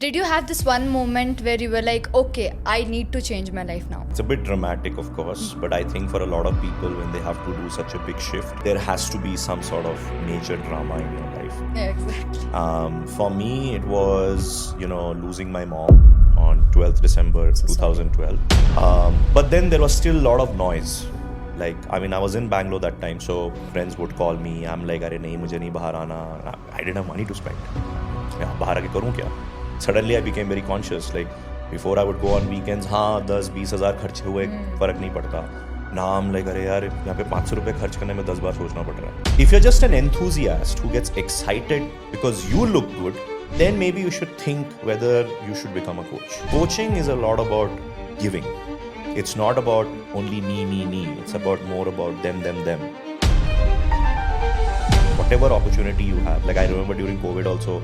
Did you have this one moment where you were like, okay, I need to change my life now? It's a bit dramatic, of course, but I think for a lot of people, when they have to do such a big shift, there has to be some sort of major drama in your life. Yeah, exactly. For me, it was, losing my mom on 12th December 2012. But then there was still a lot of noise. I was in Bangalore that time, so friends would call me. I'm like, "Arey nahi, mujhe nahi bahar aana." I didn't have money to spend. Yeah, bahar aake karoon kya? Suddenly I became very conscious. Like before I would go on weekends, 10-20 हज़ार खर्च हुए फर्क नहीं पड़ता. Now I'm like, अरे यार यहाँ पे 500 रुपए खर्च करने में 10 बार सोचना पड़ रहा है. If you're just an enthusiast who gets excited because you look good, then maybe you should think whether you should become a coach. Coaching is a lot about giving. It's not about only me. It's about more about them. Whatever opportunity you have. Like I remember during COVID also,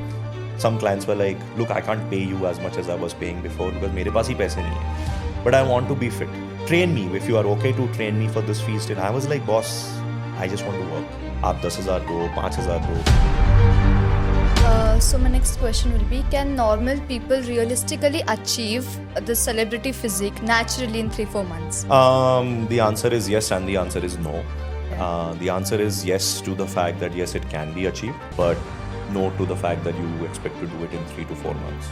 some clients were like, look, I can't pay you as much as I was paying before because मेरे पास ही पैसे नहीं है. But I want to be fit. Train me if you are okay to train me for this feast. And I was like, boss, I just want to work. आप 10,000 दो, 5,000 दो. So my next question will be, can normal people realistically achieve the celebrity physique naturally in 3-4 months? The answer is yes and the answer is no. The answer is yes to the fact that yes, it can be achieved, but no to the fact that you expect to do it in 3 to 4 months.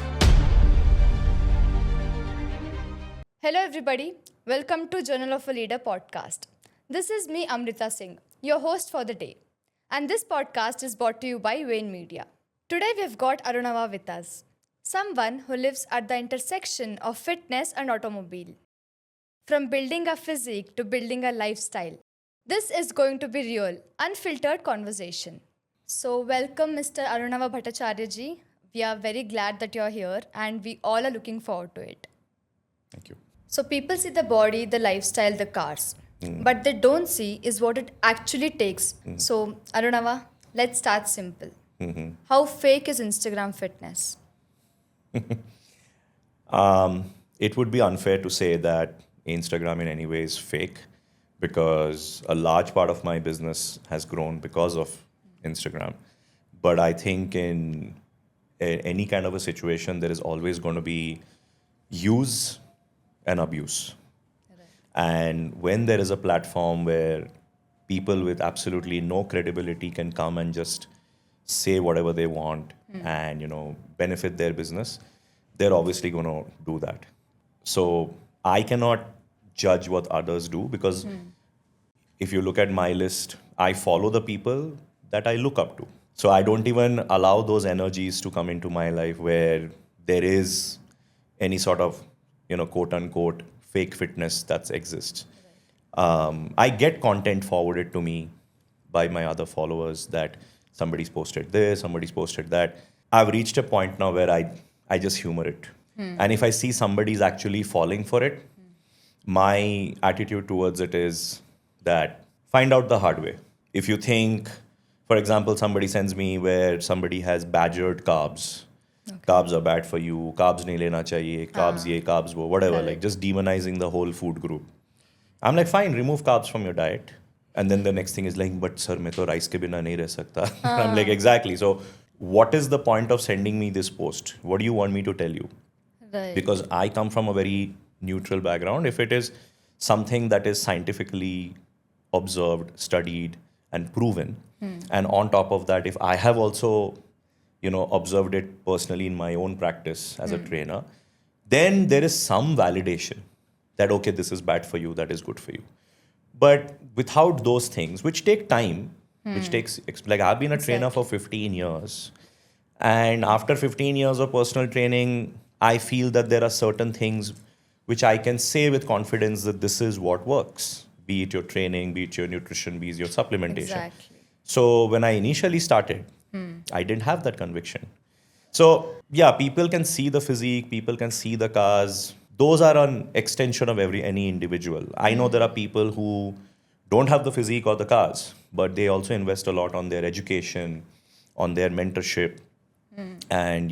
Hello everybody, welcome to Journal of a Leader podcast. This is me Amrita Singh, your host for the day. And this podcast is brought to you by Wayne Media. Today we've got Arunava with us, someone who lives at the intersection of fitness and automobile. From building a physique to building a lifestyle, this is going to be real, unfiltered conversation. So welcome Mr. Arunava Bhattacharjee. We are very glad that you're here and we all are looking forward to it. Thank you. So people see the body, the lifestyle, the cars. But they don't see is what it actually takes. So Arunava, let's start simple. How fake is Instagram fitness? It would be unfair to say that Instagram in any way is fake because a large part of my business has grown because of Instagram. But I think in any kind of a situation, there is always going to be use and abuse. Right. And when there is a platform where people with absolutely no credibility can come and just say whatever they want and benefit their business, they're obviously going to do that. So I cannot judge what others do because if you look at my list, I follow the people that I look up to. So I don't even allow those energies to come into my life where there is any sort of quote unquote fake fitness that exists. I get content forwarded to me by my other followers that somebody's posted this, somebody's posted that. I've reached a point now where I just humor it. And if I see somebody's actually falling for it, my attitude towards it is that find out the hard way. If you think, for example, somebody sends me where somebody has badgered carbs. Okay. Carbs are bad for you, carbs nahi lena chahiye, carbs ye, carbs wo, whatever, like just demonizing the whole food group. I'm like, fine, remove carbs from your diet. And then the next thing is like, but sir, main to rice ke bina nahi reh sakta. I'm like, exactly. So what is the point of sending me this post? What do you want me to tell you? Right. Because I come from a very neutral background. If it is something that is scientifically observed, studied, and proven, and on top of that, if I have also observed it personally in my own practice as a trainer, then there is some validation that, okay, this is bad for you, that is good for you. But without those things, which take time, which takes, like I've been a trainer for 15 years. And after 15 years of personal training, I feel that there are certain things which I can say with confidence that this is what works. Be it your training, be it your nutrition, be it your supplementation. Exactly. So when I initially started, I didn't have that conviction. So yeah, people can see the physique, people can see the cars. Those are an extension of any individual. I know there are people who don't have the physique or the cars, but they also invest a lot on their education, on their mentorship, and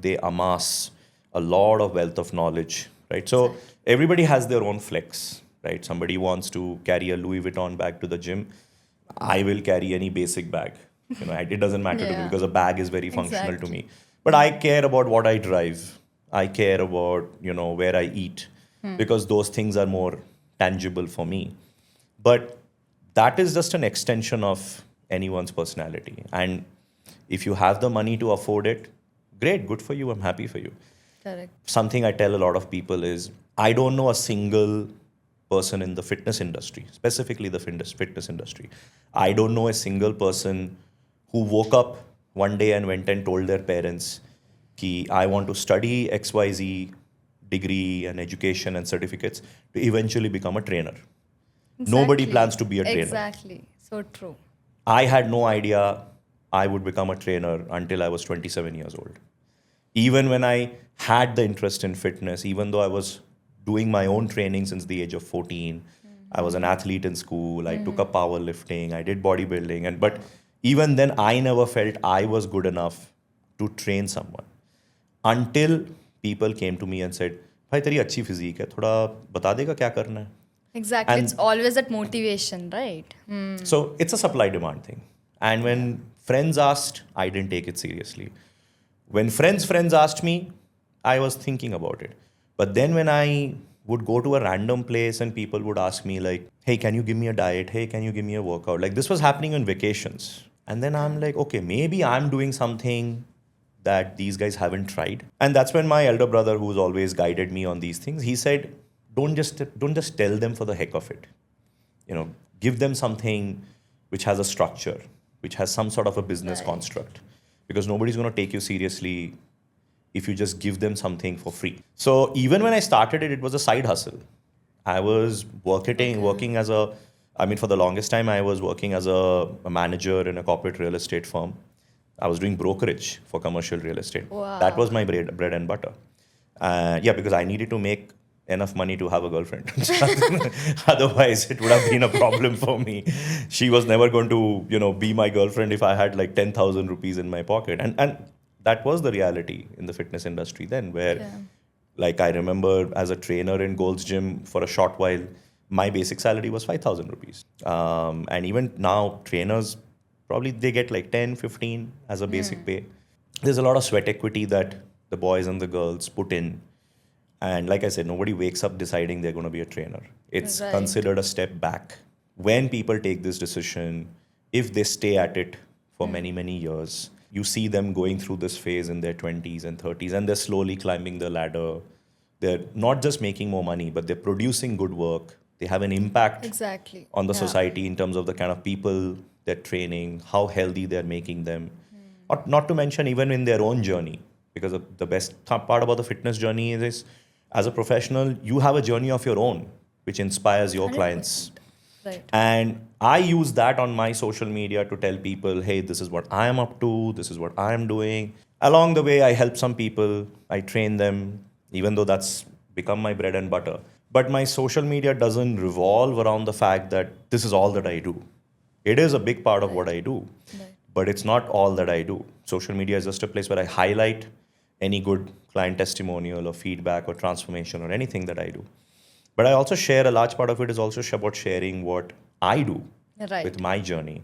they amass a lot of wealth of knowledge, right? So everybody has their own flex, right? Somebody wants to carry a Louis Vuitton bag to the gym. I will carry any basic bag. It doesn't matter to me because a bag is very functional to me. But I care about what I drive. I care about, where I eat because those things are more tangible for me. But that is just an extension of anyone's personality. And if you have the money to afford it, great, good for you. I'm happy for you. Correct. Something I tell a lot of people is I don't know a single person in the fitness industry, specifically the fitness industry. I don't know a single person who woke up one day and went and told their parents, Ki, I want to study XYZ degree and education and certificates to eventually become a trainer. Nobody Exactly. plans to be a trainer. Exactly. So true. I had no idea I would become a trainer until I was 27 years old. Even when I had the interest in fitness, even though I was doing my own training since the age of 14, I was an athlete in school, I took up powerlifting, I did bodybuilding, but even then I never felt I was good enough to train someone. Until people came to me and said, भाई तेरी अच्छी physique है, थोड़ा बता देगा क्या करना है? Exactly. And It's always that motivation, right? so it's a supply demand thing. And when friends asked, I didn't take it seriously. When friends asked me, I was thinking about it. But then when I would go to a random place and people would ask me like, hey, can you give me a diet? Hey, can you give me a workout? Like this was happening on vacations. And then I'm like, okay, maybe I'm doing something that these guys haven't tried. And that's when my elder brother, who's always guided me on these things, he said, don't just tell them for the heck of it. Give them something which has a structure, which has some sort of a business construct, because nobody's going to take you seriously if you just give them something for free. So even when I started it, it was a side hustle. I was working as for the longest time, I was working as a manager in a corporate real estate firm. I was doing brokerage for commercial real estate. Wow. That was my bread and butter. Because I needed to make enough money to have a girlfriend. Otherwise, it would have been a problem for me. She was never going to, be my girlfriend if I had like 10,000 rupees in my pocket. And that was the reality in the fitness industry then, where like I remember as a trainer in Gold's Gym for a short while, my basic salary was 5,000 rupees. And even now, trainers, probably they get like 10, 15 as a basic pay. There's a lot of sweat equity that the boys and the girls put in. And like I said, nobody wakes up deciding they're going to be a trainer. It's considered a step back. When people take this decision, if they stay at it for many, many years, you see them going through this phase in their 20s and 30s, and they're slowly climbing the ladder. They're not just making more money, but they're producing good work. They have an impact on the society in terms of the kind of people they're training, how healthy they're making them. Not to mention even in their own journey, because the best part about the fitness journey is as a professional, you have a journey of your own, which inspires your 100%. clients. Right. And I use that on my social media to tell people, hey, this is what I am up to, this is what I am doing. Along the way, I help some people, I train them, even though that's become my bread and butter. But my social media doesn't revolve around the fact that this is all that I do. It is a big part of what I do, but it's not all that I do. Social media is just a place where I highlight any good client testimonial or feedback or transformation or anything that I do. But I also share, a large part of it is also about sharing what I do with my journey.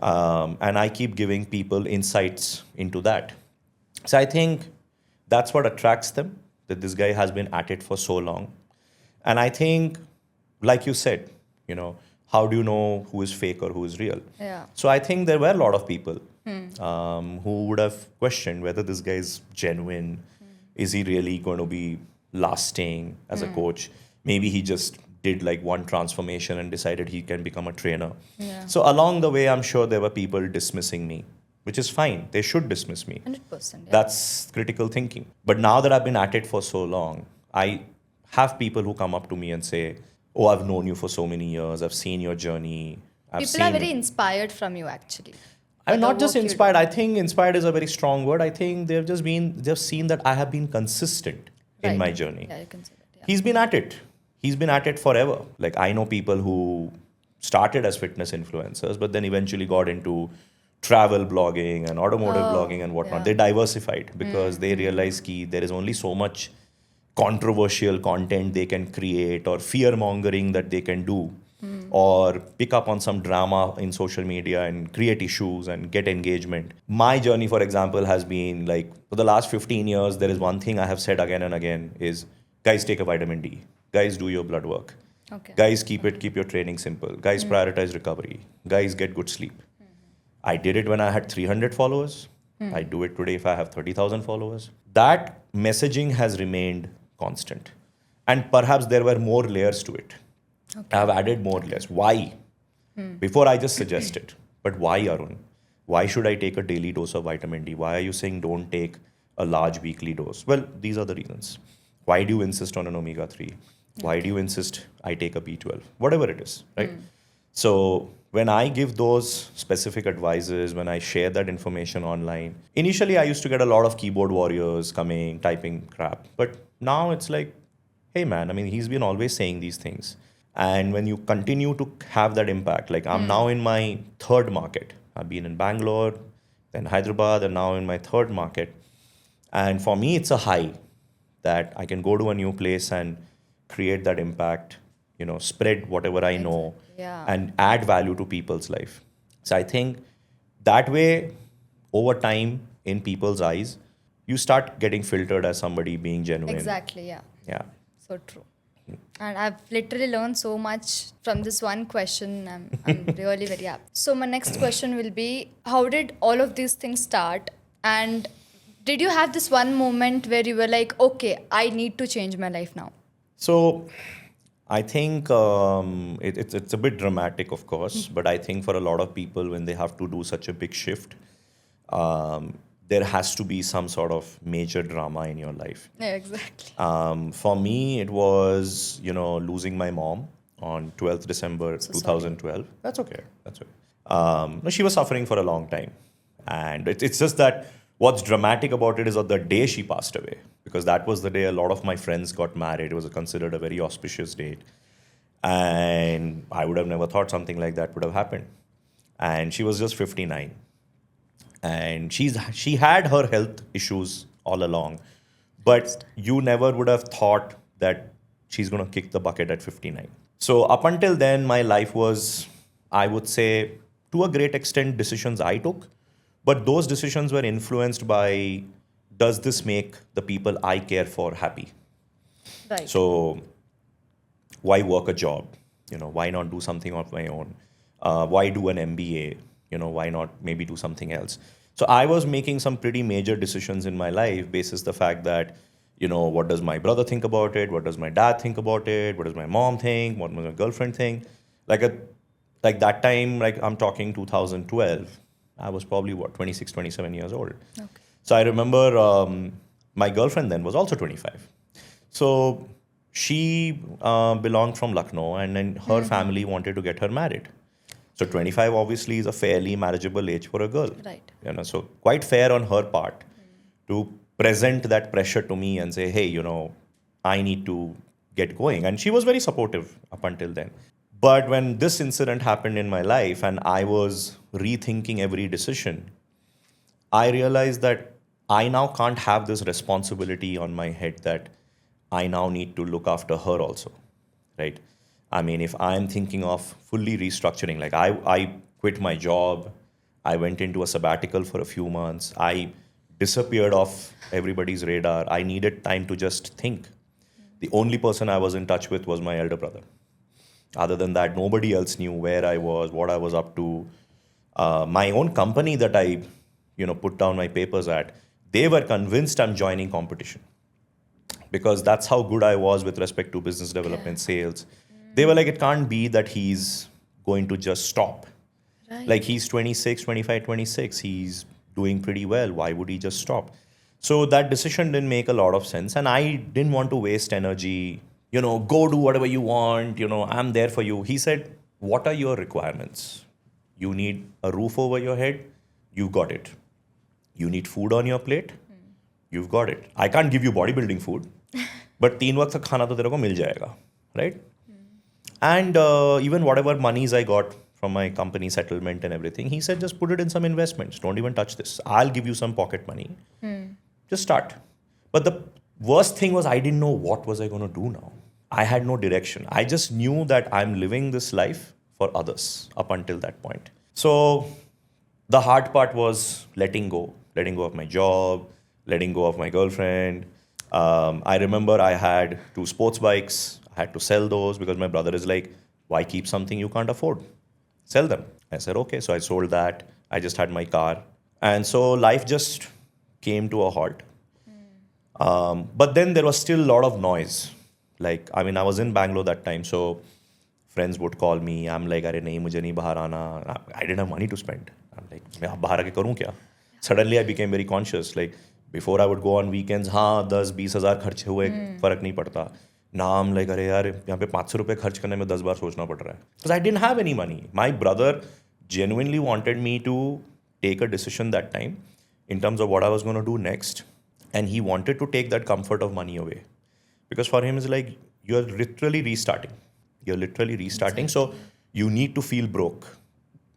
And I keep giving people insights into that. So I think that's what attracts them, that this guy has been at it for so long. And I think, like you said, how do you know who is fake or who is real? Yeah. So I think there were a lot of people who would have questioned whether this guy is genuine. Is he really going to be lasting as a coach? Maybe he just did like one transformation and decided he can become a trainer. Yeah. So along the way, I'm sure there were people dismissing me, which is fine. They should dismiss me. 100%. That's critical thinking. But now that I've been at it for so long, I have people who come up to me and say, oh, I've known you for so many years. I've seen your journey. People are very inspired from you, actually. I'm not just inspired. I think inspired is a very strong word. I think they've seen that I have been consistent in my journey. Yeah, you can say that. Yeah. He's been at it. He's been at it forever. Like I know people who started as fitness influencers, but then eventually got into travel blogging and automotive blogging and whatnot. They diversified because they realized that there is only so much controversial content they can create or fear mongering that they can do or pick up on some drama in social media and create issues and get engagement. My journey, for example, has been like for the last 15 years, there is one thing I have said again and again is, guys, take a vitamin D. Guys, do your blood work. Okay. Guys, keep your training simple. Guys, prioritize recovery. Guys, get good sleep. I did it when I had 300 followers. I do it today if I have 30,000 followers. That messaging has remained constant. And perhaps there were more layers to it. Okay. I have added more layers. Why? Before I just suggested. But why, Arun? Why should I take a daily dose of vitamin D? Why are you saying don't take a large weekly dose? Well, these are the reasons. Why do you insist on an omega 3? Why do you insist I take a B12? Whatever it is, right? So when I give those specific advices, when I share that information online, initially I used to get a lot of keyboard warriors coming, typing crap. But now it's like, hey man, I mean, he's been always saying these things. And when you continue to have that impact, like I'm now in my third market. I've been in Bangalore, then Hyderabad, and now in my third market. And for me, it's a high that I can go to a new place and create that impact, spread whatever I know and add value to people's life. So I think that way, over time, in people's eyes, you start getting filtered as somebody being genuine. Exactly, yeah. Yeah. So true. And I've literally learned so much from this one question. I'm really very happy. So my next question will be, how did all of these things start? And did you have this one moment where you were like, okay, I need to change my life now? So I think it's a bit dramatic, of course, but I think for a lot of people, when they have to do such a big shift, there has to be some sort of major drama in your life. Yeah, exactly. For me, it was, losing my mom on 12th December 2012. That's okay. That's okay. No, she was suffering for a long time. And it's just that what's dramatic about it is on the day she passed away, because that was the day a lot of my friends got married. It was considered a very auspicious date. And I would have never thought something like that would have happened. And she was just 59. And she had her health issues all along. But you never would have thought that she's going to kick the bucket at 59. So up until then, my life was, I would say, to a great extent, decisions I took. But those decisions were influenced by, does this make the people I care for happy? Right. So why work a job? Why not do something of my own? Why do an MBA? Why not maybe do something else? So I was making some pretty major decisions in my life basis the fact that, what does my brother think about it? What does my dad think about it? What does my mom think? What does my girlfriend think? Like that time, like I'm talking 2012, I was probably 26, 27 years old. Okay. So I remember my girlfriend then was also 25. So she belonged from Lucknow, and then her family wanted to get her married. So 25 obviously is a fairly marriageable age for a girl. Right. So quite fair on her part to present that pressure to me and say, hey, I need to get going. And she was very supportive up until then. But when this incident happened in my life and I was rethinking every decision, I realized that I now can't have this responsibility on my head that I now need to look after her also, right? I mean, if I'm thinking of fully restructuring, like I quit my job, I went into a sabbatical for a few months, I disappeared off everybody's radar, I needed time to just think. The only person I was in touch with was my elder brother. Other than that, nobody else knew where I was, what I was up to. My own company that I, put down my papers at, they were convinced I'm joining competition because that's how good I was with respect to business development, sales. They were like, it can't be that he's going to just stop. Right. Like he's 26, 25, 26. He's doing pretty well. Why would he just stop? So that decision didn't make a lot of sense. And I didn't want to waste energy. Go do whatever you want. I'm there for you. He said, what are your requirements? You need a roof over your head. You've got it. You need food on your plate. You've got it. I can't give you bodybuilding food, but 3 वक्त का खाना तो तेरे को मिल जाएगा, right? And even whatever monies I got from my company settlement and everything, he said, just put it in some investments. Don't even touch this. I'll give you some pocket money. Just start. But the worst thing was I didn't know what was I going to do now. I had no direction. I just knew that I'm living this life for others up until that point. So the hard part was letting go of my job, letting go of my girlfriend. I remember I had 2 sports bikes. I had to sell those because my brother is like, why keep something you can't afford? Sell them. I said, okay. So I sold that. I just had my car. And so life just came to a halt. But then there was still a lot of noise. Like, I mean, I was in Bangalore that time. So friends would call me. I'm like, अरे नहीं मुझे नहीं बाहर आना. I didn't have money to spend. I'm like, मैं अब बाहर आके करूँ क्या? Suddenly I became very conscious. Like, before I would go on weekends, हाँ 10-20 हज़ार खर्च हुए फर्क नहीं पड़ता. Now I'm like, अरे यार यहाँ पे 500 रुपये खर्च करने में 10 बार सोचना पड़ रहा है. Because I didn't have any money. My brother genuinely wanted me to take a decision that time in terms of what I was going to do next. And he wanted to take that comfort of money away. Because for him, it's like, you're literally restarting. You're literally restarting. So you need to feel broke.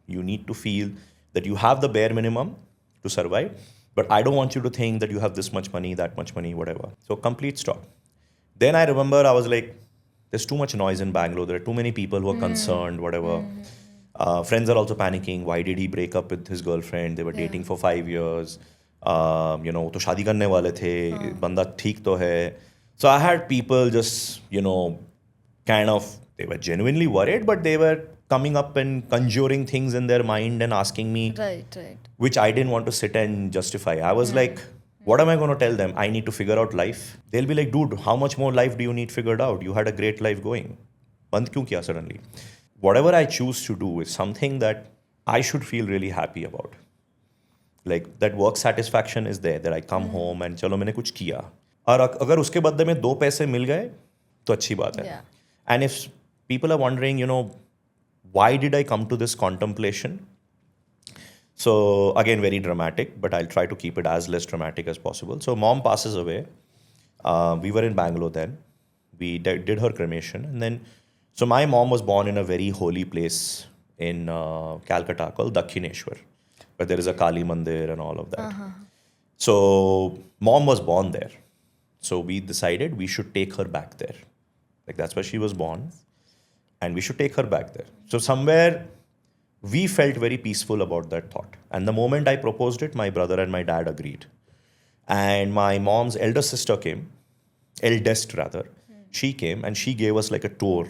You need to feel that you have the bare minimum to survive. But I don't want you to think that you have this much money, that much money, whatever. So complete stop. Then I remember I was like, there's too much noise in Bangalore. There are too many people who are concerned, whatever. Friends are also panicking. Why did he break up with his girlfriend? They were dating for 5 years. तो शादी करने वाले थे. बंदा ठीक तो है. So I had people just, kind of, they were genuinely worried, but they were coming up and conjuring things in their mind and asking me, Right. which I didn't want to sit and justify. I was like, what am I going to tell them? I need to figure out life. They'll be like, dude, how much more life do you need figured out? You had a great life going. Band kyun kiya suddenly? Whatever I choose to do is something that I should feel really happy about. Like that work satisfaction is there, that I come home and चलो मैंने कुछ किया. और अगर उसके बदले में 2 पैसे मिल गए तो अच्छी बात है. Yeah. And if people are wondering, why did I come to this contemplation? So again, very dramatic, but I'll try to keep it as less dramatic as possible. So mom passes away. We were in Bangalore then. We did her cremation. And then, so my mom was born in a very holy place in Calcutta called Dakshineshwar, where there is a Kali Mandir and all of that. So mom was born there. So we decided we should take her back there. Like that's where she was born. And we should take her back there. So somewhere we felt very peaceful about that thought. And the moment I proposed it, my brother and my dad agreed. And my mom's elder sister came, eldest rather. She came and she gave us like a tour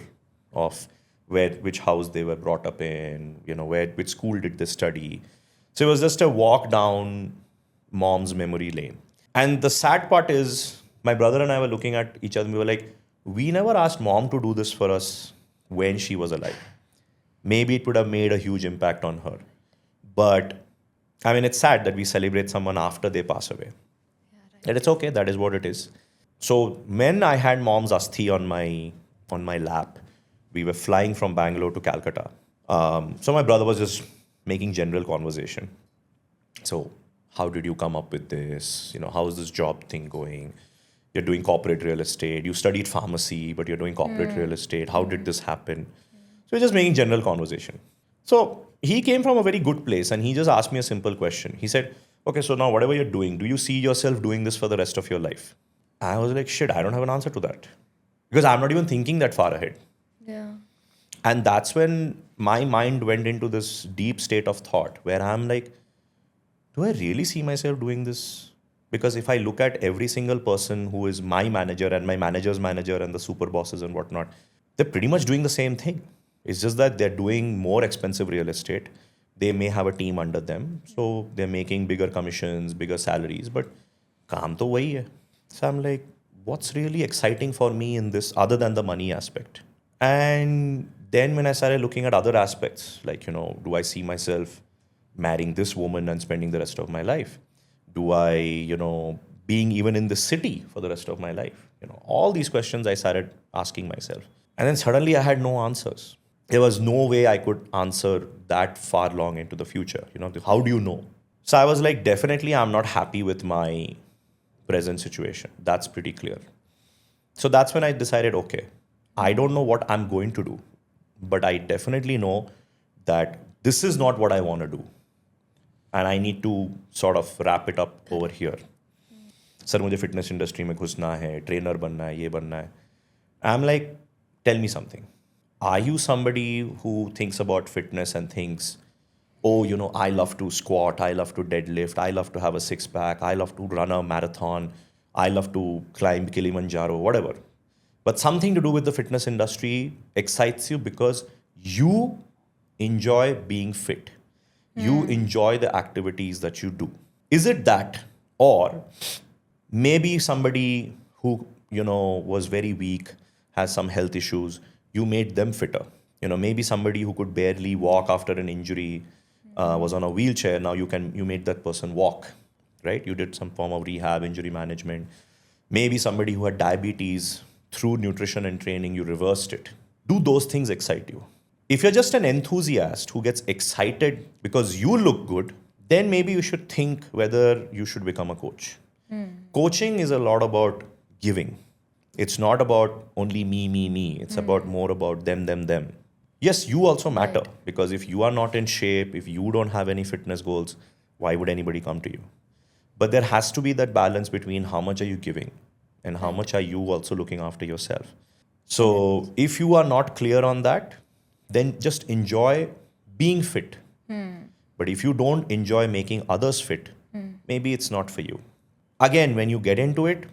of which house they were brought up in, which school did they study. So it was just a walk down mom's memory lane. And the sad part is, my brother and I were looking at each other and we were like, we never asked mom to do this for us when she was alive. Maybe it would have made a huge impact on her. But I mean, it's sad that we celebrate someone after they pass away. Yeah, right. And it's okay, that is what it is. So when I had mom's asthi on my lap, we were flying from Bangalore to Calcutta. So my brother was just making general conversation. So how did you come up with this? How is this job thing going? You're doing corporate real estate. You studied pharmacy, but you're doing corporate real estate. How did this happen? So we're just making general conversation. So he came from a very good place and he just asked me a simple question. He said, okay, so now whatever you're doing, do you see yourself doing this for the rest of your life? I was like, shit, I don't have an answer to that. Because I'm not even thinking that far ahead. Yeah. And that's when my mind went into this deep state of thought where I'm like, do I really see myself doing this? Because if I look at every single person who is my manager and my manager's manager and the super bosses and whatnot, they're pretty much doing the same thing. It's just that they're doing more expensive real estate. They may have a team under them. So they're making bigger commissions, bigger salaries, but kaam to wahi hai. So I'm like, what's really exciting for me in this other than the money aspect? And then when I started looking at other aspects, like, do I see myself marrying this woman and spending the rest of my life? Do I, being even in the city for the rest of my life? All these questions I started asking myself. And then suddenly I had no answers. There was no way I could answer that far long into the future. How do you know? So I was like, definitely I'm not happy with my present situation. That's pretty clear. So that's when I decided, okay, I don't know what I'm going to do, but I definitely know that this is not what I want to do. And I need to sort of wrap it up over here. Sir, मुझे fitness industry में घुसना है, trainer बनना है, ये बनना है. I'm like, tell me something. are you somebody who thinks about fitness and thinks, oh, I love to squat, I love to deadlift, I love to have a six pack, I love to run a marathon, I love to climb Kilimanjaro, whatever. But something to do with the fitness industry excites you because you enjoy being fit. You enjoy the activities that you do. Is it that? Or maybe somebody who, was very weak, has some health issues, you made them fitter. Maybe somebody who could barely walk after an injury, was on a wheelchair, now you made that person walk, right? You did some form of rehab, injury management. Maybe somebody who had diabetes, through nutrition and training, you reversed it. Do those things excite you? If you're just an enthusiast who gets excited because you look good, then maybe you should think whether you should become a coach. Coaching is a lot about giving. It's not about only me, me, me. It's about more about them, them, them. Yes, you also matter, because if you are not in shape, if you don't have any fitness goals, why would anybody come to you? But there has to be that balance between how much are you giving and how much are you also looking after yourself. So if you are not clear on that, then just enjoy being fit. But if you don't enjoy making others fit, maybe it's not for you. Again, when you get into it,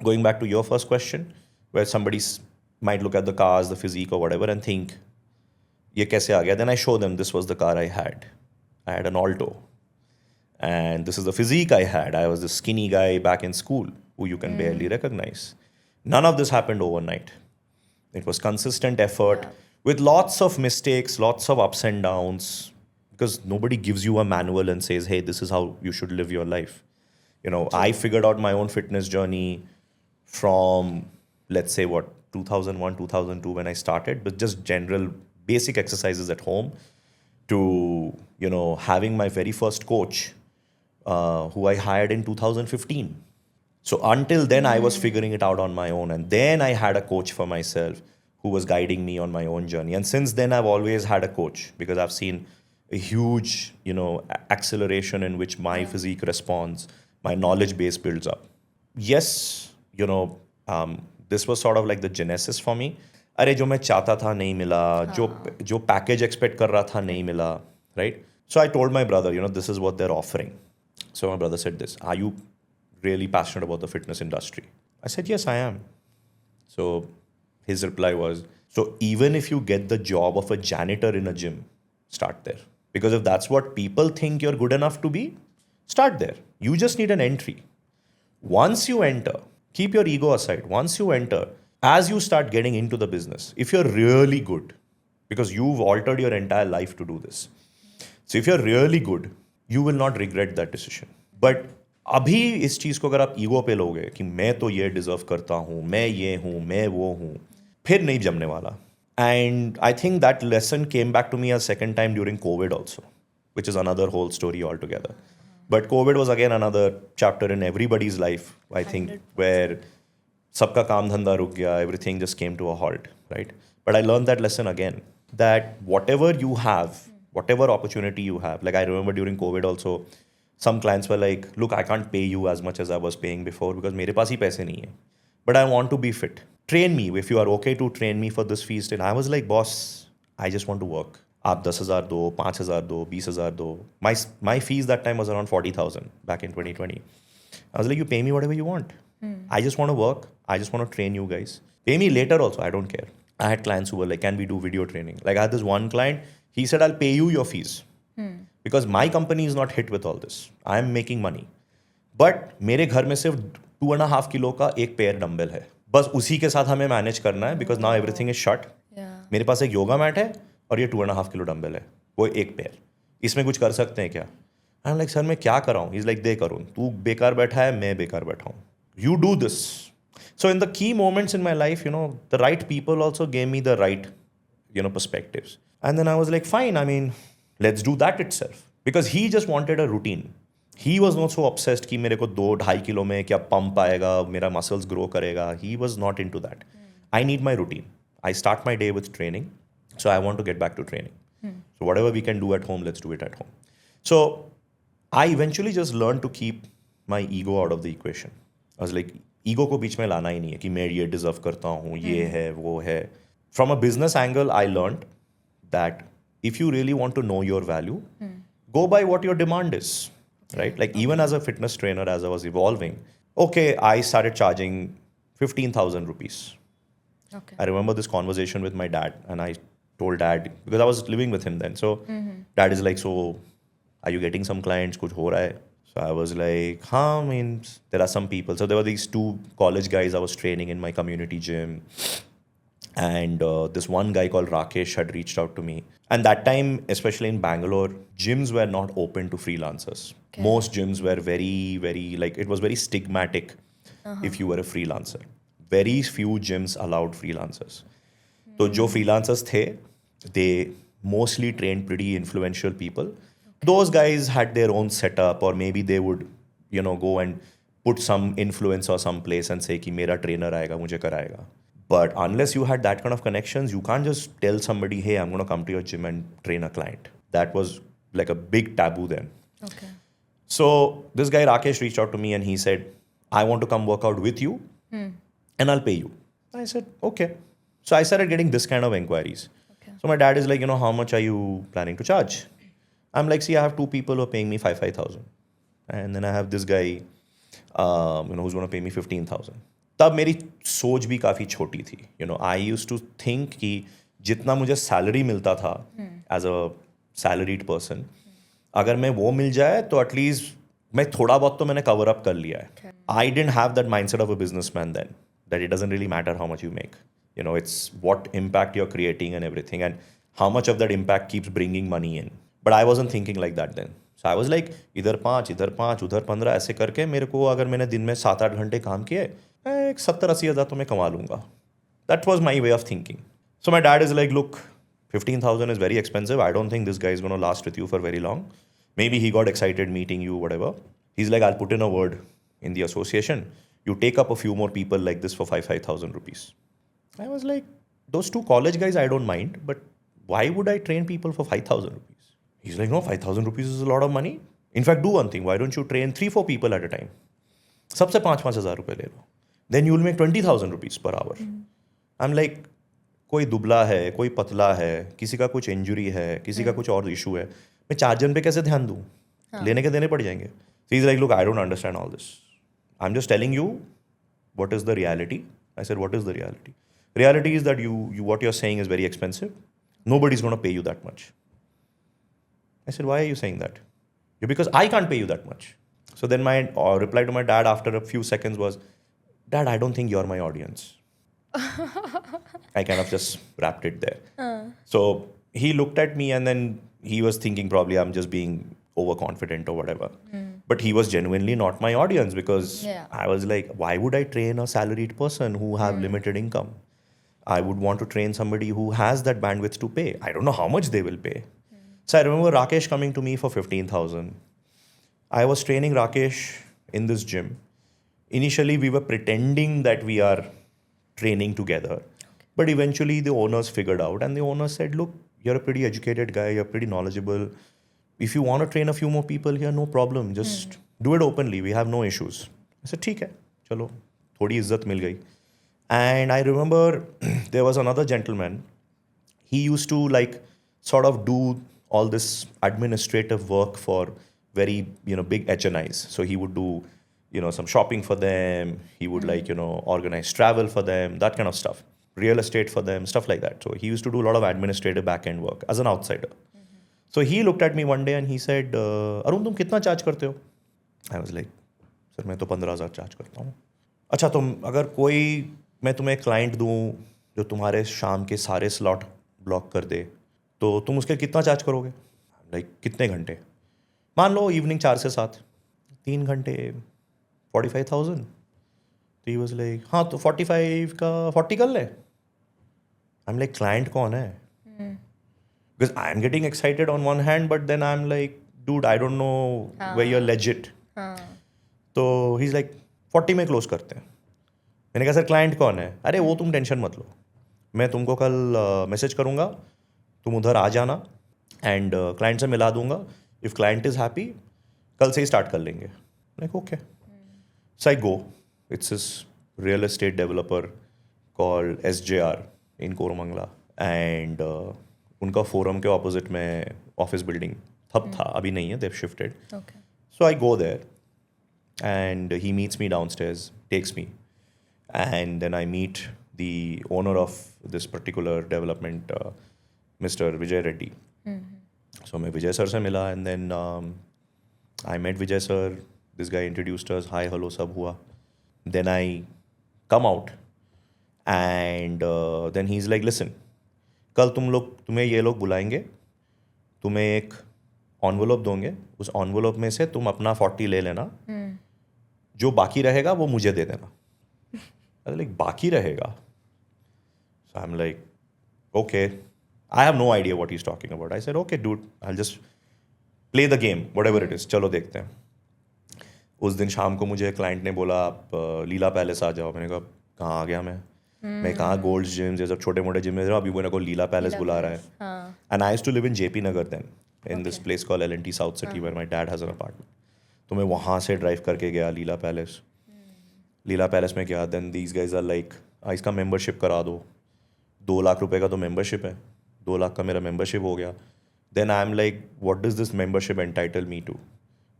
going back to your first question, where somebody might look at the cars, the physique or whatever and think, ye kaise aa gaya? Then I show them, this was the car I had. I had an Alto. And this is the physique I had. I was the skinny guy back in school who you can barely recognize. None of this happened overnight. It was consistent effort with lots of mistakes, lots of ups and downs, because nobody gives you a manual and says, hey, this is how you should live your life. I figured out my own fitness journey from, let's say, 2001, 2002 when I started, but just general basic exercises at home to, having my very first coach who I hired in 2015. So until then, I was figuring it out on my own. And then I had a coach for myself who was guiding me on my own journey. And since then, I've always had a coach because I've seen a huge, acceleration in which my physique responds, my knowledge base builds up. Yes, this was sort of like the genesis for me. अरे जो मैं चाहता था नहीं मिला, जो package expect कर रहा था नहीं मिला, right? So I told my brother, this is what they're offering. So my brother said this, are you really passionate about the fitness industry? I said, yes, I am. So his reply was, so even if you get the job of a janitor in a gym, start there. Because if that's what people think you're good enough to be, start there. You just need an entry. Once you enter, keep your ego aside. Once you enter, as you start getting into the business, if you're really good, because you've altered your entire life to do this. So if you're really good, you will not regret that decision. But अभी इस चीज़ को अगर आप ego पे लोगे कि मैं तो ये डिजर्व करता हूँ, मैं ये हूँ, मैं वो हूँ, फिर नहीं जमने वाला. And I think that lesson came back to me a second time during COVID also, which is another whole story altogether. But COVID was again another chapter in everybody's life, I think, 100%. Where सबका काम धंधा रुक गया, everything just came to a halt, right? But I learned that lesson again, that whatever you have, whatever opportunity you have, like I remember during COVID also, some clients were like, look, I can't pay you as much as I was paying before because मेरे पास ही पैसे नहीं है. But I want to be fit. Train me if you are okay to train me for this feast. And I was like, boss, I just want to work. आप 10,000 दो, 5,000 दो, 20,000 दो. My fees that time was around 40,000 back in 2020. I was like, you pay me whatever you want. I just want to work. I just want to train you guys. Pay me later also. I don't care. I had clients who were like, can we do video training? Like I had this one client. He said, I'll pay you your fees. Because my company is not hit with all this. I am making money. But मेरे घर में सिर्फ 2.5 kilo का एक pair dumbbell है. बस उसी के साथ हमें मैनेज करना है because now everything is shut. मेरे पास एक योगा मैट है और ये 2.5 किलो डंबल है. वो एक पेयर. इसमें कुछ कर सकते हैं क्या? I'm like, सर मैं क्या कर रहा हूँ? He's like, दे करूँ. तू बेकार बैठा है, मैं बेकार बैठा हूँ. You do this. So in the key moments in my life, the right people also gave me the right, perspectives. And then I was like, fine, I mean, let's do that itself. Because he just wanted a routine. He was not so obsessed कि मेरे को 2-2.5 kilo में क्या pump आएगा, मेरा muscles grow करेगा. He was not into that. I need my routine. I start my day with training. So I want to get back to training. So whatever we can do at home, let's do it at home. So I eventually just learned to keep my ego out of the equation. I was like, ego को बीच में लाना ही नहीं है कि मैं ये deserve करता हूँ, ये है, वो है. from a business angle, I learned that if you really want to know your value, go by what your demand is, right? Like even as a fitness trainer, as I was evolving, okay, I started charging 15,000 rupees. Okay. I remember this conversation with my dad, and I told dad, because I was living with him then. So dad is like, so are you getting some clients? Kuch ho raha hai? So I was like, huh, I mean, there are some people. So there were these two college guys I was training in my community gym. And this one guy called Rakesh had reached out to me. And that time, especially in Bangalore, gyms were not open to freelancers. Okay. Most gyms were very, very, like, it was very stigmatic if you were a freelancer. Very few gyms allowed freelancers. So, जो freelancers थे, they mostly trained pretty influential people. Those guys had their own setup, or maybe they would, go and put some influencer someplace and say कि मेरा trainer आएगा, मुझे कराएगा. But unless you had that kind of connections, you can't just tell somebody, hey, I'm going to come to your gym and train a client. That was like a big taboo then. Okay. So this guy Rakesh reached out to me and he said, I want to come work out with you and I'll pay you. I said, okay. So I started getting this kind of inquiries. Okay. So my dad is like, how much are you planning to charge? I'm like, see, I have two people who are paying me 5,000. And then I have this guy, who's going to pay me 15,000. तब मेरी सोच भी काफ़ी छोटी थी. आई use to think कि जितना मुझे सैलरी मिलता था एज अ सैलरीड पर्सन, अगर मैं वो मिल जाए तो एटलीस्ट मैं थोड़ा बहुत तो मैंने कवर अप कर लिया है. I didn't have that mindset of a businessman then, that it doesn't really matter how much you make. It's what impact you're creating and everything, and how much of that impact keeps bringing money in. But I wasn't thinking like that then. So I was like, इधर 5, उधर 15, ऐसे करके मेरे को अगर मैंने दिन में 7-8 घंटे काम किए, एक 70-80 हज़ार तो मैं कमा लूँगा. That was my way of thinking. So my dad is like, look, 15,000 is very expensive. I don't think this guy is going to last with you for very long. Maybe he got excited meeting you, whatever. He's like, I'll put in a word in the association. You take up a few more people like this for 5,000 rupees. I was like, those two college guys, I don't mind, but why would I train people for 5,000 rupees? He's like, no, 5,000 rupees is a lot of money. In fact, do one thing. Why don't you train 3-4 people at a time? सबसे 5-5 हज़ार रुपये ले लो. Then you'll make 20,000 rupees per hour. I'm like, कोई दुबला है, कोई पतला है, किसी का कुछ इंजुरी है, किसी का कुछ और इशू है, मैं 4 जन पे कैसे ध्यान दूँ? लेने के देने पड़ जाएंगे. So he's like, look, I don't understand all this. I'm just telling you what is the reality. I said, what is the reality? Reality is that you what you're saying is very expensive. Nobody's going to pay you that much. I said, why are you saying that? Because I can't pay you that much. So then my reply to my dad after a few seconds was, Dad, I don't think you're my audience. I kind of just wrapped it there. So he looked at me and then he was thinking probably I'm just being overconfident or whatever. But he was genuinely not my audience because I was like, why would I train a salaried person who have limited income? I would want to train somebody who has that bandwidth to pay. I don't know how much they will pay. So I remember Rakesh coming to me for 15,000. I was training Rakesh in this gym. Initially, we were pretending that we are training together. But eventually, the owners figured out and the owner said, look, you're a pretty educated guy. You're pretty knowledgeable. If you want to train a few more people here, no problem. Just do it openly. We have no issues. I said, ठीक है, चलो, थोड़ी इज्जत मिल गई. And I remember there was another gentleman. He used to sort of do all this administrative work for very, big HNIs. So he would do, some shopping for them. He would organize travel for them, that kind of stuff. Real estate for them, stuff like that. So he used to do a lot of administrative back-end work as an outsider. So he looked at me one day and he said, Arun, तुम कितना charge करते हो? I was like, sir, मैं तो 15,000 charge करता हूँ. अच्छा, तुम अगर कोई मैं तुम्हें क्लाइंट दूँ जो तुम्हारे शाम के सारे स्लॉट ब्लॉक कर दे, तो तुम उसके कितना चार्ज करोगे? कितने घंटे? मान लो इवनिंग 4 से 7, 3 घंटे 45,000. तो ही वाज लाइक, हाँ तो 45 का 40 कर ले. आई एम लाइक, क्लाइंट कौन है? Because I'm getting excited on one hand, but then I'm like, dude, I don't know where you're legit. तो he's like, 40 में क्लोज करते हैं. मैंने कहा, सर क्लाइंट कौन है? अरे वो तुम टेंशन मत लो, मैं तुमको कल मैसेज करूँगा, तुम उधर आ जाना एंड क्लाइंट से मिला दूंगा. इफ़ क्लाइंट इज़ हैप्पी, कल से ही स्टार्ट कर लेंगे. Like okay. So I go. It's this real estate developer called SJR. in Koramangala. And उनका forum के opposite में office building था, अभी नहीं है, they've shifted. Okay. So I go there and he meets me downstairs, takes me. And then I meet the owner of this particular development, Mr. Vijay Reddy. So मैं विजय sir से मिला and then I met Vijay sir. This guy introduced us. Hi, hello, सब हुआ. Then I come out and then he's like, listen, कल तुम्हें ये लोग बुलाएंगे, तुम्हें एक envelope दोंगे, उस envelope में से तुम अपना 40 ले लेना, जो बाकी रहेगा वो मुझे दे देना. I was like, बाकी रहेगा? So I'm like, okay. I have no idea what he's talking about. I said, okay, dude, I'll just play the game, whatever it is. चलो देखते हैं. उस दिन शाम को मुझे क्लाइंट ने बोला, आप लीला पैलेस आ जाओ. मैंने कहा, कहाँ आ गया मैं कहाँ गोल्ड जिम्स ये सब छोटे मोटे जिम में रहा, अभी मेरे को लीला पैलेस बुला रहा है. And I used to live in JP Nagar then, in this place called L and T south city where my dad has an apartment. तो मैं वहाँ से ड्राइव करके गया लीला पैलेस. लीला पैलेस में गया. Then these guys are like, इसका मेंबरशिप करा दो. 2 लाख रुपए का तो मेंबरशिप है. 2 लाख का मेरा मेंबरशिप हो गया. Then I'm like, what does this membership entitle me to?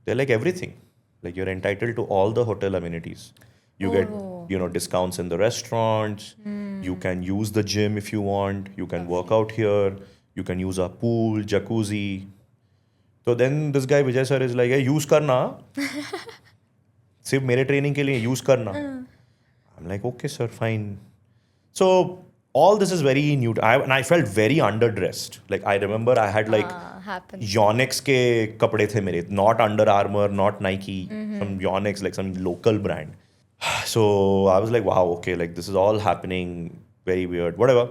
They're like, everything. Like, you're entitled to all the hotel amenities. You get, discounts in the restaurants. You can use the gym if you want. You can work out here. You can use our pool, jacuzzi. So then this guy Vijay sir is like, hey, use karna. सिर्फ मेरे training के लिए use करना. I'm like, okay sir, fine. So all this is very new. And I felt very underdressed. Like I remember I had like Yonex के कपड़े थे मेरे, not Under Armour, not Nike, some Yonex, like some local brand. So I was like, wow, okay, like this is all happening, very weird. Whatever.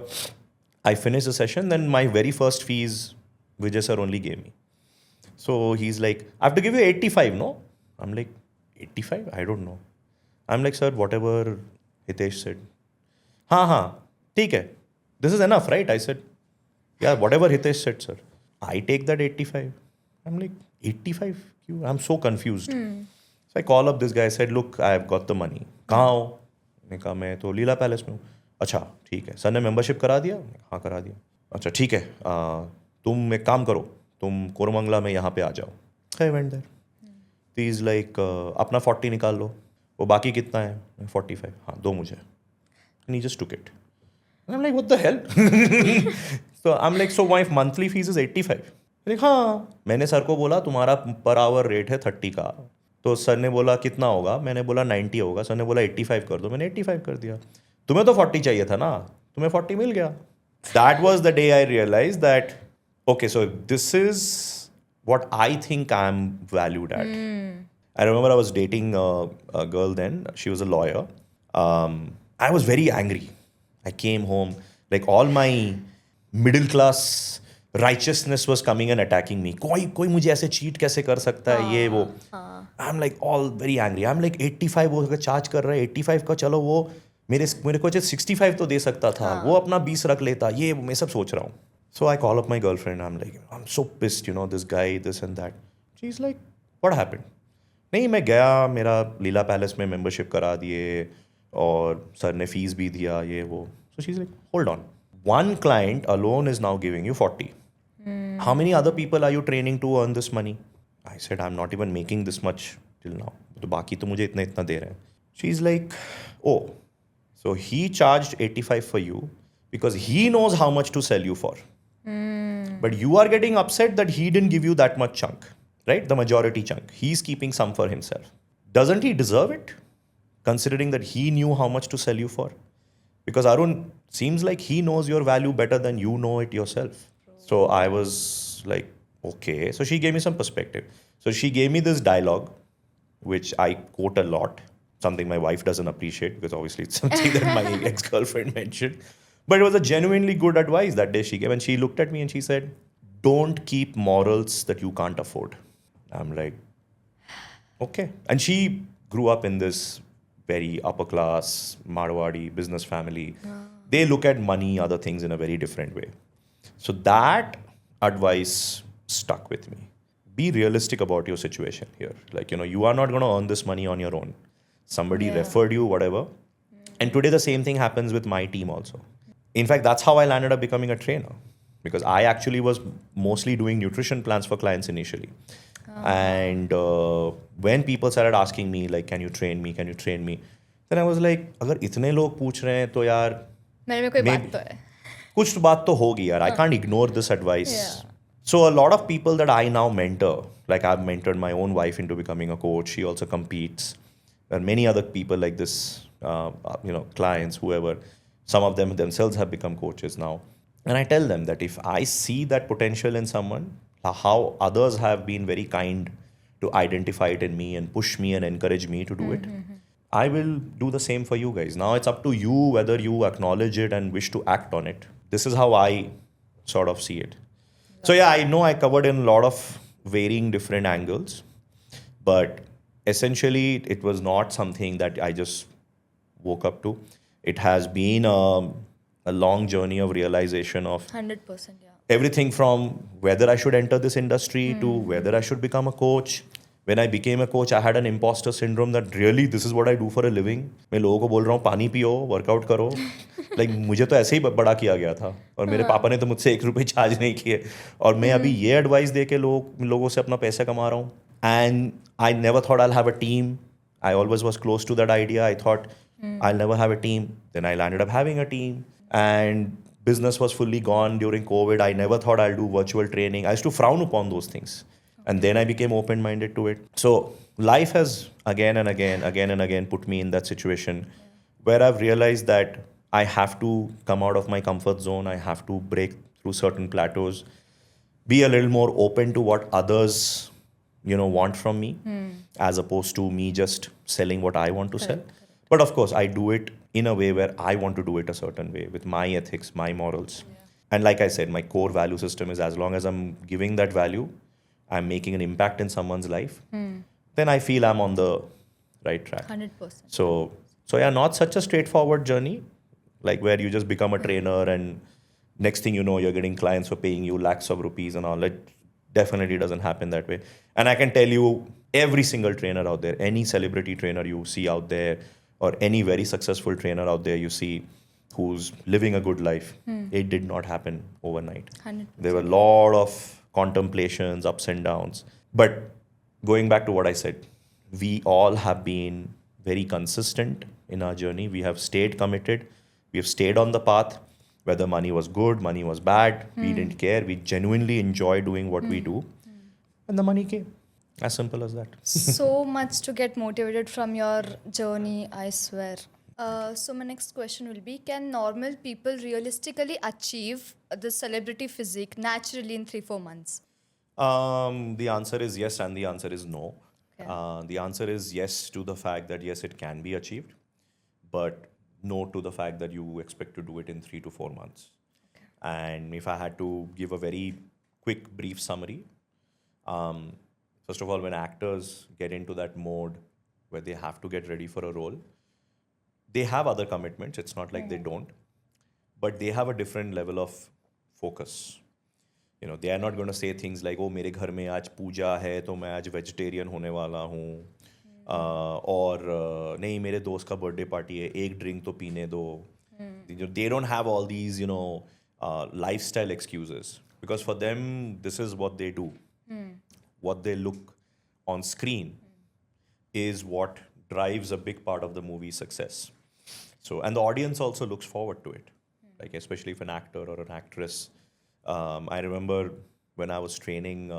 I finished the session. Then my very first fees, Vijay sir only gave me. So he's like, I have to give you 85, no? I'm like, 85? I don't know. I'm like, sir, whatever Hitesh said. हाँ, ठीक है. This is enough, right? I said, yeah, whatever Hitesh said, sir. I take that 85. I'm like, 85? I'm so confused. So I call up this guy. I said, look, I've got the money. कहाँ हो? मैंने कहा, मैं तो लीला palace में हूँ. अच्छा, ठीक है. सर ने मेंबरशिप करा दिया? हाँ, करा दिया. अच्छा, ठीक है. तुम एक काम करो. तुम कोरमंगला में यहाँ पे आ जाओ. I went there. He's like, अपना 40 निकाल लो. वो बाकी कितना है? 45. हाँ, दो मुझे. And he just took it. And I'm like, what the hell? So I'm like, so my monthly fees is 85. like, हाँ. मैंने सर को बोला, तुम्हारा पर आवर रेट है 30 का. तो सर ने बोला कितना होगा? मैंने बोला 90 होगा. सर ने बोला 85 कर दो. मैंने 85 कर दिया. तुम्हें तो 40 चाहिए था ना? तुम्हें 40 मिल गया. That was the day I realized that, okay, so this is what I think I'm valued at. I remember I was dating a girl then. She was a lawyer. I was very angry. I came home, like all my middle class righteousness was coming and attacking me. कोई मुझे ऐसे cheat कैसे कर सकता है ये वो. I'm like all very angry. I'm like 85 वो चार्ज कर रहा है. 85 का चलो वो मेरे को 65 तो दे सकता था. वो अपना 20 रख लेता. ये मैं सब सोच रहा हूँ. So I call up my girlfriend. I'm like, I'm so pissed, this guy, this and that. She's like, what happened? नहीं, मैं गया, मेरा लीला पैलेस में मेंबरशिप करा दिए और सर ने फीस भी दिया ये वो. So she's like, hold on. One client alone is now giving you 40. How many other people are you training to earn this money? I said, I'm not even making this much till now. तो बाकी तो मुझे इतना दे रहे हैं. She's like, oh, so he charged 85 for you because he knows how much to sell you for. But you are getting upset that he didn't give you that much chunk, right? The majority chunk. He's keeping some for himself. Doesn't he deserve it? Considering that he knew how much to sell you for? Because Arun seems like he knows your value better than you know it yourself. So I was like, okay. So she gave me some perspective. So she gave me this dialogue, which I quote a lot. Something my wife doesn't appreciate because obviously it's something that my ex-girlfriend mentioned. But it was a genuinely good advice that day she gave. And she looked at me and she said, don't keep morals that you can't afford. I'm like, okay. And she grew up in this very upper class, Marwadi business family. They look at money, other things in a very different way. So that advice stuck with me. Be realistic about your situation here. Like, you are not going to earn this money on your own. Somebody referred you, whatever. And today the same thing happens with my team also. In fact, that's how I landed up becoming a trainer, because I actually was mostly doing nutrition plans for clients initially. And when people started asking me, like, can you train me? Can you train me? Then I was like, अगर इतने लोग पूछ रहे हैं तो यार मेरे में कोई बात maybe तो है. कुछ तो बात तो होगी यार. I can't ignore this advice. Yeah. So a lot of people that I now mentor, like I've mentored my own wife into becoming a coach. She also competes. There are many other people like this, clients, whoever. Some of them themselves have become coaches now. And I tell them that if I see that potential in someone, how others have been very kind to identify it in me and push me and encourage me to do it, I will do the same for you guys. Now it's up to you whether you acknowledge it and wish to act on it. This is how I sort of see it. So yeah, I know I covered in a lot of varying different angles, but essentially it was not something that I just woke up to. It has been a long journey of realization of 100%, yeah. everything from whether I should enter this industry to whether I should become a coach. When I became a coach, I had an imposter syndrome that really this is what I do for a living. मैं लोगों को बोल रहा हूँ पानी पियो, workout करो. Like मुझे तो ऐसे ही बड़ा किया गया था और मेरे पापा ने तो मुझसे ₹1 चार्ज नहीं किए और मैं अभी ये एडवाइस दे के लोगों से अपना पैसा कमा रहा हूँ. And I never thought I'll have a team. I always was close to that idea. I thought I'll never have a team. Then I landed up having a team. And business was fully gone during COVID. I never thought I'll do virtual training. I used to frown upon those things. And then I became open-minded to it. So life has again and again put me in that situation where I've realized that I have to come out of my comfort zone. I have to break through certain plateaus, be a little more open to what others, want from me, as opposed to me just selling what I want to sell. But of course, I do it in a way where I want to do it a certain way with my ethics, my morals. And like I said, my core value system is as long as I'm giving that value, I'm making an impact in someone's life, then I feel I'm on the right track. 100%. So yeah, not such a straightforward journey, like where you just become a trainer and next thing you know, you're getting clients for paying you lakhs of rupees and all. It definitely doesn't happen that way. And I can tell you, every single trainer out there, any celebrity trainer you see out there, or any very successful trainer out there you see who's living a good life, it did not happen overnight. 100%. There were a lot of contemplations, ups and downs. But going back to what I said, we all have been very consistent in our journey. We have stayed committed. We have stayed on the path. Whether money was good, money was bad, we didn't care. We genuinely enjoy doing what we do. And the money came. As simple as that. So much to get motivated from your journey, I swear. So my next question will be, can normal people realistically achieve the celebrity physique naturally in 3-4 months? The answer is yes and the answer is no. Okay. The answer is yes to the fact that yes, it can be achieved, but no to the fact that you expect to do it in 3 to 4 months. Okay. And if I had to give a very quick, brief summary, first of all, when actors get into that mode where they have to get ready for a role, they have other commitments. It's not like they don't, but they have a different level of focus. They are not going to say things like, oh, मेरे घर में आज पूजा है तो मैं आज vegetarian होने वाला हूँ, और नहीं मेरे दोस्त का birthday party है, एक drink तो पीने दो. They don't have all these, lifestyle excuses, because for them, this is what they do. What they look on screen is what drives a big part of the movie's success. So, and the audience also looks forward to it, like especially if an actor or an actress. I remember when I was training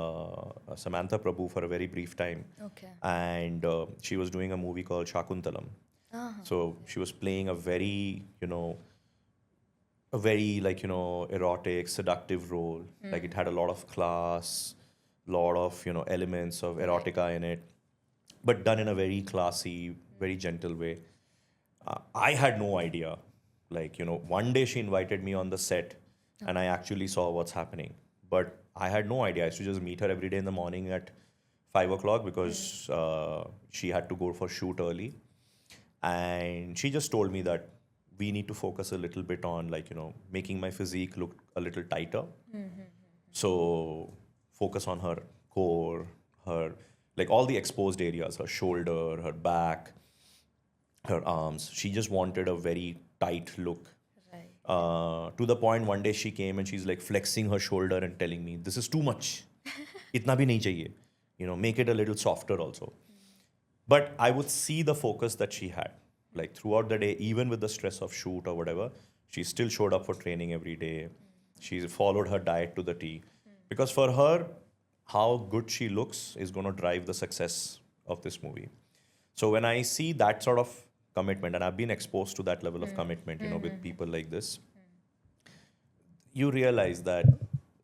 Samantha Prabhu for a very brief time, Okay. and she was doing a movie called Shakuntalam. So she was playing a very, erotic, seductive role. Like it had a lot of class, lot of, elements of erotica in it, but done in a very classy, very gentle way. I had no idea. Like, one day she invited me on the set and I actually saw what's happening. But I had no idea. I used to just meet her every day in the morning at 5 o'clock because she had to go for shoot early. And she just told me that we need to focus a little bit on, making my physique look a little tighter. So focus on her core, her, all the exposed areas, her shoulder, her back, her arms. She just wanted a very tight look. Right. To the point one day she came and she's like flexing her shoulder and telling me, this is too much. Itna bhi nahi chahiye. Make it a little softer also. But I would see the focus that she had. Like throughout the day, even with the stress of shoot or whatever, she still showed up for training every day. She followed her diet to the T. Because for her, how good she looks is going to drive the success of this movie. So when I see that sort of commitment, and I've been exposed to that level of commitment, with people like this, you realize that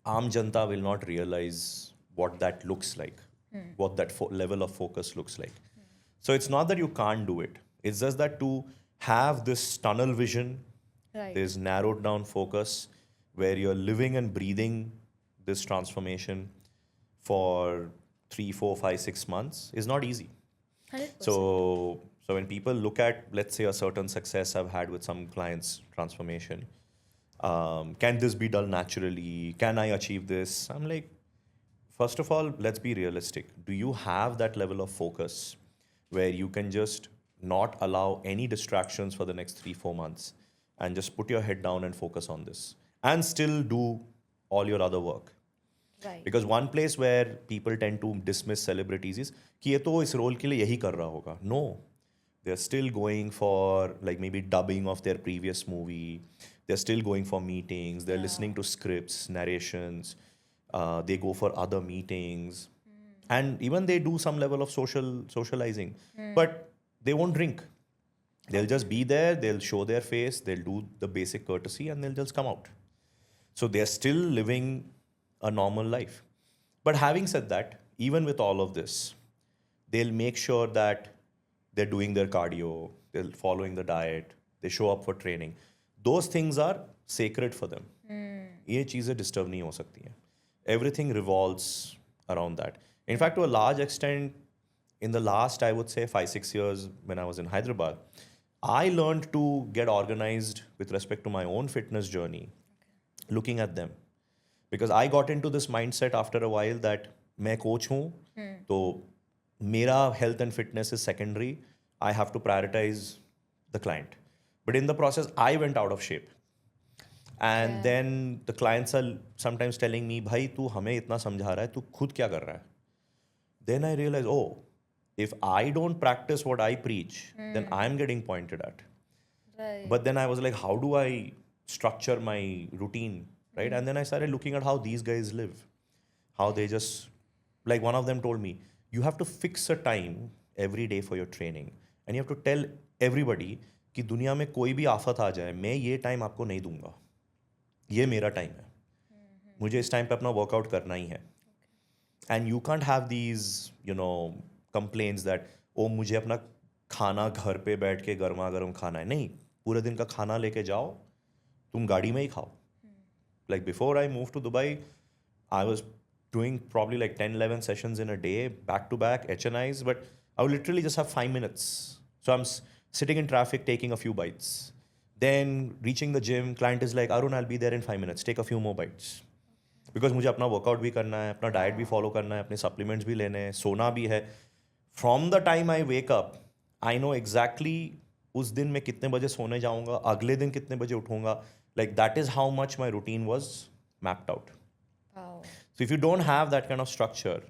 Aam Janta will not realize what that looks like, what that level of focus looks like. So it's not that you can't do it. It's just that to have this tunnel vision, Right. this narrowed down focus, where you're living and breathing this transformation for 3, 4, 5, 6 months is not easy. 100%. So when people look at, let's say, a certain success I've had with some clients' transformation, can this be done naturally? Can I achieve this? I'm like, first of all, let's be realistic. Do you have that level of focus where you can just not allow any distractions for the next 3, 4 months and just put your head down and focus on this and still do all your other work? Right. Because one place where people tend to dismiss celebrities is कि ये तो इस role के लिए यही कर रहा होगा. No, they're still going for like maybe dubbing of their previous movie. They're still going for meetings. They're listening to scripts, narrations. They go for other meetings, and even they do some level of socializing. But they won't drink. They'll just be there. They'll show their face. They'll do the basic courtesy, and they'll just come out. So they're still living a normal life. But having said that, even with all of this, they'll make sure that they're doing their cardio, they're following the diet, they show up for training. Those things are sacred for them. ये चीज़ें disturb नहीं हो सकती हैं. Everything revolves around that. In fact, to a large extent, in the last, I would say, 5, 6 years when I was in Hyderabad, I learned to get organized with respect to my own fitness journey, looking at them. Because I got into this mindset after a while that मैं coach हूँ, तो मेरा health and fitness is secondary. I have to prioritize the client. But in the process, I went out of shape. And then the clients are sometimes telling me, भाई तू हमें इतना समझा रहा है, तू खुद क्या कर रहा है? Then I realized, oh, if I don't practice what I preach, then I'm getting pointed at. Right. But then I was like, how do I structure my routine, right? And then I started looking at how these guys live, how they just, like one of them told me, you have to fix a time every day for your training, and you have to tell everybody कि दुनिया में कोई भी आफत आ जाए, मैं ये time आपको नहीं दूंगा, ये मेरा टाइम है, मुझे इस टाइम पे अपना वर्कआउट करना ही है. And you can't have these, complaints that, oh, मुझे अपना खाना घर पे बैठ के गर्मा गर्म खाना है. नहीं, पूरे दिन का खाना लेके जाओ, तुम गाड़ी में ही खाओ. Like before I moved to Dubai, I was doing probably like 10, 11 sessions in a day, back to back, HNIs, but I would literally just have 5 minutes. So I'm sitting in traffic, taking a few bites. Then reaching the gym, client is like, Arun, I'll be there in 5 minutes, take a few more bites. Because मुझे अपना workout भी करना है, अपना diet भी follow करना है, अपने सप्लीमेंट्स भी लेने हैं, सोना भी है. From the time I wake up, I know exactly उस दिन मैं कितने बजे सोने जाऊंगा, अगले दिन कितने बजे उठूंगा. Like that is how much my routine was mapped out. Wow. So if you don't have that kind of structure,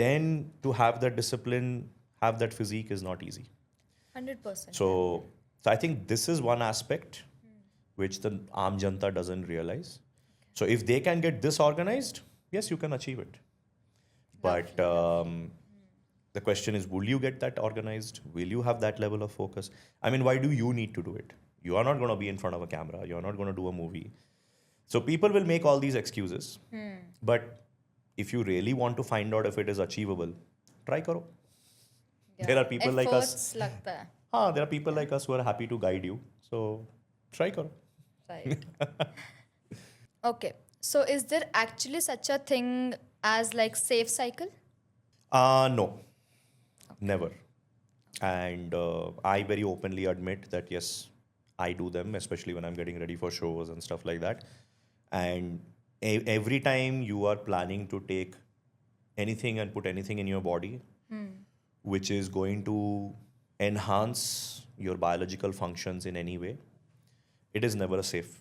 then to have that discipline, have that physique is not easy. 100%. So I think this is one aspect which the Aam Janta doesn't realize. So if they can get this organized, yes, you can achieve it. But the question is, will you get that organized? Will you have that level of focus? I mean, why do you need to do it? You are not going to be in front of a camera. You are not going to do a movie. So people will make all these excuses. But if you really want to find out if it is achievable, try karo. Yeah. There are people like us. Efforts लगता है. There are people like us who are happy to guide you. So try karo. Right. Okay. So is there actually such a thing as like safe cycle? No, never. And I very openly admit that yes, I do them, especially when I'm getting ready for shows and stuff like that. And every time you are planning to take anything and put anything in your body, which is going to enhance your biological functions in any way, it is never a safe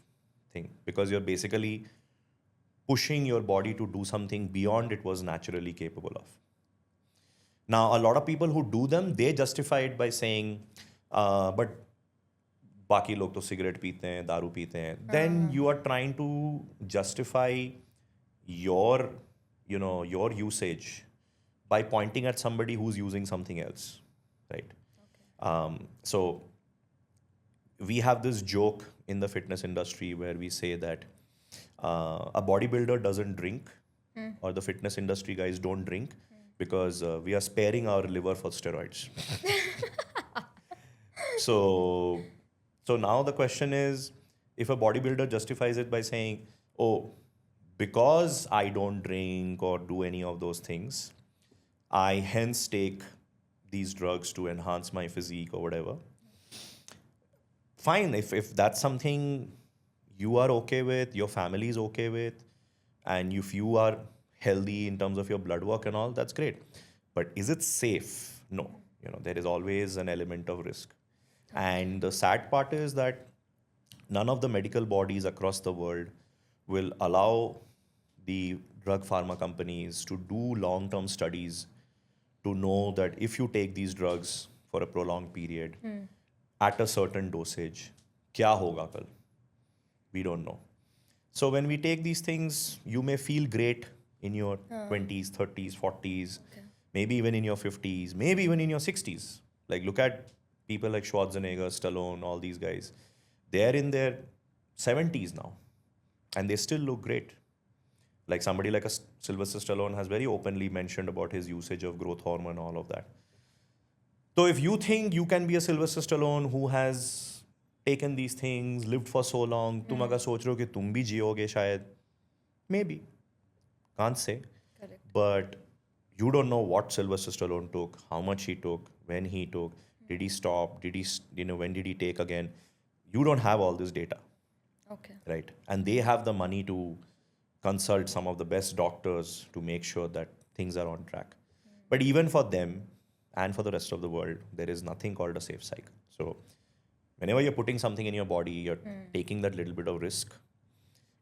thing because you're basically pushing your body to do something beyond it was naturally capable of. Now, a lot of people who do them, they justify it by saying, but बाकी लोग तो cigarette पीते हैं, दारू पीते हैं. Then you are trying to justify your, your usage by pointing at somebody who's using something else, right? So we have this joke in the fitness industry where we say that a bodybuilder doesn't drink, or the fitness industry guys don't drink because we are sparing our liver for steroids. So now the question is, if a bodybuilder justifies it by saying, oh, because I don't drink or do any of those things, I hence take these drugs to enhance my physique or whatever. Fine, if that's something you are okay with, your family is okay with, and if you are healthy in terms of your blood work and all, that's great. But is it safe? No. There is always an element of risk. And the sad part is that none of the medical bodies across the world will allow the drug pharma companies to do long-term studies to know that if you take these drugs for a prolonged period at a certain dosage, kya hoga kal? We don't know. So when we take these things, you may feel great in your 20s, 30s, 40s, maybe even in your 50s, maybe even in your 60s. Like look at people like Schwarzenegger, Stallone, all these guys. They're in their 70s now and they still look great. Like somebody like a Sylvester Stallone has very openly mentioned about his usage of growth hormone and all of that. So if you think you can be a Sylvester Stallone who has taken these things, lived for so long, तुम अगर सोच रहे हो कि तुम भी जियोगे शायद, maybe, can't say. Correct. But you don't know what Sylvester Stallone took, how much he took, when he took, did he stop, did he, when did he take again? You don't have all this data. Okay. Right? And they have the money to consult some of the best doctors to make sure that things are on track. But even for them and for the rest of the world, there is nothing called a safe cycle. So whenever you're putting something in your body, you're taking that little bit of risk.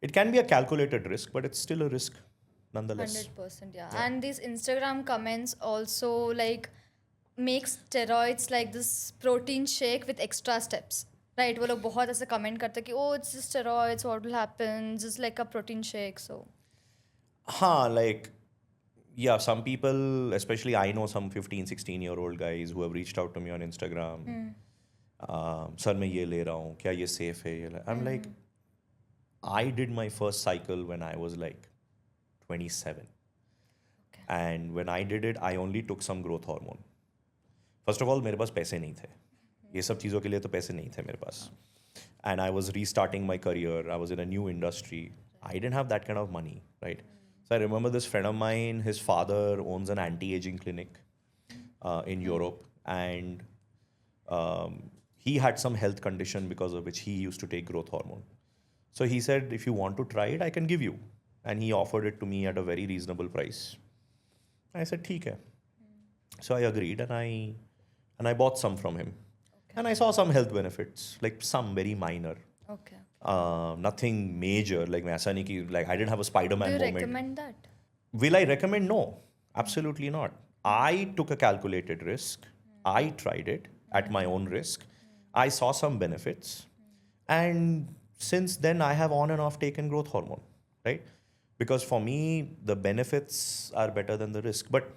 It can be a calculated risk, but it's still a risk nonetheless. 100%, yeah. And these Instagram comments also like make steroids like this protein shake with extra steps. Right? वो लोग बहुत ऐसे comment करते हैं कि oh, it's just steroids, what will happen? Just like a protein shake, so. Like, yeah, some people, especially I know some 15, 16-year-old guys who have reached out to me on Instagram. Sir, मैं ये ले रहा हूँ, क्या ये safe है? I'm like, I did my first cycle when I was like 27. Okay. And when I did it, I only took some growth hormone. First of all, मेरे पास पैसे नहीं थे. ये सब चीज़ों के लिए तो पैसे नहीं थे मेरे पास. And I was restarting my career. I was in a new industry. I didn't have that kind of money, right? So I remember this friend of mine, his father owns an anti-aging clinic in Europe. And he had some health condition because of which he used to take growth hormone. So he said, if you want to try it, I can give you. And he offered it to me at a very reasonable price. I said, ठीक है. So I agreed and I bought some from him. Okay. And I saw some health benefits, like some very minor. Okay. Nothing major, like ऐसा नहीं कि like I didn't have a Spider-Man moment. Do you recommend that? Will I recommend? No, absolutely not. I took a calculated risk. I tried it at my own risk. I saw some benefits. And since then, I have on and off taken growth hormone, right? Because for me, the benefits are better than the risk. But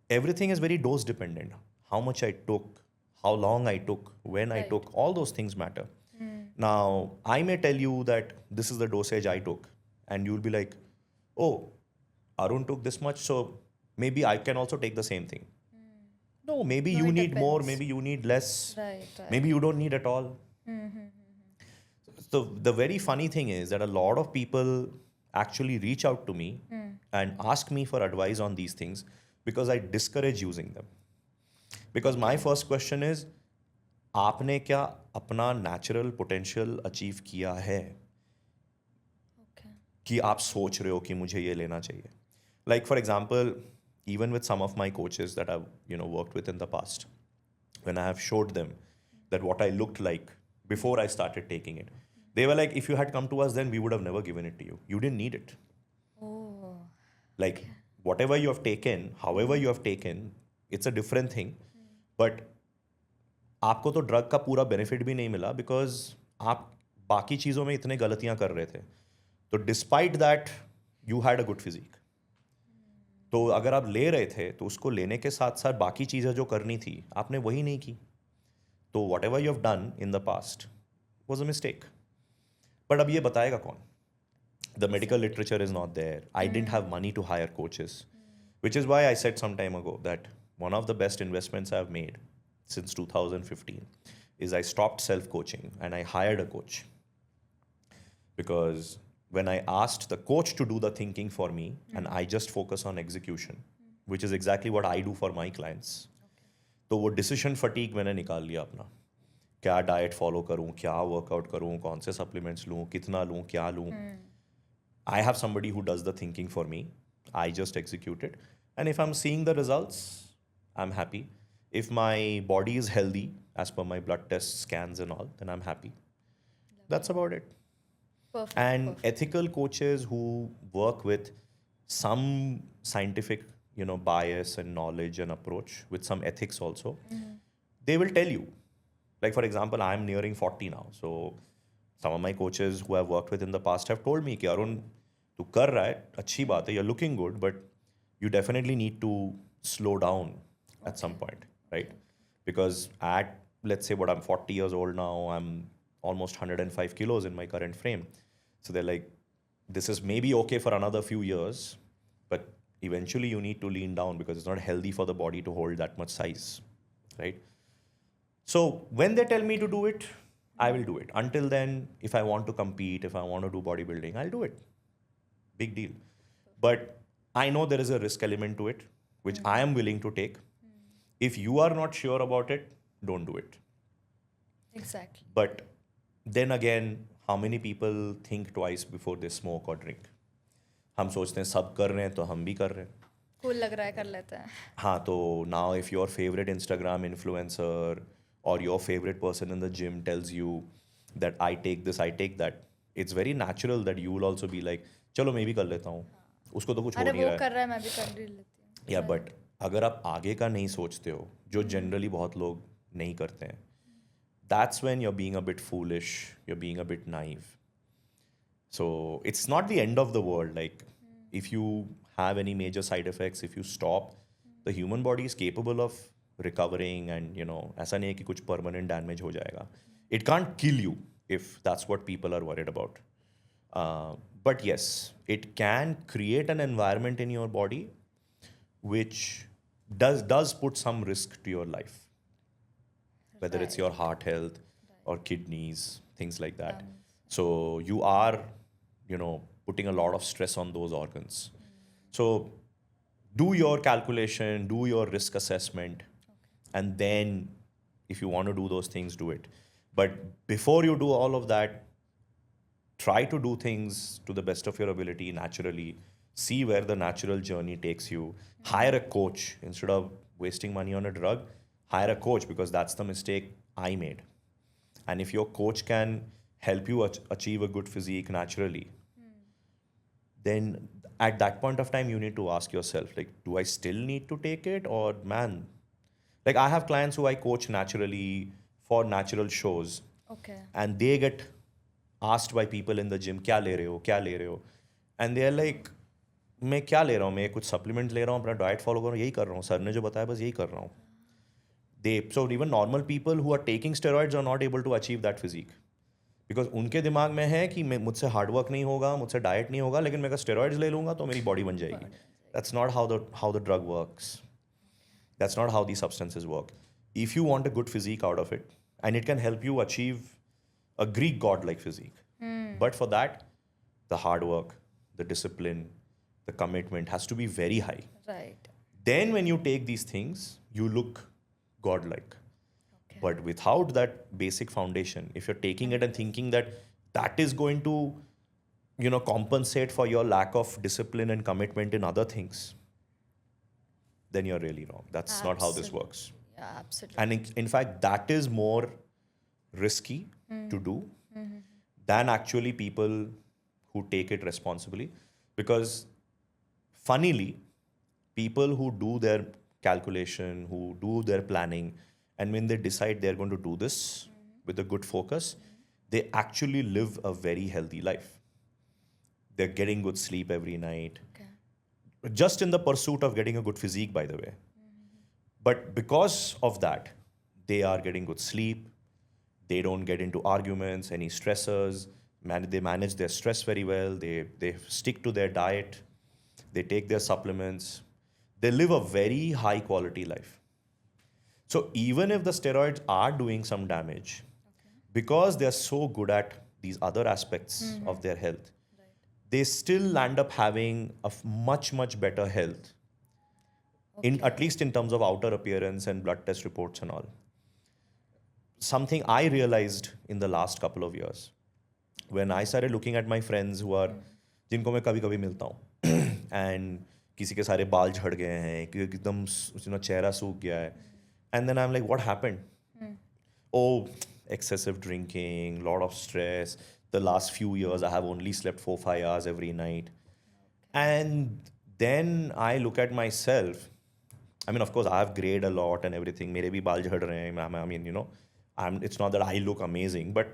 everything is very dose dependent. How much I took, how long I took, when I took, all those things matter. Now, I may tell you that this is the dosage I took. And you'll be like, oh, Arun took this much, so maybe I can also take the same thing. No, maybe you need depends. more, maybe you need less. Right. Maybe you don't need at all. So the very funny thing is that a lot of people actually reach out to me and ask me for advice on these things because I discourage using them. Because my first question is, आपने क्या अपना natural potential achieve किया है? Okay. कि आप सोच रहे हो कि मुझे ये लेना चाहिए. Like for example, even with some of my coaches that I've worked with in the past, when I have showed them that what I looked like before I started taking it, They were like, if you had come to us then, we would have never given it to you. You didn't need it. Oh. Like, whatever you have taken, however you have taken, it's a different thing. But आपको तो drug का पूरा benefit भी नहीं मिला because आप बाकी चीज़ों में इतने गलतियां कर रहे थे. तो despite that you had a good physique. तो अगर आप ले रहे थे तो उसको लेने के साथ साथ बाकी चीज़ें जो करनी थी आपने वही नहीं की. तो what ever you have done in the past was a mistake. But अब ये बताएगा कौन? The medical literature is not there. I didn't have money to hire coaches, which is why I said some time ago that one of the best investments I've made since 2015 is I stopped self-coaching and I hired a coach. Because when I asked the coach to do the thinking for me and I just focus on execution, which is exactly what I do for my clients, तो वो decision fatigue मैंने निकाल लिया अपना. क्या diet follow करूँ, क्या workout करूँ, कौन से सप्लीमेंट्स लूँ, कितना लूँ, क्या लूँ. I have somebody who does the thinking for me. I just execute it. And if I'm seeing the results, I'm happy. If my body is healthy, as per my blood tests, scans and all, then I'm happy. That's about it. Perfect. And Perfect. ethical coaches who work with some scientific, bias and knowledge and approach, with some ethics also, they will tell you. Like, for example, I'm nearing 40 now. So some of my coaches who I've worked with in the past have told me कि अरुण तू कर रहा है अच्छी बात है, you're looking good, but you definitely need to slow down at some point, right? Because at, let's say, what, I'm 40 years old now, I'm almost 105 kilos in my current frame. So they're like, this is maybe okay for another few years, but eventually you need to lean down because it's not healthy for the body to hold that much size, right? So when they tell me to do it, I will do it. Until then, if I want to compete, if I want to do bodybuilding, I'll do it. Big deal. But I know there is a risk element to it, which I am willing to take. If you are not sure about it, don't do it. Exactly. But then again, how many people think twice before they smoke or drink? हम सोचते हैं सब कर रहे हैं तो हम भी कर रहे हैं. Cool लग रहा है कर लेते हैं. हाँ, तो now if your favorite Instagram influencer or your favorite person in the gym tells you that I take this, I take that, it's very natural that you will also be like, चलो मैं भी कर लेता हूँ. उसको तो कुछ हो अरे नहीं वो रहा कर है. रहा है मैं भी कर ही लेती हूँ. या बट अगर आप आगे का नहीं सोचते हो, जो जनरली बहुत लोग नहीं करते हैं, that's when you're being a bit foolish, you're being a bit naive. So it's not the end of the world. Like, if you have any major side effects, if you stop, the human body is capable of recovering, and ऐसा नहीं है कि कुछ permanent damage हो जाएगा. It can't kill you if that's what people are worried about. But yes, it can create an environment in your body which does put some risk to your life, whether it's your heart health or kidneys, things like that. So you are, putting a lot of stress on those organs. So do your calculation, do your risk assessment, and then if you want to do those things, do it. But before you do all of that, try to do things to the best of your ability, naturally. See where the natural journey takes you. Hire a coach. Instead of wasting money on a drug, hire a coach, because that's the mistake I made. And if your coach can help you achieve a good physique naturally, then at that point of time, you need to ask yourself, like, do I still need to take it? Or, man, like, I have clients who I coach naturally for natural shows. Okay. And they get asked by people in the gym, क्या ले रहे हो, क्या ले रहे हो? And they are like, मैं क्या ले रहा हूँ, मैं कुछ supplement ले रहा हूँ, अपना diet follow कर रहा हूँ, यही कर रहा हूँ, सर ने जो बताया बस यही कर रहा हूँ. So even normal people who are taking steroids are not able to achieve that physique. Because उनके दिमाग में है कि मैं मुझसे हार्डवर्क नहीं होगा, मुझसे डाइट नहीं होगा, लेकिन मैं अगर स्टेरॉइड्स ले लूँगा तो मेरी बॉडी बन जाएगी. That's not how the drug works. That's not how the substances work. If you want a good physique out of it, and it can help you achieve a Greek god like physique, but for that the hard work, the discipline, the commitment has to be very high. Right. Then when you take these things, you look godlike. But without that basic foundation, if you're taking it and thinking that that is going to, compensate for your lack of discipline and commitment in other things, then you're really wrong. That's not how this Absolutely. works. Yeah, absolutely. And in fact, that is more risky to do than actually people who take it responsibly. Because funnily, people who do their calculation, who do their planning, and when they decide they're going to do this with a good focus, they actually live a very healthy life. They're getting good sleep every night, Okay. just in the pursuit of getting a good physique, by the way. But because of that, they are getting good sleep. They don't get into arguments, any stressors. They manage their stress very well. They stick to their diet. They take their supplements. They live a very high quality life. So even if the steroids are doing some damage, because they're so good at these other aspects of their health, they still land up having a much better health, in at least in terms of outer appearance and blood test reports and all. Something I realized in the last couple of years when I started looking at my friends who are जिनको मैं कभी कभी मिलता हूँ and किसी के सारे बाल झड़ गए हैं, कि एकदम चेहरा सूख गया है, and then I'm like, what happened? Oh, excessive drinking, lot of stress. The last few years I have only slept 4-5 hours every night. And then I look at myself. I mean, of course, I have grayed a lot and everything. मेरे भी बाल झड़ रहे हैं. I mean, it's not that I look amazing, but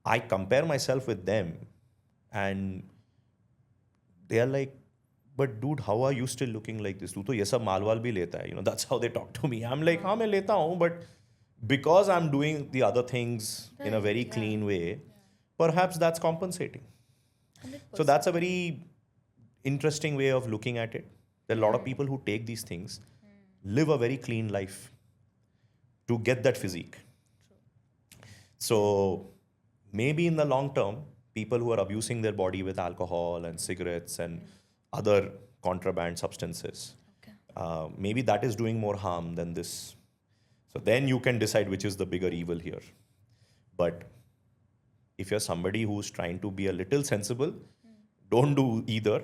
I compare myself with them, and they are like, but dude, how are you still looking like this? तू तो ये सब माल वाल भी लेता है. That's how they talk to me. I'm like, हाँ मैं लेता हूँ, but because I'm doing the other things in a very clean way, perhaps that's compensating. 100%. So that's a very interesting way of looking at it. There are a lot of people who take these things, live a very clean life to get that physique. So maybe in the long term, people who are abusing their body with alcohol and cigarettes and other contraband substances, maybe that is doing more harm than this. So then you can decide which is the bigger evil here. But if you're somebody who's trying to be a little sensible, don't do either.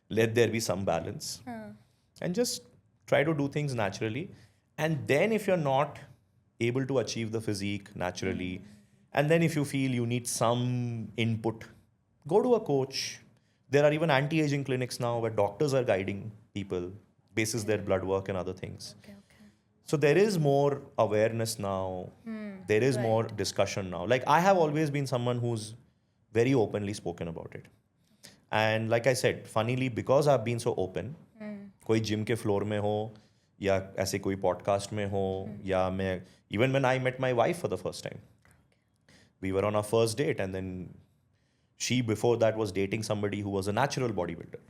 Let there be some balance. And just try to do things naturally. And then if you're not able to achieve the physique naturally, and then if you feel you need some input, go to a coach. There are even anti-aging clinics now where doctors are guiding people, basis their blood work and other things. So there is more awareness now. There is more discussion now. Like I have always been someone who's very openly spoken about it. And like I said, funnily, because I've been so open, कोई gym के floor में हो, या ऐसे कोई podcast में हो, या मैं, even when I met my wife for the first time, we were on our first date, and then she before that was dating somebody who was a natural bodybuilder.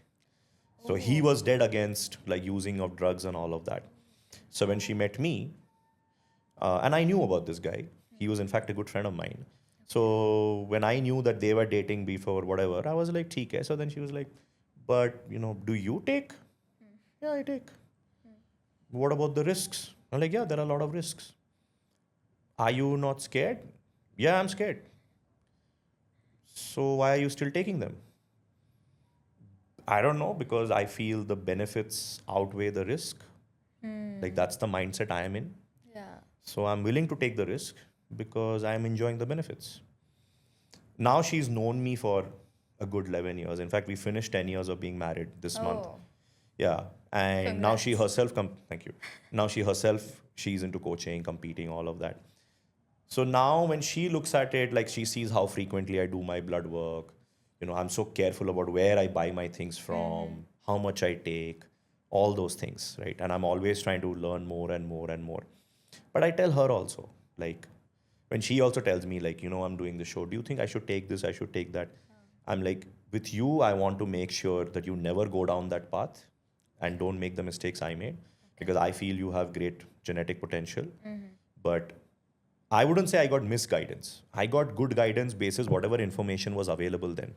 So he was dead against like using of drugs and all of that. So when she met me, and I knew about this guy, he was in fact a good friend of mine. So when I knew that they were dating before whatever, I was like, ठीक है. So then she was like, but do you take? Yeah, I take. What about the risks? I'm like, yeah, there are a lot of risks. Are you not scared? Yeah, I'm scared. So why are you still taking them? I don't know, because I feel the benefits outweigh the risk. Like that's the mindset I am in. Yeah. So I'm willing to take the risk because I'm enjoying the benefits. Now she's known me for a good 11 years. In fact, we finished 10 years of being married this month. Yeah. And now she herself, thank you. Now she's into coaching, competing, all of that. So now when she looks at it, like she sees how frequently I do my blood work, I'm so careful about where I buy my things from, how much I take, all those things, right? And I'm always trying to learn more and more and more. But I tell her also, like, when she also tells me, like, I'm doing the show, do you think I should take this? I should take that? I'm like, with you, I want to make sure that you never go down that path and don't make the mistakes I made, because I feel you have great genetic potential. But I wouldn't say I got misguidance. I got good guidance basis whatever information was available then.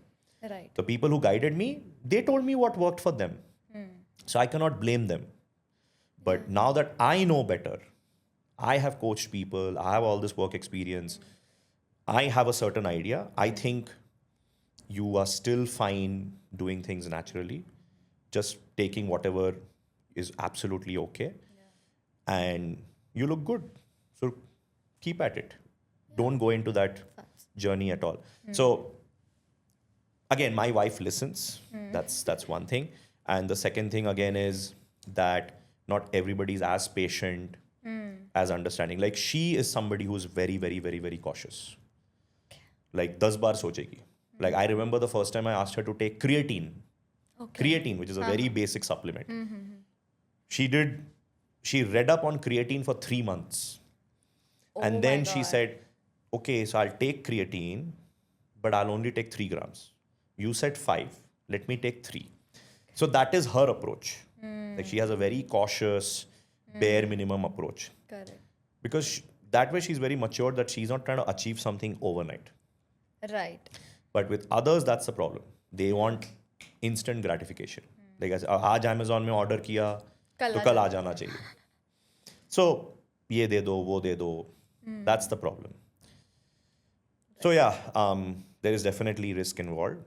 Right. The people who guided me, they told me what worked for them. So I cannot blame them. But now that I know better, I have coached people, I have all this work experience, I have a certain idea. I think you are still fine doing things naturally, just taking whatever is absolutely okay. And you look good. So keep at it. Don't go into that journey at all. So again, my wife listens. That's one thing. And the second thing again is that not everybody's as patient, as understanding. Like she is somebody who's very, very, very, very cautious. Like 10 baar sochegi. Like I remember the first time I asked her to take creatine. Okay. Creatine, which is a very basic supplement. She read up on creatine for 3 months. And Oh then my she God. said, okay, so I'll take creatine, but I'll only take 3 grams. You said 5. Let me take 3. So that is her approach. Like she has a very cautious, bare minimum approach. Correct. Because that way she's very mature that she's not trying to achieve something overnight. Right. But with others, that's the problem. They want instant gratification. Like आज Amazon में order किया कल तो आ कल आ जाना चाहिए. So ये दे दो, वो दे दो. That's the problem. So yeah, there is definitely risk involved.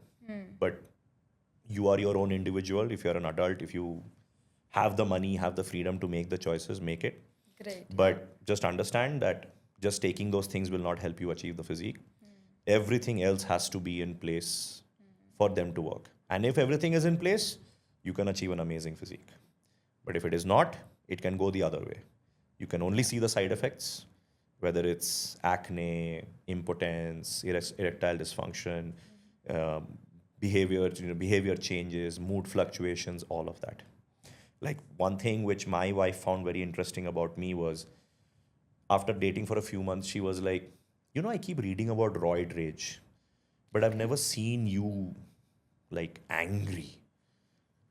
But you are your own individual. If you're an adult, if you have the money, have the freedom to make the choices, make it. Great. But just understand that just taking those things will not help you achieve the physique. Everything else has to be in place for them to work. And if everything is in place, you can achieve an amazing physique. But if it is not, it can go the other way. You can only see the side effects, whether it's acne, impotence, erectile dysfunction, behavior changes, mood fluctuations, all of that. Like one thing which my wife found very interesting about me was after dating for a few months, she was like, I keep reading about roid rage, but I've never seen you like angry.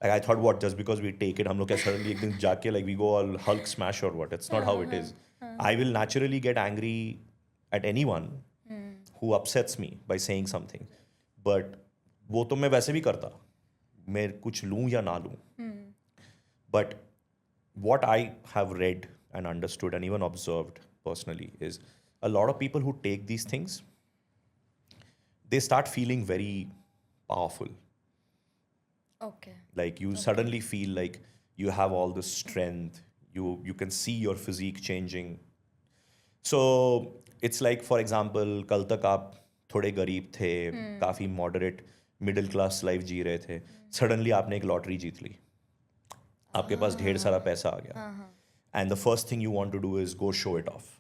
Like I thought, what, just because we take it, hum log kya suddenly ek din jaake like we go all Hulk smash or what? It's not how it is. I will naturally get angry at anyone who upsets me by saying something. But वो तो मैं वैसे भी करता, मैं कुछ लूँ या ना लूँ. But what I have read and understood and even observed personally is a lot of people who take these things, they start feeling very powerful. Okay. Like you suddenly feel like you have all this strength. You can see your physique changing. So it's like, for example, कल तक आप थोड़े गरीब थे, काफी moderate middle class life जी रहे थे. Suddenly आपने एक लॉटरी जीत ली. आपके पास ढेर सारा पैसा आ गया. And the first thing you want to do is go show it off.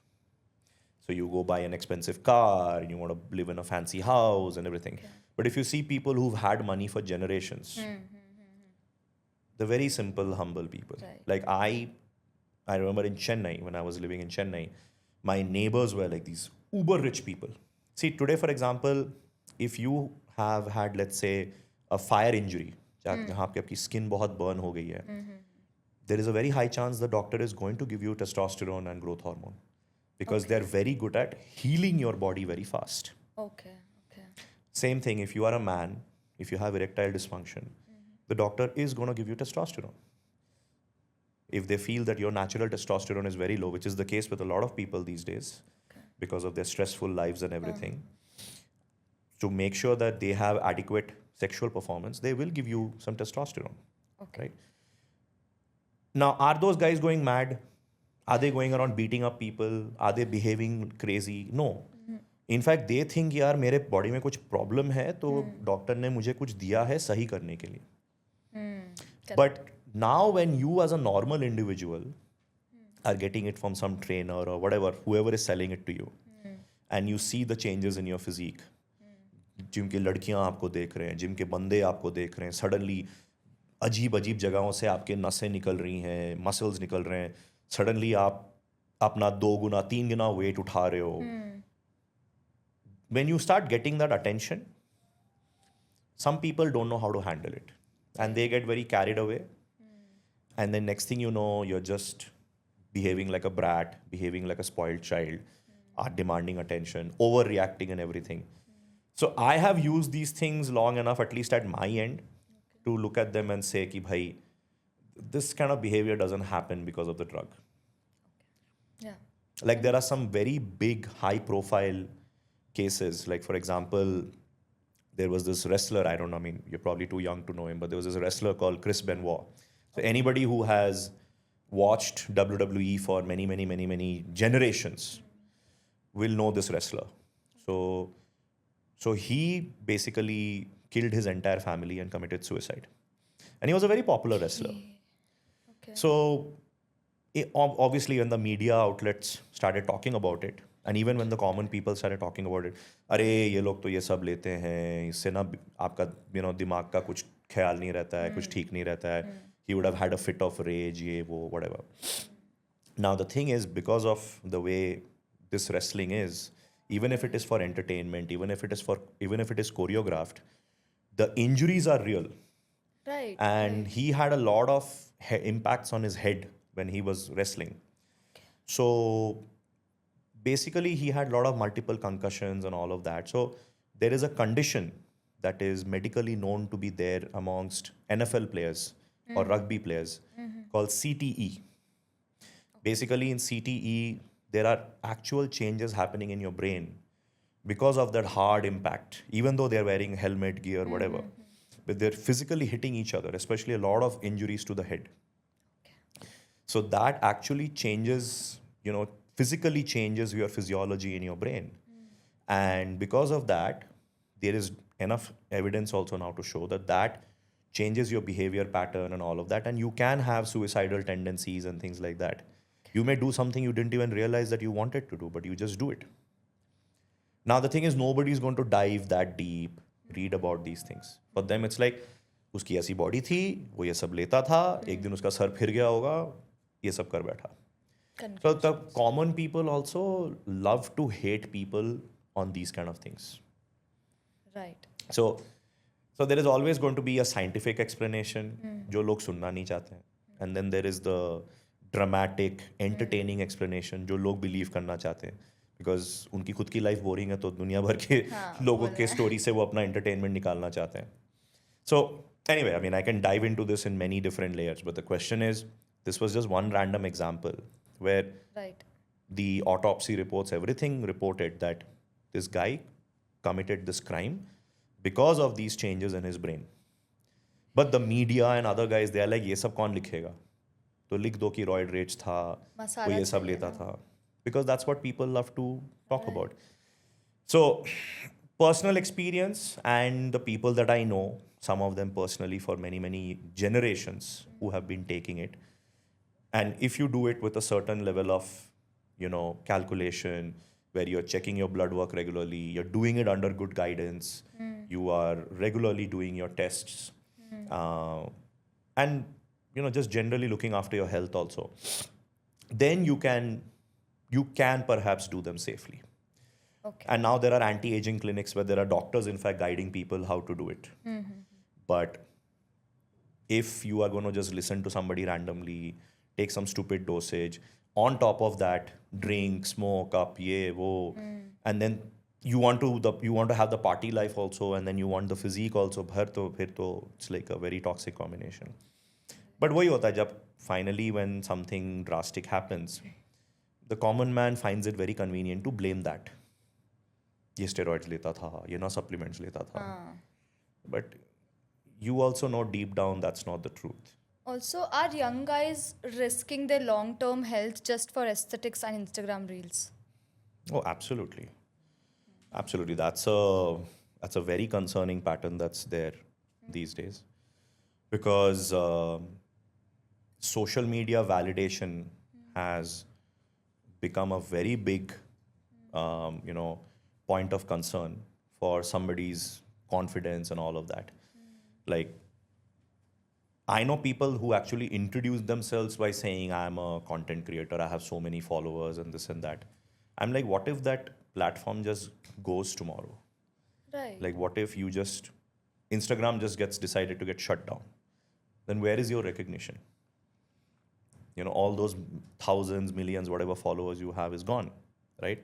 So you go buy an expensive car and you want to live in a fancy house and everything. Okay. But if you see people who've had money for generations, the very simple, humble people. Right. Like I remember in Chennai, when I was living in Chennai, my neighbors were like these uber rich people. See, today, for example, if you have had, let's say, a fire injury, जहाँ पे आपकी skin बहुत burn हो गई है, there is a very high chance the doctor is going to give you testosterone and growth hormone because they're very good at healing your body very fast. Okay. Same thing, if you are a man, if you have erectile dysfunction, the doctor is going to give you testosterone. If they feel that your natural testosterone is very low, which is the case with a lot of people these days because of their stressful lives and everything, to make sure that they have adequate sexual performance, they will give you some testosterone. Okay. Right? Now, are those guys going mad? Are they going around beating up people? Are they behaving crazy? No. In fact, they think यार मेरे body में कुछ problem है तो doctor ने मुझे कुछ दिया है सही करने के लिए. But now when you as a normal individual are getting it from some trainer or whatever, whoever is selling it to you, and you see the changes in your physique, gym की लड़कियां आपको देख रहे हैं, gym के बंदे आपको देख रहे हैं, suddenly अजीब अजीब जगहों से आपके नसें निकल रही हैं, मसल्स निकल रहे हैं, suddenly आप अपना 2 गुना 3 गुना वेट उठा रहे हो. When you start getting that attention, some people don't know how to handle it and they get very carried away. And then next thing you know, you're just behaving like a brat, behaving like a spoiled child, are demanding attention, overreacting and everything. So I have used these things long enough, at least at my end, to look at them and say, ki bhai, this kind of behavior doesn't happen because of the drug. Yeah. Like there are some very big, high profile cases. Like for example, there was this wrestler, I don't know, I mean, you're probably too young to know him, but there was this wrestler called Chris Benoit. So anybody who has watched WWE for many generations will know this wrestler. So So he basically killed his entire family and committed suicide. And he was a very popular wrestler. Okay. So obviously when the media outlets started talking about it, and even when the common people started talking about it, अरे ये लोग तो ये सब लेते हैं, इससे ना आपका दिमाग का कुछ ख्याल नहीं रहता है, कुछ ठीक नहीं रहता है, he would have had a fit of rage, ये वो whatever. Now the thing is, because of the way this wrestling is, even if it is for entertainment, even if it is choreographed, the injuries are real. Right. And he had a lot of impacts on his head when he was wrestling. So basically he had a lot of multiple concussions and all of that. So there is a condition that is medically known to be there amongst NFL players or rugby players called CTE. Basically in CTE there are actual changes happening in your brain because of that hard impact, even though they're wearing helmet, gear, whatever. But they're physically hitting each other, especially a lot of injuries to the head. So that actually changes, physically changes your physiology in your brain. And because of that, there is enough evidence also now to show that changes your behavior pattern and all of that. And you can have suicidal tendencies and things like that. You may do something you didn't even realize that you wanted to do, but you just do it. Now, the thing is, nobody is going to dive that deep, read about these things. For them, it's like, उसकी ऐसी body थी, वो ये सब लेता था, एक दिन उसका सर फिर गया होगा, ये सब कर बैठा. So the common people also love to hate people on these kind of things. Right. So there is always going to be a scientific explanation, जो लोग सुनना नहीं चाहते हैं. And then there is the dramatic, entertaining explanation, जो लोग believe करना चाहते हैं. Because उनकी खुद की लाइफ बोरिंग है तो दुनिया भर के लोगों के स्टोरी से वो अपना एंटरटेनमेंट निकालना चाहते हैं. So anyway, I mean, I can dive into this in many different layers, but the question is, this was just one random example where the autopsy reports, everything reported that this guy committed this crime because of these changes in his brain. But the media and other guys, they are like, ये सब कौन लिखेगा? तो लिख दो कि रॉयड raise था, वो ये सब लेता था. Because that's what people love to talk about. So, personal experience and the people that I know, some of them personally for many, many generations who have been taking it. And if you do it with a certain level of, calculation, where you're checking your blood work regularly, you're doing it under good guidance, you are regularly doing your tests, and, just generally looking after your health also, then you can perhaps do them safely. Okay. And now there are anti-aging clinics where there are doctors, in fact, guiding people how to do it. But if you are going to just listen to somebody randomly, take some stupid dosage, on top of that, drink, smoke, up, ye, wo, and then you want to have the party life also, and then you want the physique also, phir to it's like a very toxic combination. But वही होता है जब finally when something drastic happens, the common man finds it very convenient to blame that. ये steroids लेता था, ये ना supplements लेता था. But you also know deep down that's not the truth. Also, are young guys risking their long-term health just for aesthetics and Instagram reels? Oh, absolutely. Absolutely. That's a very concerning pattern that's there these days. Because social media validation has become a very big, point of concern for somebody's confidence and all of that. Like, I know people who actually introduce themselves by saying, I'm a content creator, I have so many followers and this and that. I'm like, what if that platform just goes tomorrow? Right. Like, what if Instagram just gets decided to get shut down? Then where is your recognition? All those thousands, millions, whatever followers you have is gone, right?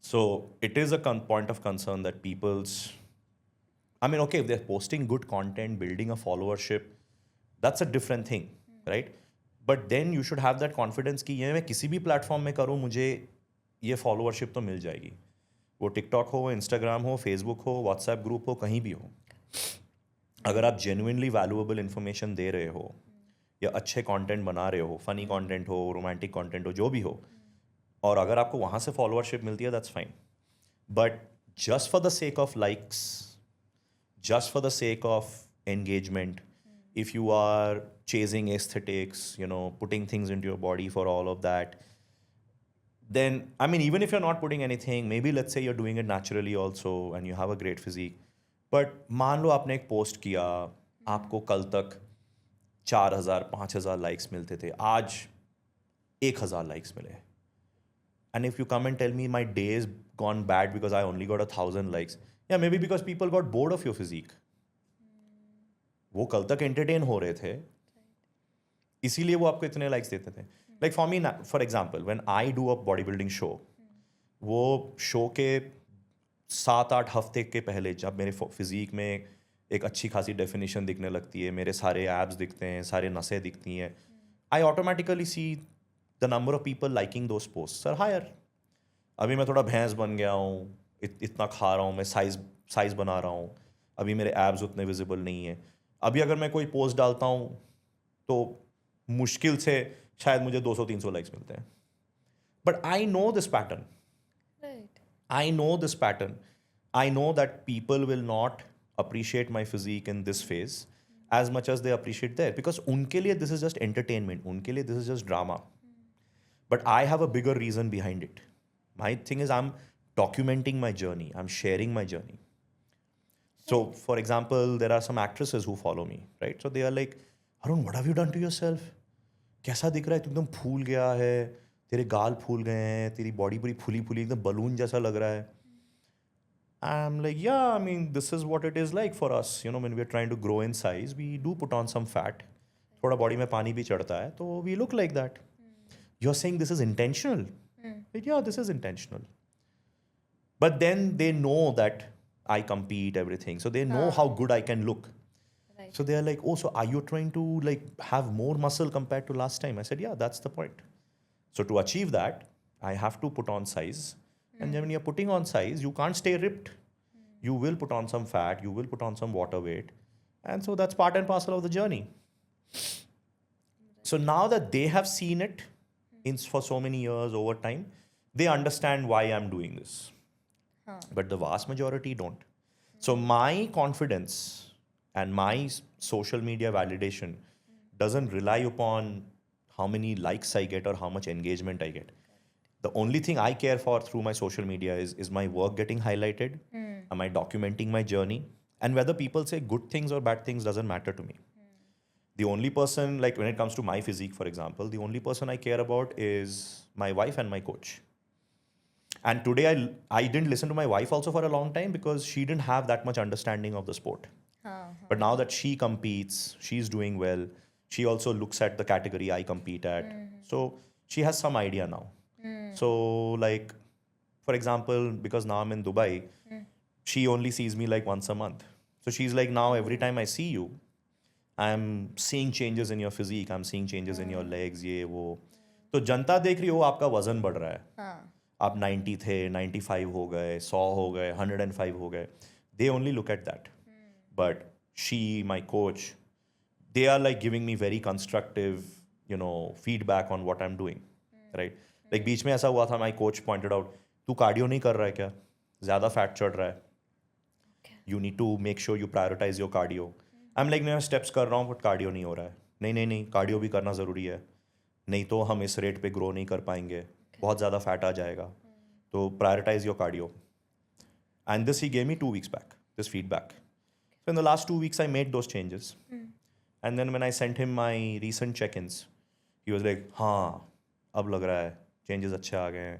So it is a point of concern that okay, if they're posting good content, building a followership, that's a different thing, right? But then you should have that confidence कि ये मैं किसी भी platform में करूँ, मुझे ये followership तो मिल जाएगी. वो TikTok हो, Instagram हो, Facebook हो, WhatsApp group हो, कहीं भी हो. अगर आप genuinely valuable information दे रहे हो, या अच्छे content बना रहे हो, funny content हो, romantic content हो, जो भी हो, और अगर आपको वहाँ से followership मिलती है, that's fine. But just for the sake of likes, just for the sake of engagement, if you are chasing aesthetics, putting things into your body for all of that, then, I mean, even if you're not putting anything, maybe let's say you're doing it naturally also and you have a great physique, but मान लो आपने एक post किया, आपको कल तक 4,000 5,000 likes मिलते थे, आज 1,000 लाइक्स मिले, and if you come and tell me my day is gone bad because I only got 1,000 likes, yeah, maybe because people got bored of your physique. वो कल तक entertain हो रहे थे, इसीलिए वो आपको इतने likes देते थे. Like for me, for example, when I do a bodybuilding show, वो शो के 7-8 हफ्ते के पहले जब मेरे फिजिक में एक अच्छी खासी डेफिनेशन दिखने लगती है, मेरे सारे एब्स दिखते हैं, सारे नसें दिखती हैं, I automatically see the number of people liking those post are higher. अभी मैं थोड़ा भैंस बन गया हूँ, इतना खा रहा हूँ, मैं साइज बना रहा हूँ, अभी मेरे एब्स उतने विजिबल नहीं है. अभी अगर मैं कोई पोस्ट डालता हूँ तो मुश्किल से शायद मुझे 200-300 लाइक्स मिलते हैं. But I know this pattern. I know this pattern. I know that people will not appreciate my physique in this phase as much as they appreciate there, because unke liye this is just entertainment. Unke liye this is just drama. But I have a bigger reason behind it. My thing is I'm documenting my journey. I'm sharing my journey. So, for example, there are some actresses who follow me, right? So they are like, Arun, what have you done to yourself? कैसा दिख रहा है, तू एकदम फूल गया है, तेरे गाल फूल गए हैं, तेरी बॉडी पूरी फूली फूली एकदम बलून जैसा लग रहा है. आई am like, yeah, I mean, this is what it is like for us, when we are trying to grow in size, we do put on some fat, थोड़ा बॉडी में पानी भी चढ़ता है, तो we look like that. You are saying this is intentional. Yeah, this is intentional. But then they know that I compete everything, so they know how good I can look. So they are like, oh, so are you trying to like have more muscle compared to last time? I said, yeah, that's the point. So to achieve that, I have to put on size. And then when you're putting on size, you can't stay ripped. You will put on some fat, you will put on some water weight. And so that's part and parcel of the journey. So now that they have seen it for so many years over time, they understand why I'm doing this. But the vast majority don't. So my confidence and my social media validation doesn't rely upon how many likes I get or how much engagement I get. The only thing I care for through my social media is my work getting highlighted? Am I documenting my journey? And whether people say good things or bad things doesn't matter to me. The only person, like when it comes to my physique, for example, the only person I care about is my wife and my coach. And today I didn't listen to my wife also for a long time because she didn't have that much understanding of the sport. But now that she competes, she's doing well. She also looks at the category I compete at. So she has some idea now. So like, for example, because now I'm in Dubai, she only sees me like once a month. So she's like, now every time I see you, I'm seeing changes in your physique. I'm seeing changes in your legs, ये वो. तो जनता देख रही हो आपका वजन बढ़ रहा है. आप 90 थे, 95 हो गए, 100 हो गए, 105 हो गए. They only look at that. But she, my coach, they are like giving me very constructive, feedback on what I'm doing, right? Like बीच में ऐसा हुआ था, my coach pointed out, तू कार्डियो नहीं कर रहा है क्या? ज़्यादा फैट चढ़ रहा है. You need to make sure you prioritize your cardio. I'm like, मैं स्टेप्स कर रहा हूँ बट कार्डियो नहीं हो रहा है. नहीं, कार्डियो भी करना ज़रूरी है, नहीं तो हम इस रेट पे ग्रो नहीं कर पाएंगे, बहुत ज़्यादा फैट आ जाएगा, तो prioritize your cardio. And this he gave me 2 weeks back, this feedback. So in the last 2 weeks, I made those changes. And then when I sent him my recent check-ins, he was like, हाँ, अब लग रहा है, changes अच्छे आ गए हैं.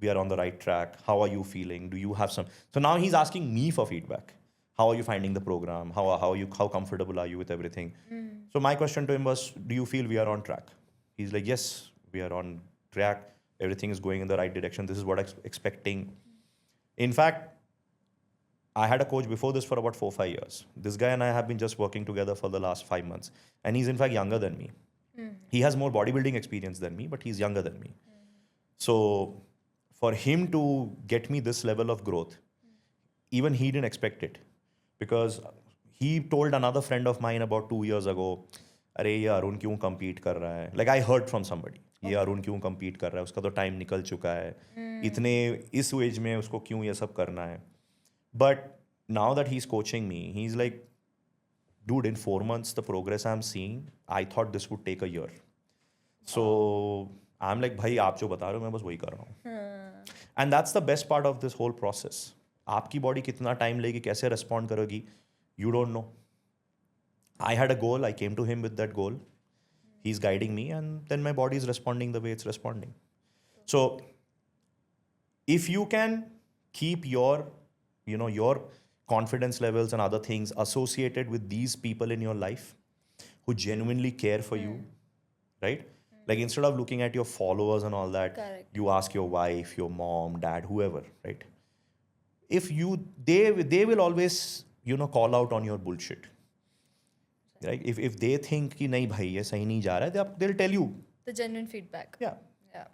We are on the right track. How are you feeling? Do you have some? So now he's asking me for feedback. How are you finding the program? How comfortable are you with everything? So my question to him was, do you feel we are on track? He's like, yes, we are on track. Everything is going in the right direction. This is what I'm expecting. In fact, I had a coach before this for about 4-5 years. This guy and I have been just working together for the last 5 months. And he's in fact younger than me. He has more bodybuilding experience than me, but he's younger than me. So for him to get me this level of growth, even he didn't expect it. Because he told another friend of mine about 2 years ago, अरे ये अरुण क्यों compete कर रहा है? Like I heard from somebody. ये अरुण क्यों compete कर रहा है, उसका तो टाइम निकल चुका है, इतने इस एज में उसको क्यों ये सब करना है. But now that he's coaching me, he's like, dude, in 4 months, the progress I'm seeing, I thought this would take a year. So I'm like, भाई आप जो बता रहे हो मैं बस वही कर रहा हूँ. And that's the best part of this whole process. आपकी बॉडी कितना टाइम लेगी, कैसे रिस्पॉन्ड करेगी, you don't know. I had a goal, I came to him with that goal. He's guiding me, and then my body is responding the way it's responding. So if you can keep your confidence levels and other things associated with these people in your life who genuinely care for you, right? Like instead of looking at your followers and all that, Correct. you ask your wife, your mom, dad, whoever, right? If you they will always call out on your bullshit, right? If they think कि नहीं भाई ये सही नहीं जा रहा है, they'll tell you. The genuine feedback. Yeah. Yeah.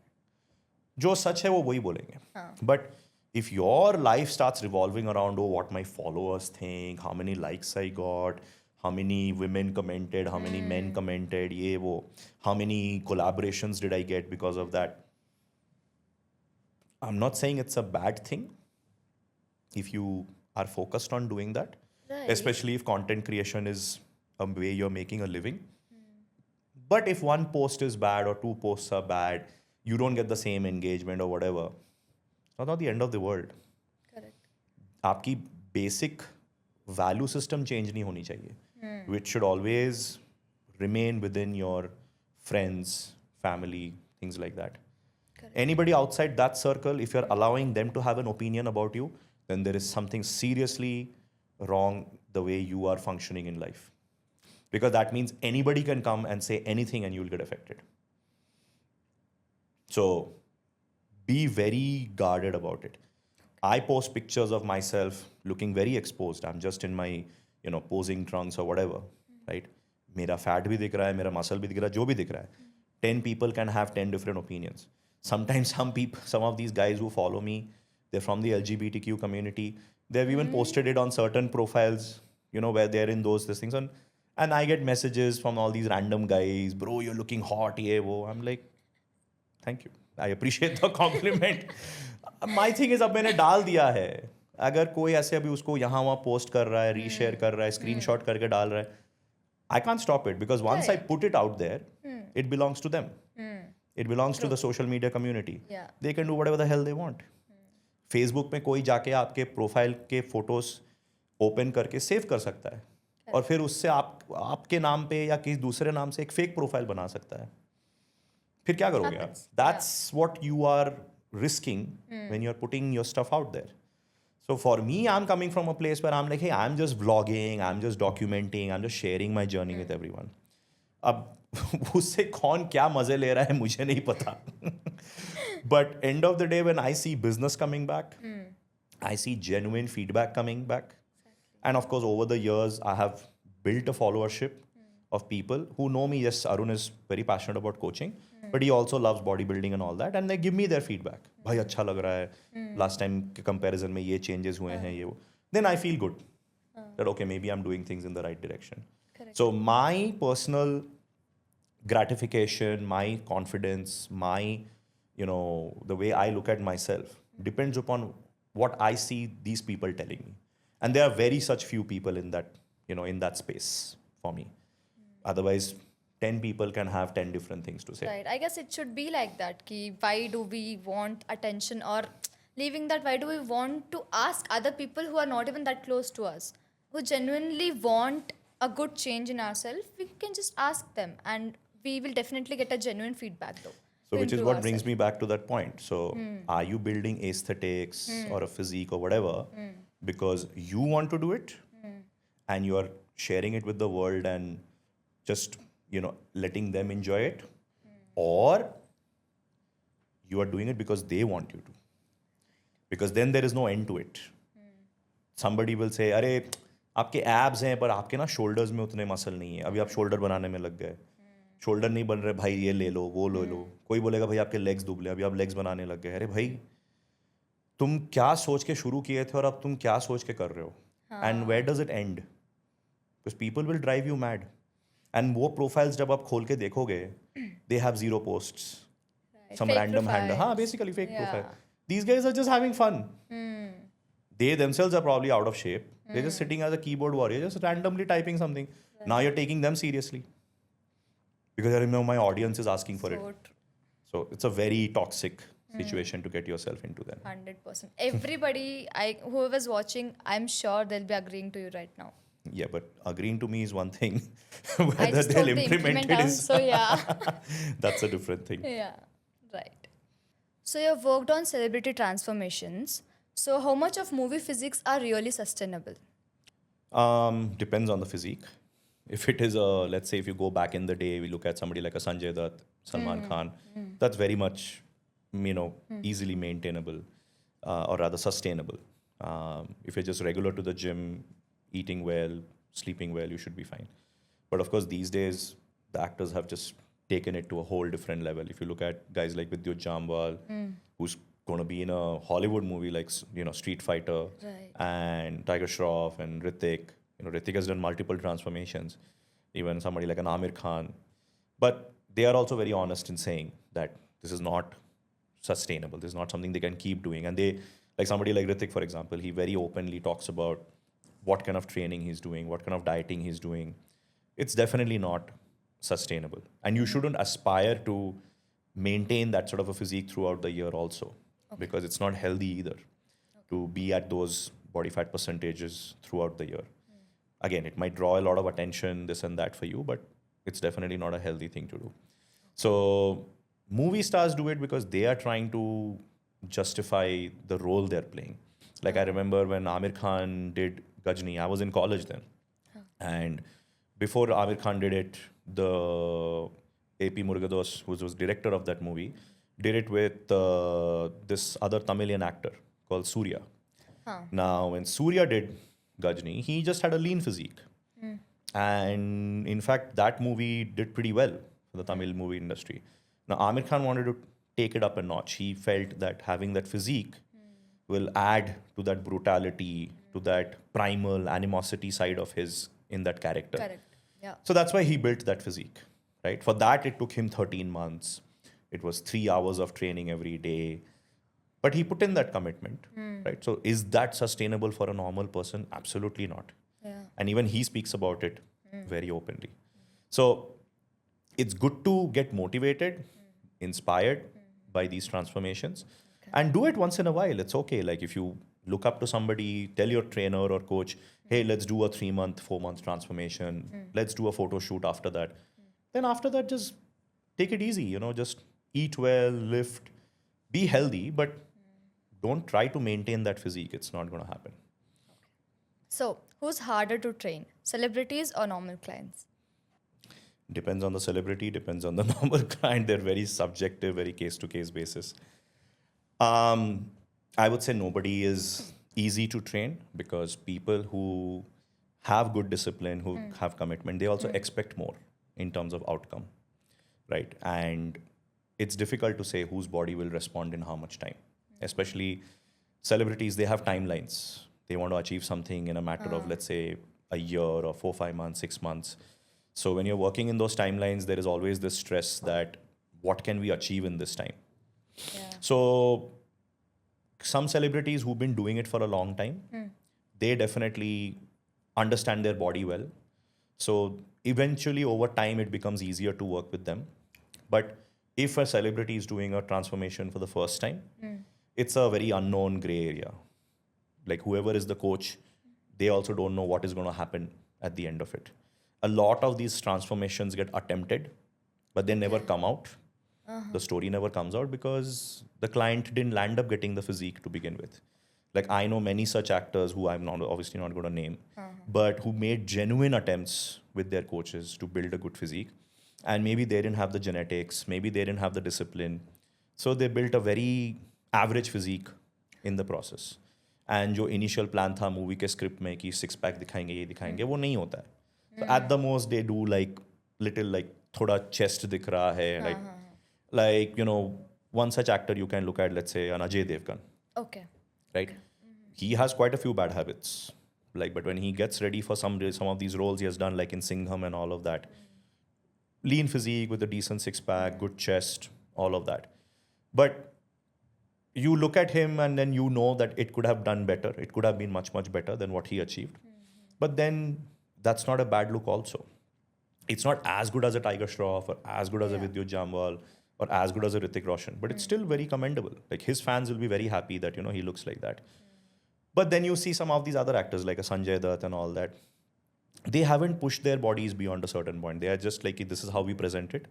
जो सच है वो वही बोलेंगे. But if your life starts revolving around, oh, what my followers think, how many likes I got, how many women commented, how many men commented, ये वो, how many collaborations did I get because of that. I'm not saying it's a bad thing if you are focused on doing that, Right. especially if content creation is a way you're making a living. But if one post is bad or two posts are bad, you don't get the same engagement or whatever, it's not the end of the world. Correct. आपकी basic value system change नहीं होनी चाहिए, which should always remain within your friends, family, things like that. Correct. Anybody outside that circle, if you're allowing them to have an opinion about you, then there is something seriously wrong the way you are functioning in life. Because that means anybody can come and say anything and you'll get affected. So be very guarded about it. I post pictures of myself looking very exposed. I'm just in my, posing trunks or whatever, right? मेरा fat भी दिख रहा है, मेरा muscle भी दिख रहा है, जो भी दिख रहा है. 10 people can have 10 different opinions. Sometimes some of these guys who follow me, they're from the LGBTQ community. They've even posted it on certain profiles, where they're in those things. And I get messages from all these random guys, bro, you're looking hot, ye, wo. I'm like, thank you. I appreciate the compliment. My thing is, अब मैंने डाल दिया है. अगर कोई ऐसे अभी उसको यहाँ वहाँ पोस्ट कर रहा है, रीशेयर कर रहा है, स्क्रीनशॉट करके डाल रहा है, I can't stop it because once I put it out there, it belongs to them. It belongs to the social media community. Yeah. They can do whatever the hell they want. Facebook में कोई जाके आपके profile के photos open करके save कर सकता है और फिर उससे आपके नाम पे या किसी दूसरे नाम से एक फेक प्रोफाइल बना सकता है. फिर क्या करोगे आप? That's what you are risking when you're putting your stuff out there. So for me, I'm coming from a place where I'm like, hey, I'm just vlogging, I'm just documenting, I'm just sharing my journey with everyone. अब उससे कौन क्या मजे ले रहा है मुझे नहीं पता. But end of the day, when I see business coming back, I see genuine feedback coming back. And of course, over the years, I have built a followership of people who know me. Yes, Arun is very passionate about coaching, but he also loves bodybuilding and all that. And they give me their feedback. भाई अच्छा लग रहा है. Last time के comparison में ये changes हुए हैं ये वो. Then I feel good. That okay, maybe I'm doing things in the right direction. Correct. So my personal gratification, my confidence, my the way I look at myself depends upon what I see these people telling me. And there are very such few people in that, in that space for me. Otherwise, 10 people can have 10 different things to say. Right. I guess it should be like that. Ki why do we want attention, or leaving that, why do we want to ask other people who are not even that close to us, who genuinely want a good change in ourselves? We can just ask them and we will definitely get a genuine feedback though. So which is what brings me back to that point. So are you building aesthetics or a physique or whatever because you want to do it and you are sharing it with the world and just, letting them enjoy it, or you are doing it because they want you to? Because then there is no end to it. Somebody will say, अरे आपके abs हैं पर आपके ना shoulders में उतने muscle नहीं है, अभी आप shoulder बनाने में लग गए. शोल्डर नहीं बन रहे भाई, ये ले लो वो ले लो. कोई बोलेगा भाई आपके लेग्स दुबले, अभी आप लेग्स बनाने लग गए. अरे भाई तुम क्या सोच के शुरू किए थे और अब तुम क्या सोच के कर रहे हो? And where does it end? Because people will drive you mad. And वो प्रोफाइल्स जब आप खोल के देखोगे, they have 0 posts, some Fake random handler. profiles. Basically fake Yeah. profile. These guys are just having fun. They themselves are probably out of shape. They're just sitting as a keyboard warrior, just randomly typing something. Now you're taking them seriously. Because I remember my audience is asking for it. So true. So it's a very toxic situation to get yourself into then. 100%. Everybody, whoever's watching, I'm sure they'll be agreeing to you right now. Yeah, but agreeing to me is one thing. I Whether just they'll hope they implement implement it us. is So yeah. that's a different thing. Yeah. Right. So you've worked on celebrity transformations. So how much of movie physiques are really sustainable? Depends on the physique. If it is let's say if you go back in the day, we look at somebody like a Sanjay Dutt, Salman Khan, that's very much, easily maintainable or rather sustainable. If you're just regular to the gym, eating well, sleeping well, you should be fine. But of course, these days, the actors have just taken it to a whole different level. If you look at guys like Vidyut Jamwal, who's going to be in a Hollywood movie like Street Fighter, Right. and Tiger Shroff and Hrithik. Hrithik has done multiple transformations. Even somebody like an Amir Khan, but they are also very honest in saying that this is not sustainable. This is not something they can keep doing. And they, like somebody like Hrithik, for example, he very openly talks about what kind of training he's doing, what kind of dieting he's doing. It's definitely not sustainable. And you shouldn't aspire to maintain that sort of a physique throughout the year also, because it's not healthy either to be at those body fat percentages throughout the year. Again, it might draw a lot of attention, this and that for you, but it's definitely not a healthy thing to do. So movie stars do it because they are trying to justify the role they're playing. Like I remember when Amir Khan did Gajni, I was in college then. And before Amir Khan did it, the AP Murugadoss, who was director of that movie, did it with this other Tamilian actor called Surya. Now, when Surya did Gajni, he just had a lean physique. And in fact, that movie did pretty well for the Tamil movie industry. Now, Amir Khan wanted to take it up a notch. He felt that having that physique will add to that brutality, to that primal animosity side of his in that character. Correct. Yeah. So that's why he built that physique, right? For that, it took him 13 months. It was 3 hours of training every day. But he put in that commitment, right? So is that sustainable for a normal person? Absolutely not. Yeah. And even he speaks about it very openly. So it's good to get motivated, inspired by these transformations, and do it once in a while. It's okay. Like if you look up to somebody, tell your trainer or coach, hey, let's do a 3-month, 4-month transformation. Let's do a photo shoot after that. Then after that, just take it easy, just eat well, lift, be healthy, but don't try to maintain that physique. It's not going to happen. So who's harder to train, celebrities or normal clients? Depends on the celebrity, depends on the normal client. They're very subjective, very case-to-case basis. I would say nobody is easy to train because people who have good discipline, who have commitment, they also expect more in terms of outcome, right? And it's difficult to say whose body will respond in how much time. Especially celebrities, they have timelines. They want to achieve something in a matter of, let's say, a year or 4, 5 months, 6 months. So when you're working in those timelines, there is always this stress that what can we achieve in this time? Yeah. So some celebrities who've been doing it for a long time, they definitely understand their body well. So eventually over time, it becomes easier to work with them. But if a celebrity is doing a transformation for the first time, it's a very unknown gray area. Like whoever is the coach, they also don't know what is going to happen at the end of it. A lot of these transformations get attempted, but they never come out. The story never comes out because the client didn't land up getting the physique to begin with. Like I know many such actors who I'm not obviously not going to name, but who made genuine attempts with their coaches to build a good physique. And maybe they didn't have the genetics, maybe they didn't have the discipline. So they built a very average physique in the process. And जो initial plan था movie के script में कि 6-pack दिखाएंगे ये दिखाएंगे वो नहीं होता है. So at the most they do like little like थोड़ा chest दिख रहा है like one such actor you can look at, let's say an Ajay Devgan. Okay. Right? He has quite a few bad habits. But when he gets ready for some of these roles he has done, like in Singh and all of that, lean physique with a decent 6-pack, good chest, all of that. But you look at him and then you know that it could have done better. It could have been much, much better than what he achieved. But then that's not a bad look also. It's not as good as a Tiger Shroff or as good as a Vidyut Jamwal or as good as a Hrithik Roshan, but it's still very commendable. Like his fans will be very happy that, he looks like that. But then you see some of these other actors like a Sanjay Dutt and all that. They haven't pushed their bodies beyond a certain point. They are just like, this is how we present it.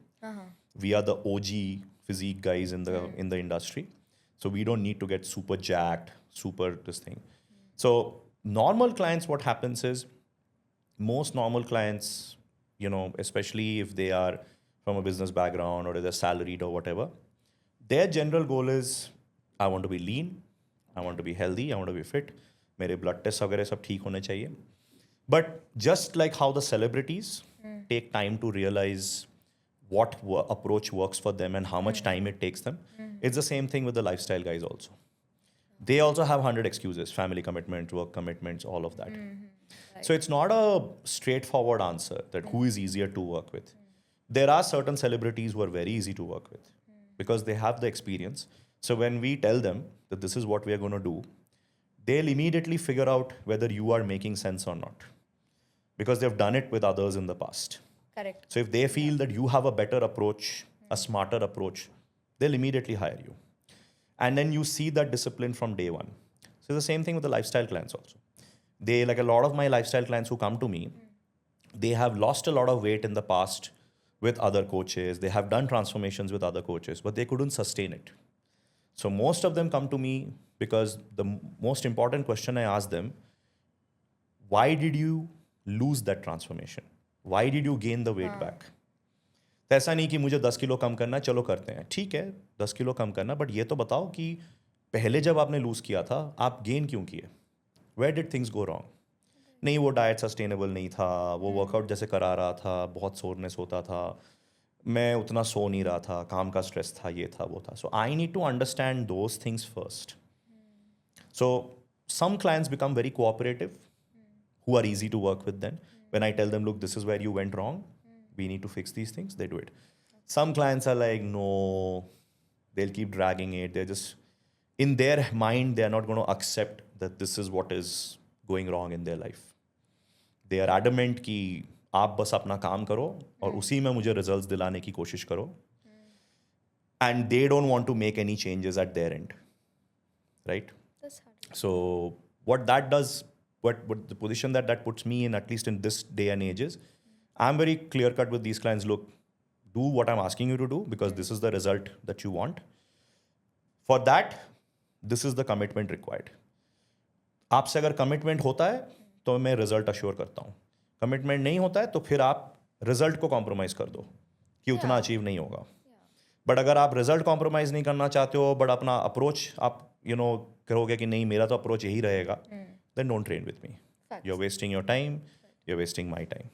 We are the OG physique guys in the industry. So we don't need to get super jacked, super this thing. So normal clients, what happens is most normal clients, especially if they are from a business background or they're salaried or whatever, their general goal is, I want to be lean, I want to be healthy, I want to be fit, मेरे blood tests वगैरह सब ठीक होने चाहिए. But just like how the celebrities take time to realize what approach works for them and how much time it takes them, it's the same thing with the lifestyle guys also. They also have 100 excuses, family commitments, work commitments, all of that. So it's not a straightforward answer that who is easier to work with. There are certain celebrities who are very easy to work with because they have the experience. So when we tell them that this is what we are going to do, they'll immediately figure out whether you are making sense or not because they've done it with others in the past. Correct. So if they feel that you have a better approach, a smarter approach, they'll immediately hire you. And then you see that discipline from day one. So the same thing with the lifestyle clients also. They, like a lot of my lifestyle clients who come to me, they have lost a lot of weight in the past with other coaches. They have done transformations with other coaches, but they couldn't sustain it. So most of them come to me because the most important question I ask them, why did you lose that transformation? Why did you gain the weight back? तो ऐसा नहीं कि मुझे 10 kilo कम करना, चलो करते हैं. ठीक है, 10 किलो कम करना, बट ये तो बताओ कि पहले जब आपने लूज किया था, आप गेन क्यों किए? Where did things go wrong? नहीं, वो डाइट सस्टेनेबल नहीं था, वो वर्कआउट जैसे करा रहा था, बहुत सोरनेस होता था, मैं उतना सो नहीं रहा था, काम का स्ट्रेस था, ये था, वो था. So I need to understand those things first. So some clients become very cooperative, who are easy to work with then. When I tell them, look, this is where you went wrong, we need to fix these things, they do it. Some clients are like, no, they'll keep dragging it. They're just, in their mind, they're not going to accept that this is what is going wrong in their life. They are adamant कि आप बस अपना काम करो और उसी में मुझे results दिलाने की कोशिश करो. And they don't want to make any changes at their end. Right? That's hard. So what that does, what the position that puts me in, at least in this day and age, is I'm very clear cut with these clients. Look, do what I'm asking you to do because this is the result that you want. For that, this is the commitment required. आपसे अगर commitment होता है तो मैं result assure करता हूँ. Commitment नहीं होता है तो फिर आप result को compromise कर दो कि उतना achieve नहीं होगा. But अगर आप result compromise नहीं करना चाहते हो but अपना approach आप करोगे कि नहीं मेरा तो approach यही रहेगा, then don't train with me. Facts. You're wasting your time, you're wasting my time.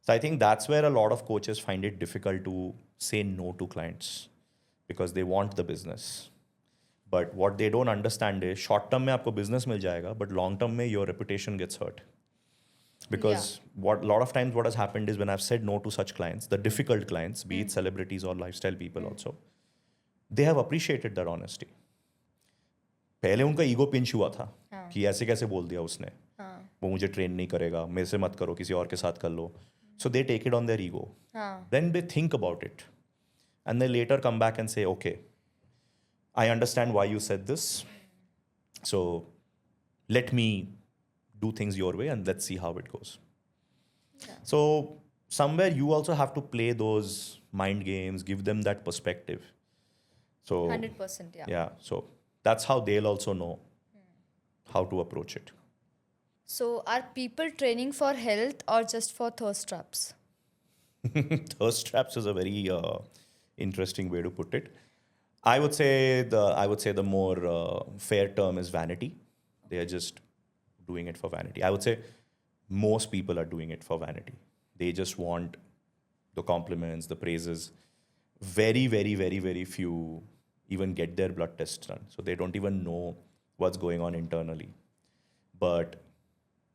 So I think that's where a lot of coaches find it difficult to say no to clients because they want the business. But what they don't understand is short term में आपको business मिल जाएगा, but long term में your reputation gets hurt. Because what a lot of times what has happened is when I've said no to such clients, the difficult clients, be it celebrities or lifestyle people also, they have appreciated that honesty. पहले उनका ego pinch हुआ था कि ऐसे कैसे बोल दिया उसने, वो मुझे ट्रेन नहीं करेगा, मेरे से मत करो, किसी और के साथ कर लो. So they take it on their ego. Then they think about it. And they later come back and say, okay, I understand why you said this. So let me do things your way and let's see how it goes. Yeah. So somewhere you also have to play those mind games, give them that perspective. So 100%, yeah. Yeah. So that's how they'll also know how to approach it. So are people training for health or just for thirst traps? Thirst traps is a very interesting way to put it. I would say the more fair term is vanity. They are just doing it for vanity. I would say most people are doing it for vanity. They just want the compliments, the praises. Very, very, very, very few even get their blood tests done. So they don't even know what's going on internally. But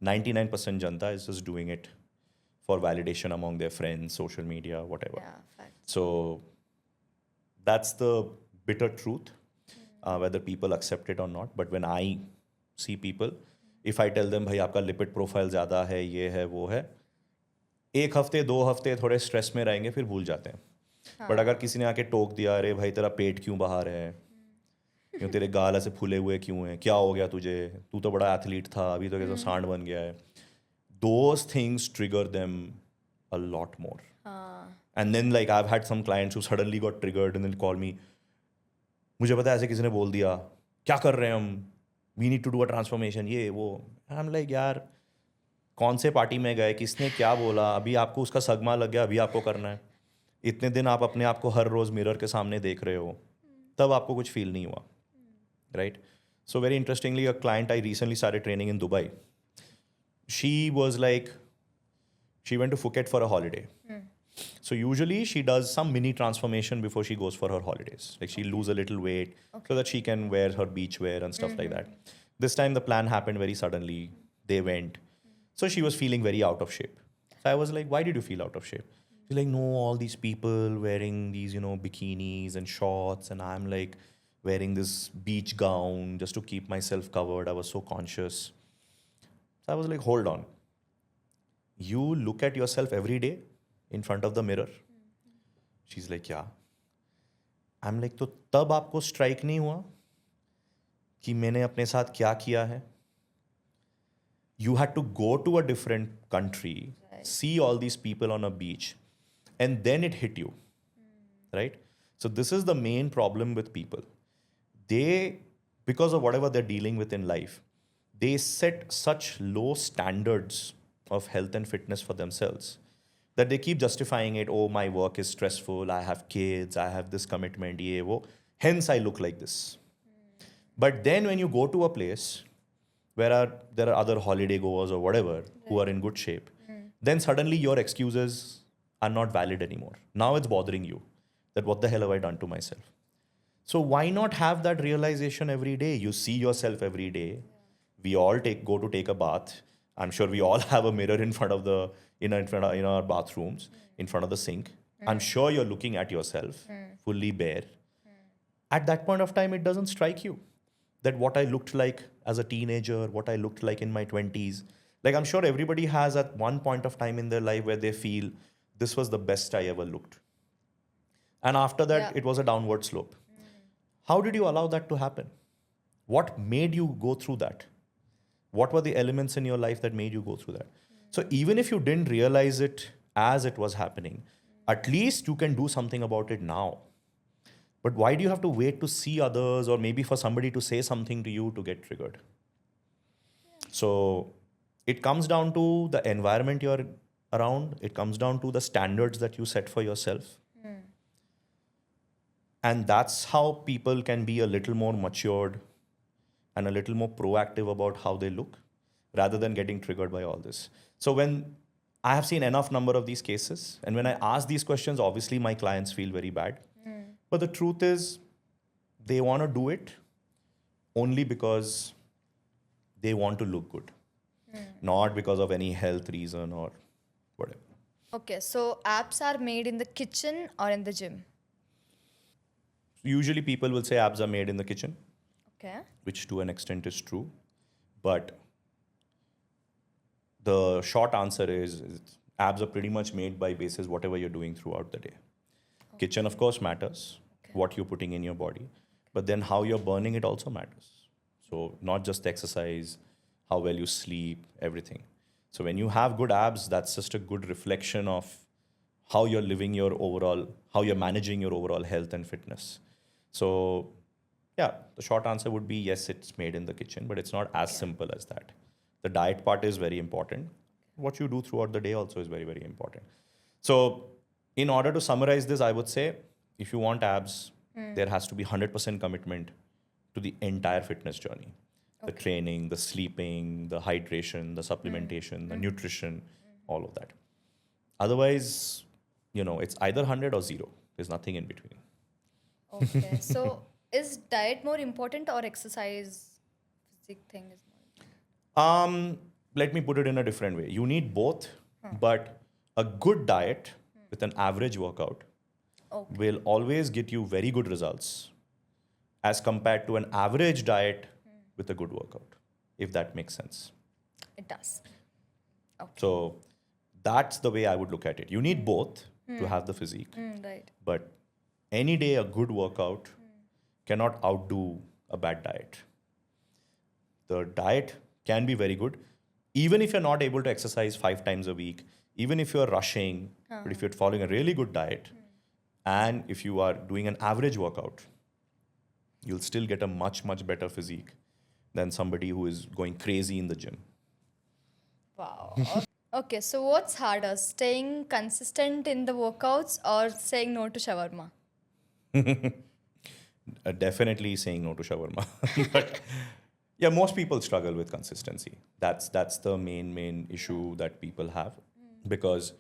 99% janta is just doing it for validation among their friends, social media, whatever. Yeah, facts. So that's the bitter truth, whether people accept it or not. But when I see people, if I tell them, भाई आपका lipid profile ज़्यादा है, ये है, वो है, एक हफ्ते 2 हफ्ते थोड़े स्ट्रेस में रहेंगे, फिर भूल जाते हैं. बट अगर किसी ने आके टोक दिया, अरे भाई तेरा पेट क्यों बाहर है, क्यों तेरे गाल ऐसे फूले हुए क्यों हैं, क्या हो गया तुझे, तू तो बड़ा एथलीट था, अभी तो कैसा सांड बन गया है, those things trigger them a lot more. And then like I've had some clients who suddenly got triggered and then call me, मुझे पता है ऐसे किसी ने बोल दिया, क्या कर रहे हैं हम, we need to do a transformation, ये वो. I'm like यार कौन से पार्टी में गए, किसने क्या बोला, अभी आपको उसका सगमा लग गया, अभी आपको करना है. इतने दिन आप अपने आप को हर रोज़ मिरर के सामने देख रहे हो, तब आपको कुछ फील नहीं हुआ, right? So very interestingly a client I recently started training in Dubai. She was like, she went to Phuket for a holiday. So usually she does some mini transformation before she goes for her holidays. Like she'll lose a little weight so that she can wear her beach wear and stuff like that. This time the plan happened very suddenly. They went. So she was feeling very out of shape. So I was like, why did you feel out of shape? She's like, no, all these people wearing these, bikinis and shorts, and I'm like wearing this beach gown just to keep myself covered. I was so conscious. So I was like, hold on. You look at yourself every day in front of the mirror? She's like, yeah. I'm like, तो तब आपको strike नहीं हुआ कि मैंने अपने साथ क्या किया है? You had to go to a different country, see all these people on a beach, and then it hit you, right? So this is the main problem with people. They, because of whatever they're dealing with in life, they set such low standards of health and fitness for themselves that they keep justifying it. Oh, my work is stressful. I have kids. I have this commitment. Ye, wo. Hence, I look like this. But then when you go to a place where there are other holiday goers or whatever who are in good shape, then suddenly your excuses are not valid anymore. Now it's bothering you that what the hell have I done to myself? So why not have that realization every day? You see yourself every day. We all go to take a bath. I'm sure we all have a mirror in front of in our bathrooms, in front of the sink. I'm sure you're looking at yourself fully bare. At that point of time, it doesn't strike you that what I looked like as a teenager, what I looked like in my 20s. Like I'm sure everybody has at one point of time in their life where they feel this was the best I ever looked. And after that, it was a downward slope. How did you allow that to happen? What made you go through that? What were the elements in your life that made you go through that? So even if you didn't realize it as it was happening, at least you can do something about it now. But why do you have to wait to see others or maybe for somebody to say something to you to get triggered? So it comes down to the environment you're around. It comes down to the standards that you set for yourself. And that's how people can be a little more matured and a little more proactive about how they look rather than getting triggered by all this. So when I have seen enough number of these cases, and when I ask these questions, obviously my clients feel very bad. But the truth is, they want to do it only because they want to look good, not because of any health reason or whatever. Okay, so abs are made in the kitchen or in the gym? Usually people will say abs are made in the kitchen. Okay. Which to an extent is true. But the short answer is abs are pretty much made by basis whatever you're doing throughout the day. Okay. Kitchen, of course, matters, what you're putting in your body. But then how you're burning it also matters. So not just exercise, how well you sleep, everything. So when you have good abs, that's just a good reflection of how you're living your overall, how you're managing your overall health and fitness. So yeah, the short answer would be yes, it's made in the kitchen, but it's not as simple as that. The diet part is very important. What you do throughout the day also is very, very important. So in order to summarize this, I would say if you want abs, there has to be 100% commitment to the entire fitness journey. The training, the sleeping, the hydration, the supplementation, the nutrition, all of that. Otherwise, it's either 100 or 0. There's nothing in between. Okay. So is diet more important or exercise physique thing is more important? Let me put it in a different way. You need both, but a good diet with an average workout will always get you very good results as compared to an average diet with a good workout, if that makes sense. It does. Okay. So that's the way I would look at it. You need both to have the physique, Right. but any day a good workout cannot outdo a bad diet. The diet can be very good, even if you're not able to exercise 5 times a week, even if you're rushing, but if you're following a really good diet, and if you are doing an average workout, you'll still get a much, much better physique than somebody who is going crazy in the gym. Wow. Okay, so what's harder, staying consistent in the workouts or saying no to shawarma? Definitely saying no to shawarma. But yeah, most people struggle with consistency. That's the main issue that people have. Because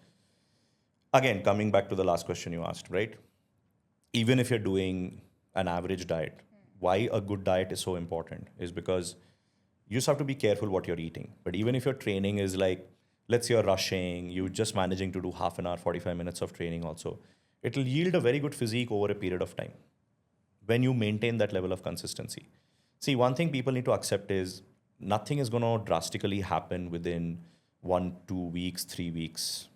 again, coming back to the last question you asked, right? Even if you're doing an average diet, why a good diet is so important is because you just have to be careful what you're eating. But even if your training is like, let's say you're rushing, you're just managing to do half an hour, 45 minutes of training also, it'll yield a very good physique over a period of time when you maintain that level of consistency. See, one thing people need to accept is nothing is going to drastically happen within 1, 2 weeks, 3 weeks.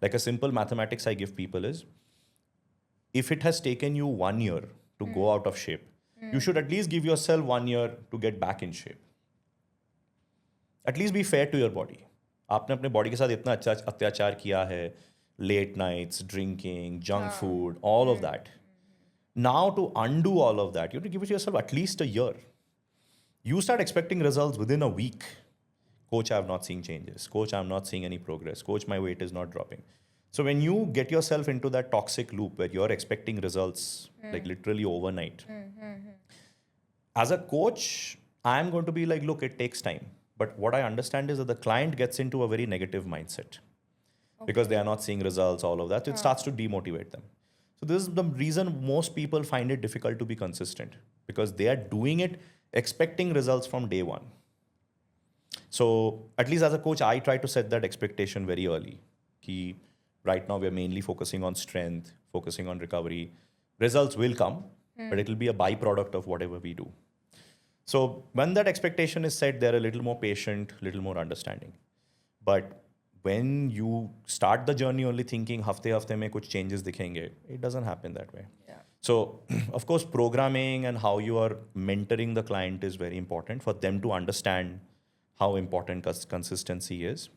Like a simple mathematics I give people is, if it has taken you 1 year to go out of shape, you should at least give yourself 1 year to get back in shape. At least be fair to your body. आपने अपने body के साथ इतना अच्छा अत्याचार किया है, late nights, drinking, junk food, all of that. Now to undo all of that, you have to give it yourself at least a year. You start expecting results within a week. Coach, I'm not seeing changes. Coach, I'm not seeing any progress. Coach, my weight is not dropping. So when you get yourself into that toxic loop where you're expecting results like literally overnight, as a coach, I'm going to be like, look, it takes time. But what I understand is that the client gets into a very negative mindset because they are not seeing results, all of that. So it starts to demotivate them. So this is the reason most people find it difficult to be consistent, because they are doing it expecting results from day one. So at least as a coach, I try to set that expectation very early. Right now we're mainly focusing on strength, focusing on recovery. Results will come, but it will be a byproduct of whatever we do. So when that expectation is set, they're a little more patient, little more understanding. But when you start the journey only thinking hafte mein kuch changes dikhenge, it doesn't happen that way. Yeah. So of course, programming and how you are mentoring the client is very important for them to understand how important consistency is.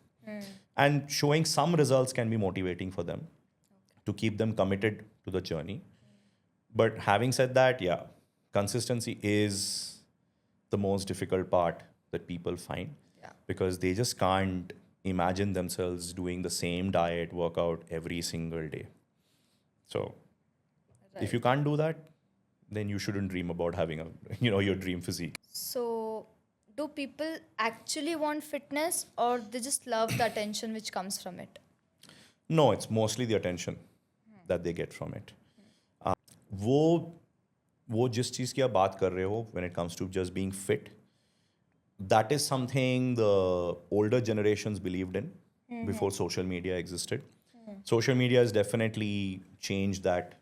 And showing some results can be motivating for them to keep them committed to the journey. But having said that, yeah, consistency is the most difficult part that people find, because they just can't imagine themselves doing the same diet, workout every single day. So if you can't do that, then you shouldn't dream about having your dream physique. So, do people actually want fitness or they just love the attention which comes from it? No, it's mostly the attention that they get from it. वो जिस चीज़ की आप बात कर रहे हो, when it comes to just being fit, that is something the older generations believed in before social media existed. Social media has definitely changed that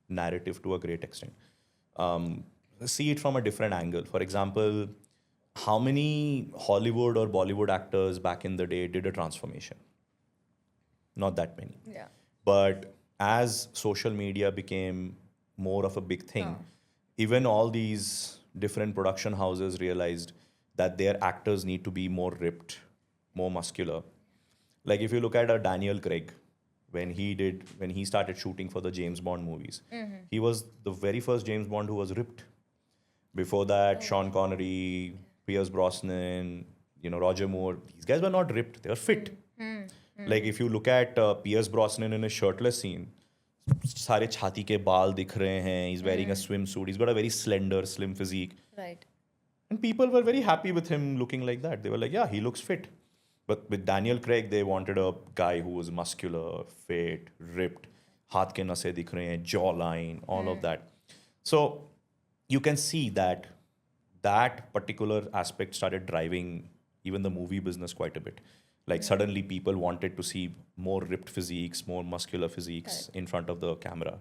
narrative to a great extent. See it from a different angle. For example, how many Hollywood or Bollywood actors back in the day did a transformation? Not that many. Yeah. But as social media became more of a big thing, even all these different production houses realized that their actors need to be more ripped, more muscular. Like if you look at Daniel Craig, when he started shooting for the James Bond movies, he was the very first James Bond who was ripped. Before that, Sean Connery, Pierce Brosnan, Roger Moore, these guys were not ripped, they were fit. Like if you look at Pierce Brosnan in a shirtless scene, सारे छाती के बाल दिख रहे हैं, he's wearing a swimsuit, he's got a very slender, slim physique. Right. And people were very happy with him looking like that. They were like, yeah, he looks fit. But with Daniel Craig, they wanted a guy who was muscular, fit, ripped, हाथ के नसें दिख रहे हैं, jawline, all of that. So you can see that particular aspect started driving even the movie business quite a bit. Like suddenly people wanted to see more ripped physiques, more muscular physiques in front of the camera.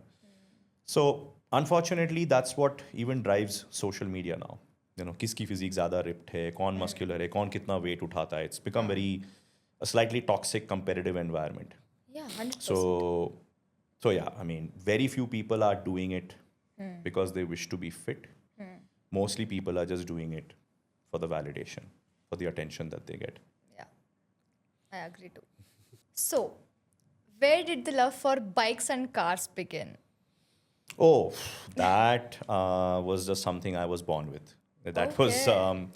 So unfortunately, that's what even drives social media now. किसकी physique ज़्यादा ripped है, कौन muscular है, कौन कितना weight उठाता है. It's become a slightly toxic competitive environment. Yeah, 100%. So yeah, I mean, very few people are doing it because they wish to be fit. Mostly people are just doing it for the validation, for the attention that they get. Yeah, I agree too. So, where did the love for bikes and cars begin? Oh, that was just something I was born with. That was Okay.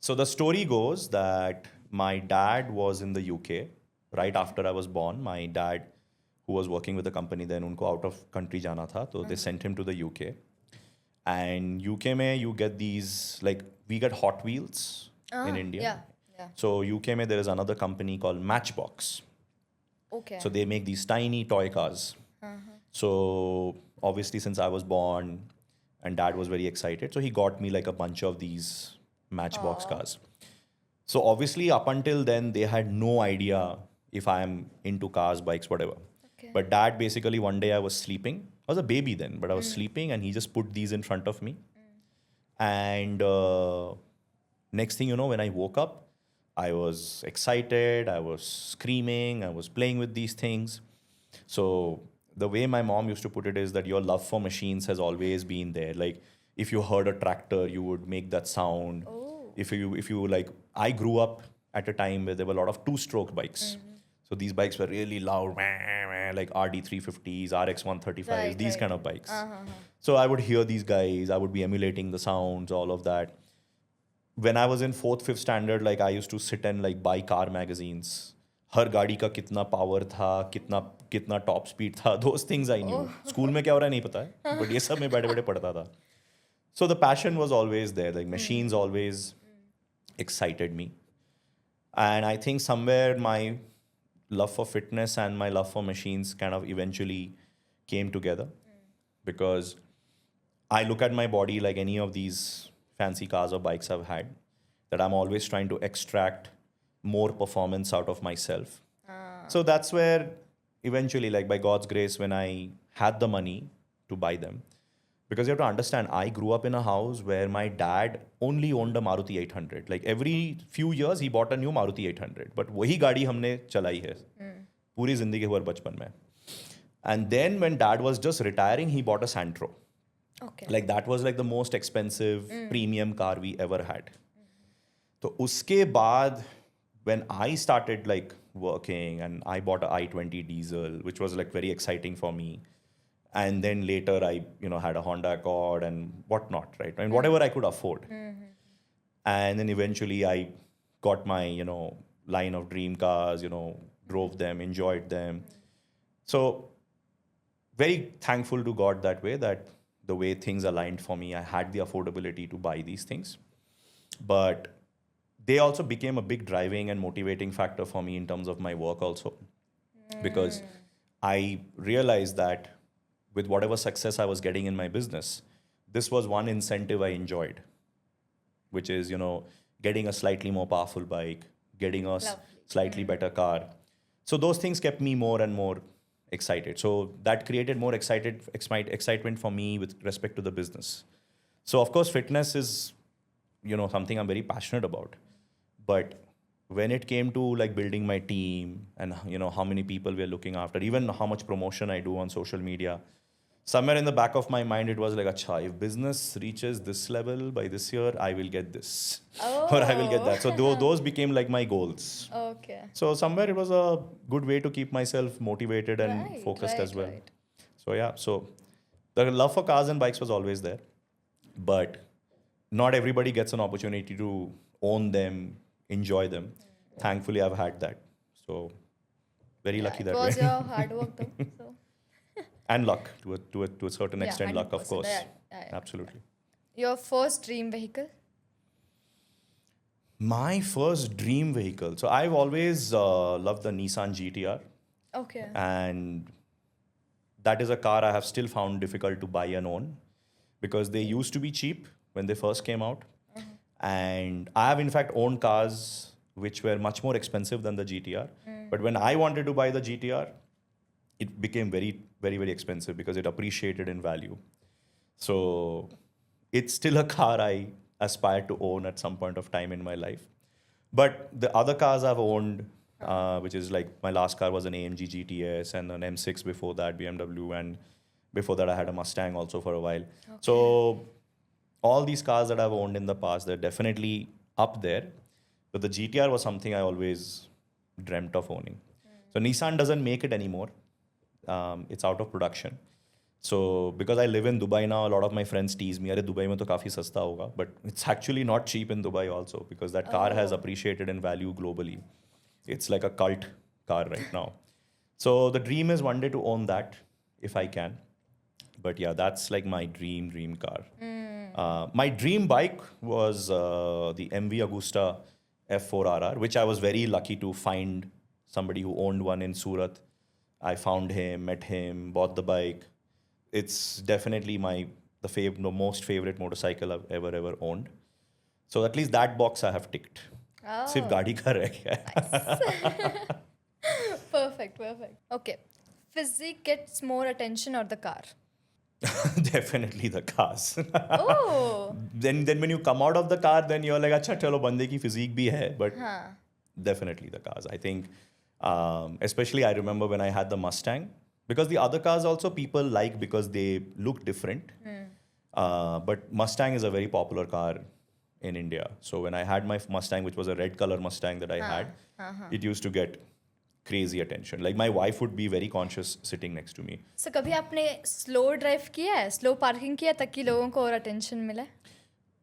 so the story goes that my dad was in the UK right after I was born. My dad, who was working with the company then, उनको out of country जाना था, so they sent him to the UK. And UK में you get these, like, we get Hot Wheels in India. Yeah. So UK में there is another company called Matchbox. Okay. So they make these tiny toy cars. So obviously, since I was born and dad was very excited, so he got me like a bunch of these Matchbox cars. So obviously, up until then, they had no idea if I am into cars, bikes, whatever. Okay. But dad basically, one day I was sleeping. I was a baby then, but I was sleeping and he just put these in front of me. And next thing you know, when I woke up, I was excited, I was screaming, I was playing with these things. So the way my mom used to put it is that your love for machines has always been there. Like if you heard a tractor, you would make that sound. Oh. If you like, I grew up at a time where there were a lot of two-stroke bikes. So these bikes were really loud, like RD350s, RX135s, Right, these right. kind of bikes. So I would hear these guys, I would be emulating the sounds, all of that. When I was in 4th, 5th standard, like I used to sit and like buy car magazines. हर गाड़ी का कितना power था, कितना top speed था, those things I knew. School में क्या हो रहा है नहीं पता है, but ये सब मैं बैठे बैठे पढ़ता था. So the passion was always there. Like machines always excited me. And I think somewhere my love for fitness and my love for machines kind of eventually came together because I look at my body like any of these fancy cars or bikes I've had, that I'm always trying to extract more performance out of myself. So that's where eventually, like by God's grace, when I had the money to buy them, because you have to understand, I grew up in a house where my dad only owned a Maruti 800. Like every few years, he bought a new Maruti 800. But वही गाड़ी हमने चलाई है पूरी जिंदगी भर बचपन में. And then when dad was just retiring, he bought a Santro. Okay. Like that was like the most expensive premium car we ever had. तो उसके बाद when I started like working and I bought a I-20 diesel, which was like very exciting for me. And then later I, had a Honda Accord and whatnot, right? And whatever I could afford. And then eventually I got my, line of dream cars, drove them, enjoyed them. So very thankful to God that way, that the way things aligned for me, I had the affordability to buy these things. But they also became a big driving and motivating factor for me in terms of my work also. Because I realized that with whatever success I was getting in my business, this was one incentive I enjoyed, which is, getting a slightly more powerful bike, getting a slightly better car. So those things kept me more and more excited. So that created more excitement for me with respect to the business. So of course, fitness is, something I'm very passionate about. But when it came to like building my team and, how many people we're looking after, even how much promotion I do on social media, somewhere in the back of my mind, it was like, acha, if business reaches this level by this year, I will get this or I will get that. So those became like my goals. Okay. So somewhere it was a good way to keep myself motivated and focused as well. Right. So yeah, so the love for cars and bikes was always there, but not everybody gets an opportunity to own them, enjoy them. Thankfully, I've had that. So very lucky that It was way. your hard work though. So. And luck to a certain extent, luck, of 100%. course. Yeah. Absolutely. Your first dream vehicle? My first dream vehicle. So I've always loved the Nissan GTR. Okay. And that is a car I have still found difficult to buy and own because they used to be cheap when they first came out. And I have in fact owned cars which were much more expensive than the GTR. But when I wanted to buy the GTR, it became very, very, very expensive because it appreciated in value. So it's still a car I aspire to own at some point of time in my life. But the other cars I've owned, which is like my last car was an AMG GTS and an M6 before that, BMW, and before that I had a Mustang also for a while. So all these cars that I've owned in the past, they're definitely up there. But the GTR was something I always dreamt of owning. So Nissan doesn't make it anymore. It's out of production. So because I live in Dubai now, a lot of my friends tease me, "Arey Dubai mein to काफी सस्ता होगा," but it's actually not cheap in Dubai also because that car has appreciated in value globally. It's like a cult car right now. So the dream is one day to own that if I can. But yeah, that's like my dream car. My dream bike was the MV Agusta F4RR, which I was very lucky to find somebody who owned one in Surat. I found him, met him, bought the bike. It's definitely the most favorite motorcycle I've ever owned. So at least that box I have ticked. सिर्फ गाड़ी का रह गया है. Perfect. Okay. Physique gets more attention or the car? Definitely the cars. Oh. Then when you come out of the car, then you're like, अच्छा चलो बंदे की physique भी है, but definitely the cars. I think, especially I remember when I had the Mustang, because the other cars also people like because they look different. But Mustang is a very popular car in India. So when I had my Mustang, which was a red color Mustang that I had, it used to get crazy attention. Like my wife would be very conscious sitting next to me. So कभी आपने slow drive किया है, slow parking किया ताकि लोगों को और attention मिले?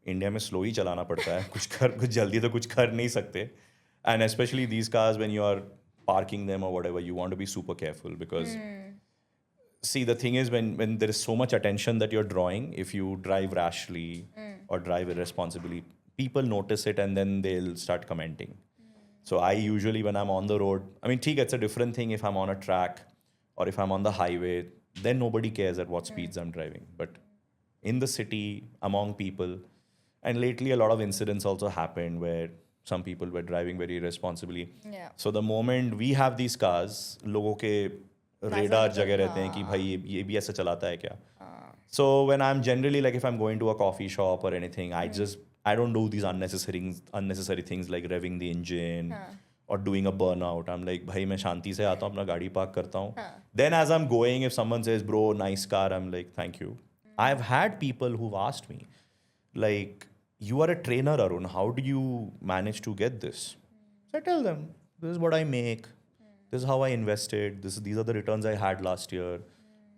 इंडिया में स्लो ही चलाना पड़ता है, कुछ जल्दी तो कुछ कर नहीं सकते. And especially these cars, when you are parking them or whatever, you want to be super careful because see, the thing is when there is so much attention that you're drawing, if you drive rashly or drive irresponsibly, people notice it and then they'll start commenting. So I usually, when I'm on the road, I mean, it's a different thing if I'm on a track or if I'm on the highway, then nobody cares at what speeds I'm driving. But in the city, among people, and lately a lot of incidents also happened where some people were driving very irresponsibly. Yeah. So the moment we have these cars, लोगों के radar जगह रहते हैं कि भाई ये भी ऐसा चलाता है क्या? So when I'm generally like if I'm going to a coffee shop or anything, I don't do these unnecessary things like revving the engine or doing a burnout. I'm like, भाई मैं शांति से आता हूँ, अपना गाड़ी पार्क करता हूँ. Then as I'm going, if someone says, bro, nice car, I'm like, thank you. I've had people who've asked me, like, you are a trainer, Arun. How do you manage to get this? So I tell them, this is what I make. This is how I invested. These are the returns I had last year.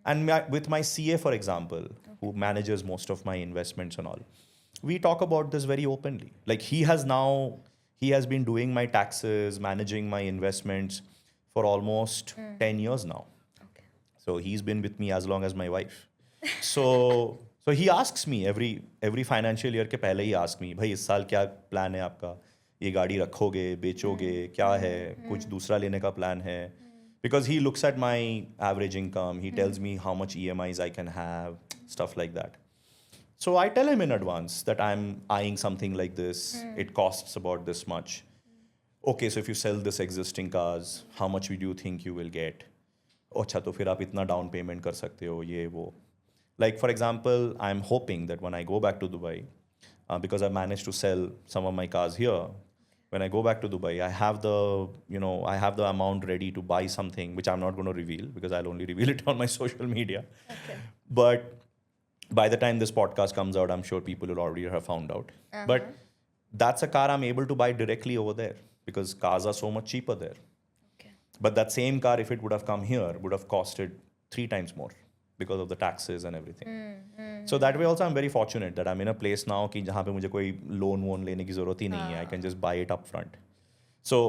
And with my CA, for example, who manages most of my investments and all, we talk about this very openly. Like he has been doing my taxes, managing my investments for almost 10 years now. Okay. So he's been with me as long as my wife. So he asks me every financial year के पहले ही ask me, भाई इस साल क्या plan है आपका? ये गाड़ी रखोगे, बेचोगे, क्या है? कुछ दूसरा लेने का plan है? Because he looks at my average income, he tells me how much EMIs I can have, stuff like that. So I tell him in advance that I'm eyeing something like this. It costs about this much. Okay, so if you sell this existing cars, how much do you think you will get? अच्छा तो फिर आप इतना down payment कर सकते हो ये वो. Like for example, I'm hoping that when I go back to Dubai, because I managed to sell some of my cars here, when I go back to Dubai, I have the amount ready to buy something, which I'm not going to reveal because I'll only reveal it on my social media. Okay. But by the time this podcast comes out, I'm sure people will already have found out. But that's a car I'm able to buy directly over there because cars are so much cheaper there. Okay. But that same car, if it would have come here, would have costed 3 times more because of the taxes and everything. So that way also I'm very fortunate that I'm in a place now कि जहाँ पे मुझे कोई loan वोन लेने की ज़रूरत ही नहीं है. I can just buy it up front. So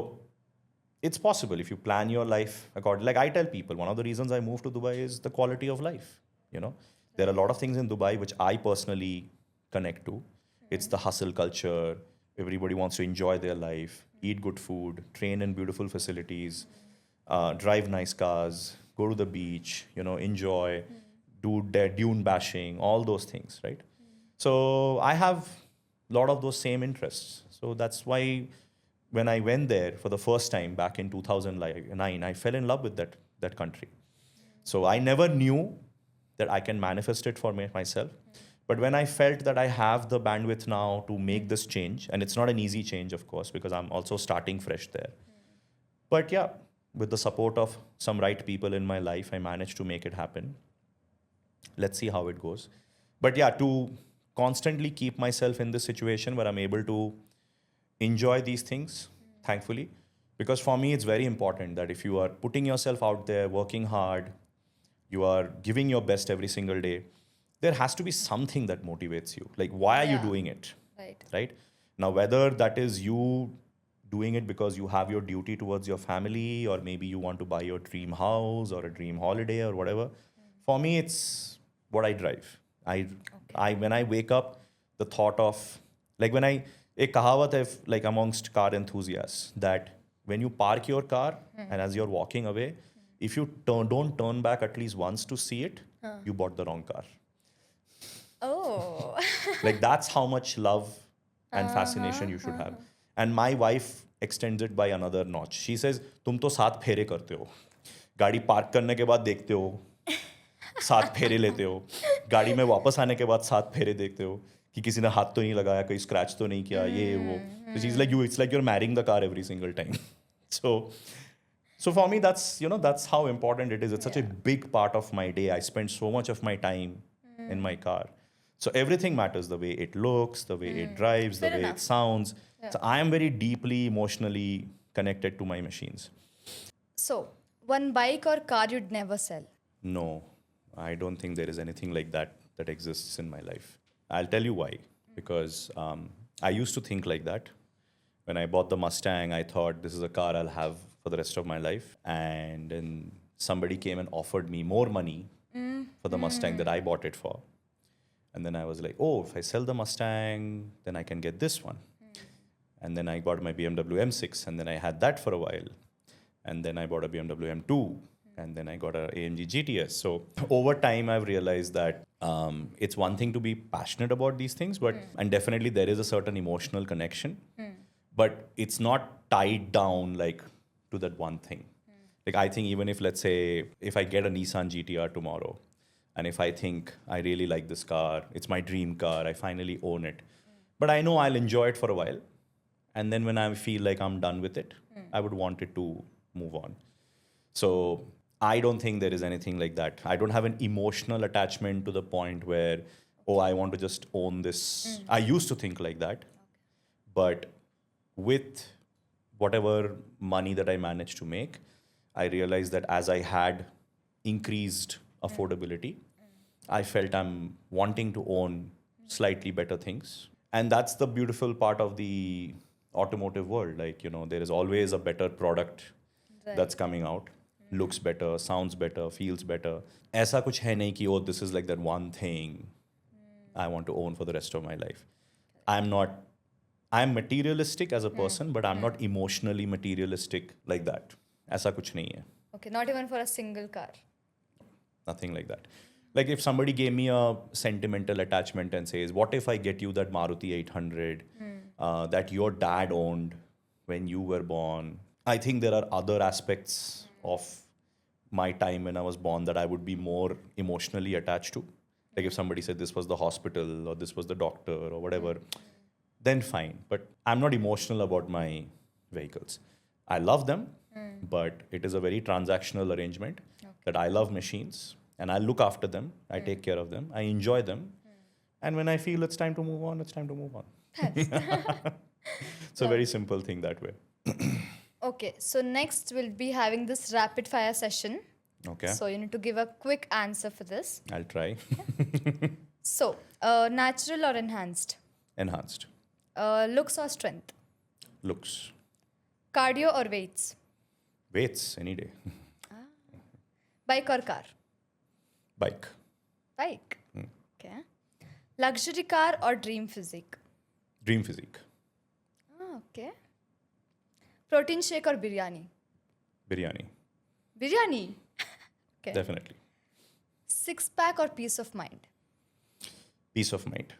it's possible if you plan your life according. Like I tell people, one of the reasons I moved to Dubai is the quality of life. There are a lot of things in Dubai which I personally connect to. It's the hustle culture. Everybody wants to enjoy their life, eat good food, train in beautiful facilities, drive nice cars, go to the beach, enjoy, do their dune bashing, all those things, right? So I have a lot of those same interests. So that's why when I went there for the first time back in 2009, I fell in love with that country. So I never knew that I can manifest it for myself. But when I felt that I have the bandwidth now to make this change, and it's not an easy change, of course, because I'm also starting fresh there. But yeah, with the support of some right people in my life, I managed to make it happen. Let's see how it goes. But yeah, to constantly keep myself in this situation where I'm able to enjoy these things, thankfully, because for me, it's very important that if you are putting yourself out there, working hard, you are giving your best every single day, there has to be something that motivates you. Like, why are you Yeah. doing it? Right. Right? Now, whether that is you doing it because you have your duty towards your family, or maybe you want to buy your dream house or a dream holiday or whatever, for me, it's what I drive. I when I wake up, the thought of, like, when I, a kahavat hai, like, amongst car enthusiasts, that when you park your car and as you're walking away, if you don't turn back at least once to see it, you bought the wrong car. Oh. Like, that's how much love and fascination you should have. And my wife extends it by another notch. She says, तुम तो 7 फेरे करते हो, गाड़ी park करने के बाद देखते हो, 7 फेरे लेते हो, गाड़ी में वापस आने के बाद 7 फेरे देखते हो कि किसी ने हाथ तो नहीं लगाया, कोई स्क्रैच तो नहीं किया, ये वो. So she's like, it's like you're marrying the car every single time. So for me, that's how important it is. It's such a big part of my day. I spend so much of my time in my car. So everything matters, the way it looks, the way it drives, Fair the way enough. it sounds. So I am very deeply emotionally connected to my machines. So, one bike or car you'd never sell? No, I don't think there is anything like that that exists in my life. I'll tell you why. Because I used to think like that. When I bought the Mustang, I thought this is a car I'll have for the rest of my life. And then somebody came and offered me more money for the Mustang that I bought it for. And then I was like, oh, if I sell the Mustang, then I can get this one. And then I bought my BMW M6, and then I had that for a while. And then I bought a BMW M2, and then I got a AMG GTS. So over time, I've realized that it's one thing to be passionate about these things, but and definitely there is a certain emotional connection, but it's not tied down like to that one thing. Like, I think even if, let's say, if I get a Nissan GTR tomorrow, and if I think I really like this car, it's my dream car, I finally own it. But I know I'll enjoy it for a while. And then when I feel like I'm done with it, I would want it to move on. So I don't think there is anything like that. I don't have an emotional attachment to the point where, oh, I want to just own this. I used to think like that. But with whatever money that I managed to make, I realized that as I had increased affordability, I felt I'm wanting to own slightly better things. And that's the beautiful part of the automotive world. Like, there is always a better product that's coming out. Looks better, sounds better, feels better. ऐसा कुछ है नहीं कि, oh, this is like that one thing I want to own for the rest of my life. I'm materialistic as a person, but I'm not emotionally materialistic like that. ऐसा कुछ नहीं है. Okay, not even for a single car. Nothing like that. Like, if somebody gave me a sentimental attachment and says, what if I get you that Maruti 800 that your dad owned when you were born? I think there are other aspects of my time when I was born that I would be more emotionally attached to. Like, if somebody said this was the hospital or this was the doctor or whatever, then fine. But I'm not emotional about my vehicles. I love them, but it is a very transactional arrangement that I love machines and I look after them. I take care of them. I enjoy them. And when I feel it's time to move on, it's time to move on. It's a very simple thing that way. Okay, so next we'll be having this rapid fire session. Okay. So you need to give a quick answer for this. I'll try. So, natural or enhanced? Enhanced. Looks or strength? Looks. Cardio or weights? Weights, any day. Bike or car? Bike. Bike. Okay. Luxury car or dream physique? Dream physique. Okay. Protein shake or biryani? Biryani. Biryani. Okay. Definitely. Six pack or peace of mind? Peace of mind.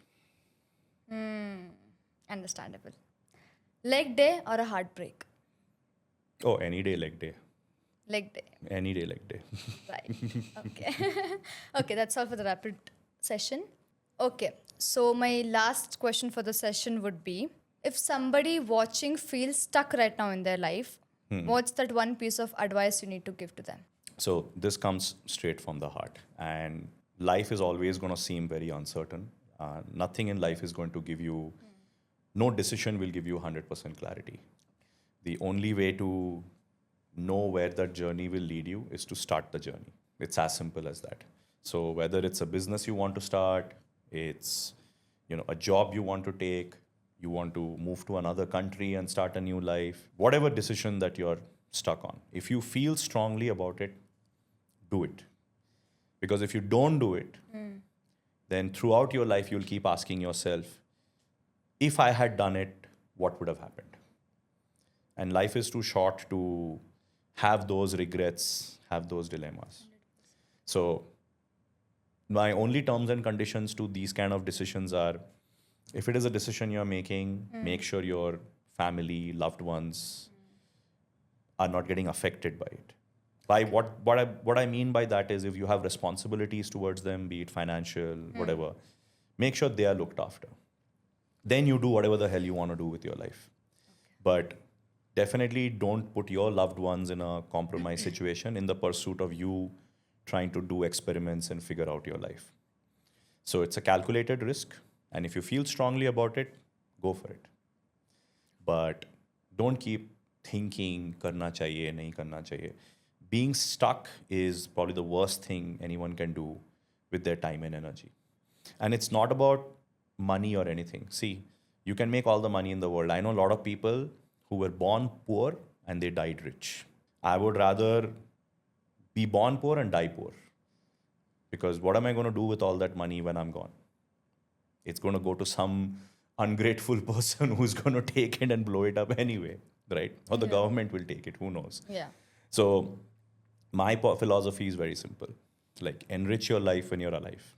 Understandable. Leg day or a heartbreak? Oh, any day, leg day. Leg day. Any day, leg day. Right. Okay. Okay, that's all for the rapid session. Okay. So my last question for the session would be, if somebody watching feels stuck right now in their life, what's that one piece of advice you need to give to them? So this comes straight from the heart. And life is always going to seem very uncertain. Nothing in life is going to give you, no decision will give you 100% clarity. The only way to know where that journey will lead you is to start the journey. It's as simple as that. So whether it's a business you want to start, it's a job you want to take, you want to move to another country and start a new life, whatever decision that you're stuck on, if you feel strongly about it, do it. Because if you don't do it, then throughout your life you'll keep asking yourself, if I had done it, what would have happened? And life is too short to have those regrets, have those dilemmas. So my only terms and conditions to these kind of decisions are, if it is a decision you're making, make sure your family, loved ones are not getting affected by it. By what I mean by that is, if you have responsibilities towards them, be it financial, whatever, make sure they are looked after. Then you do whatever the hell you want to do with your life. But definitely don't put your loved ones in a compromised situation in the pursuit of you trying to do experiments and figure out your life. So it's a calculated risk. And if you feel strongly about it, go for it. But don't keep thinking, karna chahiye, nahi karna chahiye. Being stuck is probably the worst thing anyone can do with their time and energy. And it's not about money or anything. See, you can make all the money in the world. I know a lot of people who were born poor and they died rich. I would rather be born poor and die poor. Because what am I going to do with all that money when I'm gone? It's going to go to some ungrateful person who's going to take it and blow it up anyway, right? Or the government will take it, who knows? Yeah. So my philosophy is very simple. Like, enrich your life when you're alive.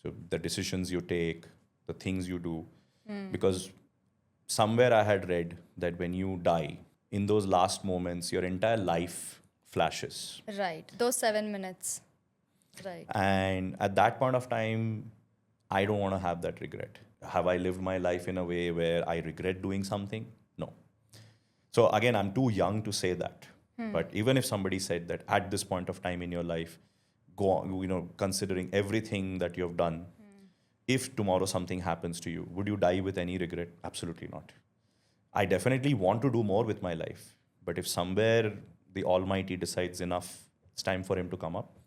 So the decisions you take, the things you do, because somewhere I had read that when you die, in those last moments, your entire life flashes. Right. Those 7 minutes. Right. And at that point of time, I don't want to have that regret. Have I lived my life in a way where I regret doing something? No. So again, I'm too young to say that. But even if somebody said that at this point of time in your life, go on, considering everything that you have done, if tomorrow something happens to you, would you die with any regret? Absolutely not. I definitely want to do more with my life. But if somewhere the Almighty decides enough, it's time for him to come up,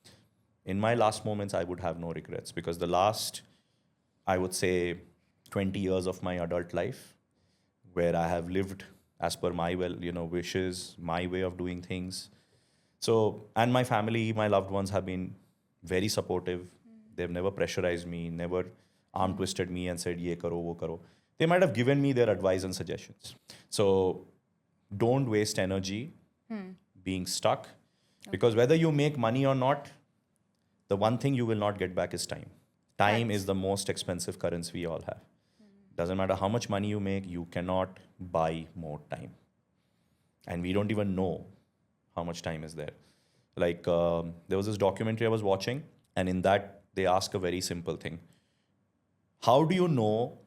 in my last moments, I would have no regrets, because the last, I would say, 20 years of my adult life, where I have lived as per my wishes, my way of doing things. So, and my family, my loved ones have been very supportive. They've never pressurized me, never arm twisted me and said, ye karo, wo karo. They might have given me their advice and suggestions. So don't waste energy being stuck, because whether you make money or not, the one thing you will not get back is time. Time is the most expensive currency we all have. Doesn't matter how much money you make, you cannot buy more time. And we don't even know how much time is there. Like, there was this documentary I was watching, and in that, they ask a very simple thing. How do you know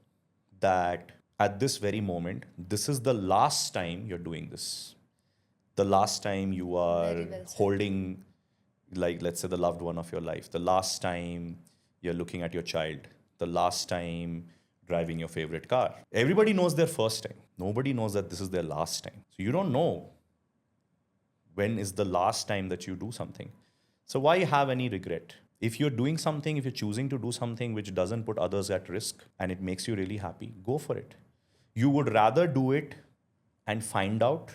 that at this very moment, this is the last time you're doing this? The last time you are holding, like, let's say, the loved one of your life. The last time you're looking at your child. The last time driving your favorite car. Everybody knows their first time. Nobody knows that this is their last time. So you don't know when is the last time that you do something. So why have any regret? If you're doing something, if you're choosing to do something which doesn't put others at risk and it makes you really happy, go for it. You would rather do it and find out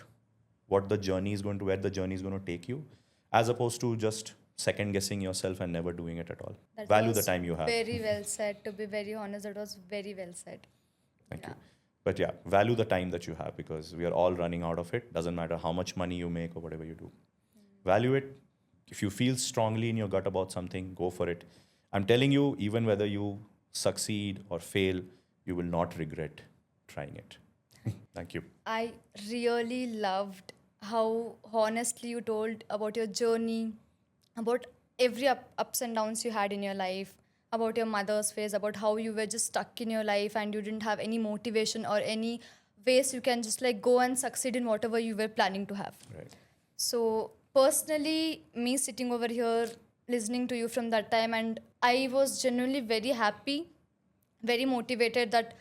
what the journey is going to, where the journey is going to take you, as opposed to just second guessing yourself and never doing it at all. That Value the was time you have. Very well said. To be very honest, that was very well said. Thank you. But yeah, value the time that you have, because we are all running out of it. Doesn't matter how much money you make or whatever you do. Value it. If you feel strongly in your gut about something, go for it. I'm telling you, even whether you succeed or fail, you will not regret trying it. Thank you. I really loved how honestly you told about your journey, about every ups and downs you had in your life, about your mother's phase, about how you were just stuck in your life and you didn't have any motivation or any ways you can just like go and succeed in whatever you were planning to have. Right. So personally, me sitting over here listening to you from that time, and I was genuinely very happy, very motivated that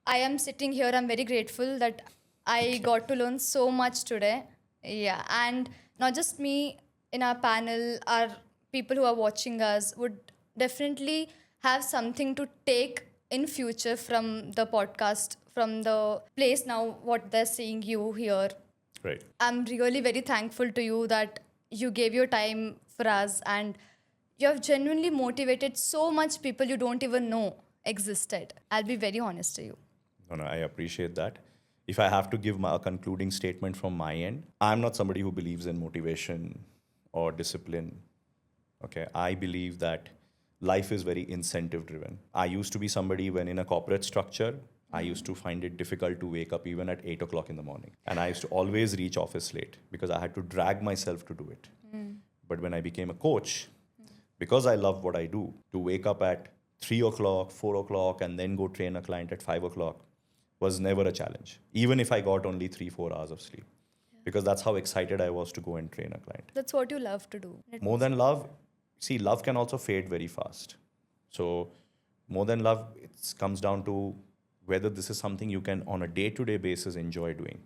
I am sitting here. I'm very grateful that I got to learn so much today. Yeah, and not just me, in our panel, our people who are watching us would definitely have something to take in future from the podcast, from the place now what they're seeing you here. Right. I'm really very thankful to you that you gave your time for us, and you have genuinely motivated so much people you don't even know existed. I'll be very honest to you. No, I appreciate that. If I have to give a concluding statement from my end, I'm not somebody who believes in motivation or discipline. Okay, I believe that life is very incentive driven. I used to be somebody when in a corporate structure, I used to find it difficult to wake up even at 8 o'clock in the morning. And I used to always reach office late because I had to drag myself to do it. But when I became a coach, because I love what I do, to wake up at 3 o'clock, 4 o'clock, and then go train a client at 5 o'clock was never a challenge, even if I got only 3-4 hours of sleep. Because that's how excited I was to go and train a client. That's what you love to do. More than love, see, love can also fade very fast. So, more than love, it comes down to whether this is something you can, on a day to day basis, enjoy doing.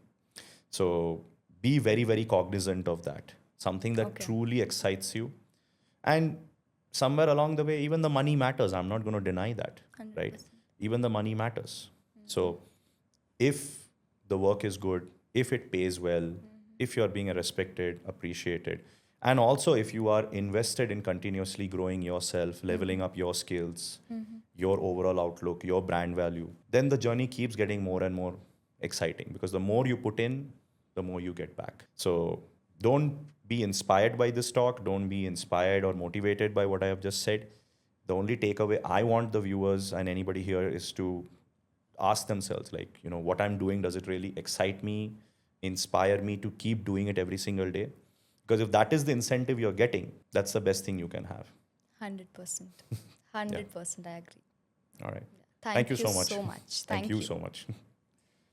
So, be very, very cognizant of that. Something that Okay. truly excites you. And somewhere along the way, even the money matters. I'm not going to deny that, right? 100%. Even the money matters. So, if the work is good, if it pays well, if you're being respected, appreciated, and also if you are invested in continuously growing yourself, leveling up your skills, your overall outlook, your brand value, then the journey keeps getting more and more exciting because the more you put in, the more you get back. So don't be inspired by this talk. Don't be inspired or motivated by what I have just said. The only takeaway I want the viewers and anybody here is to ask themselves, like, what I'm doing, does it really excite me, inspire me to keep doing it every single day? Because if that is the incentive you're getting, that's the best thing you can have. 100%. 100%, I agree. All right. Thank Thank you you so much. so much. Thank you so much.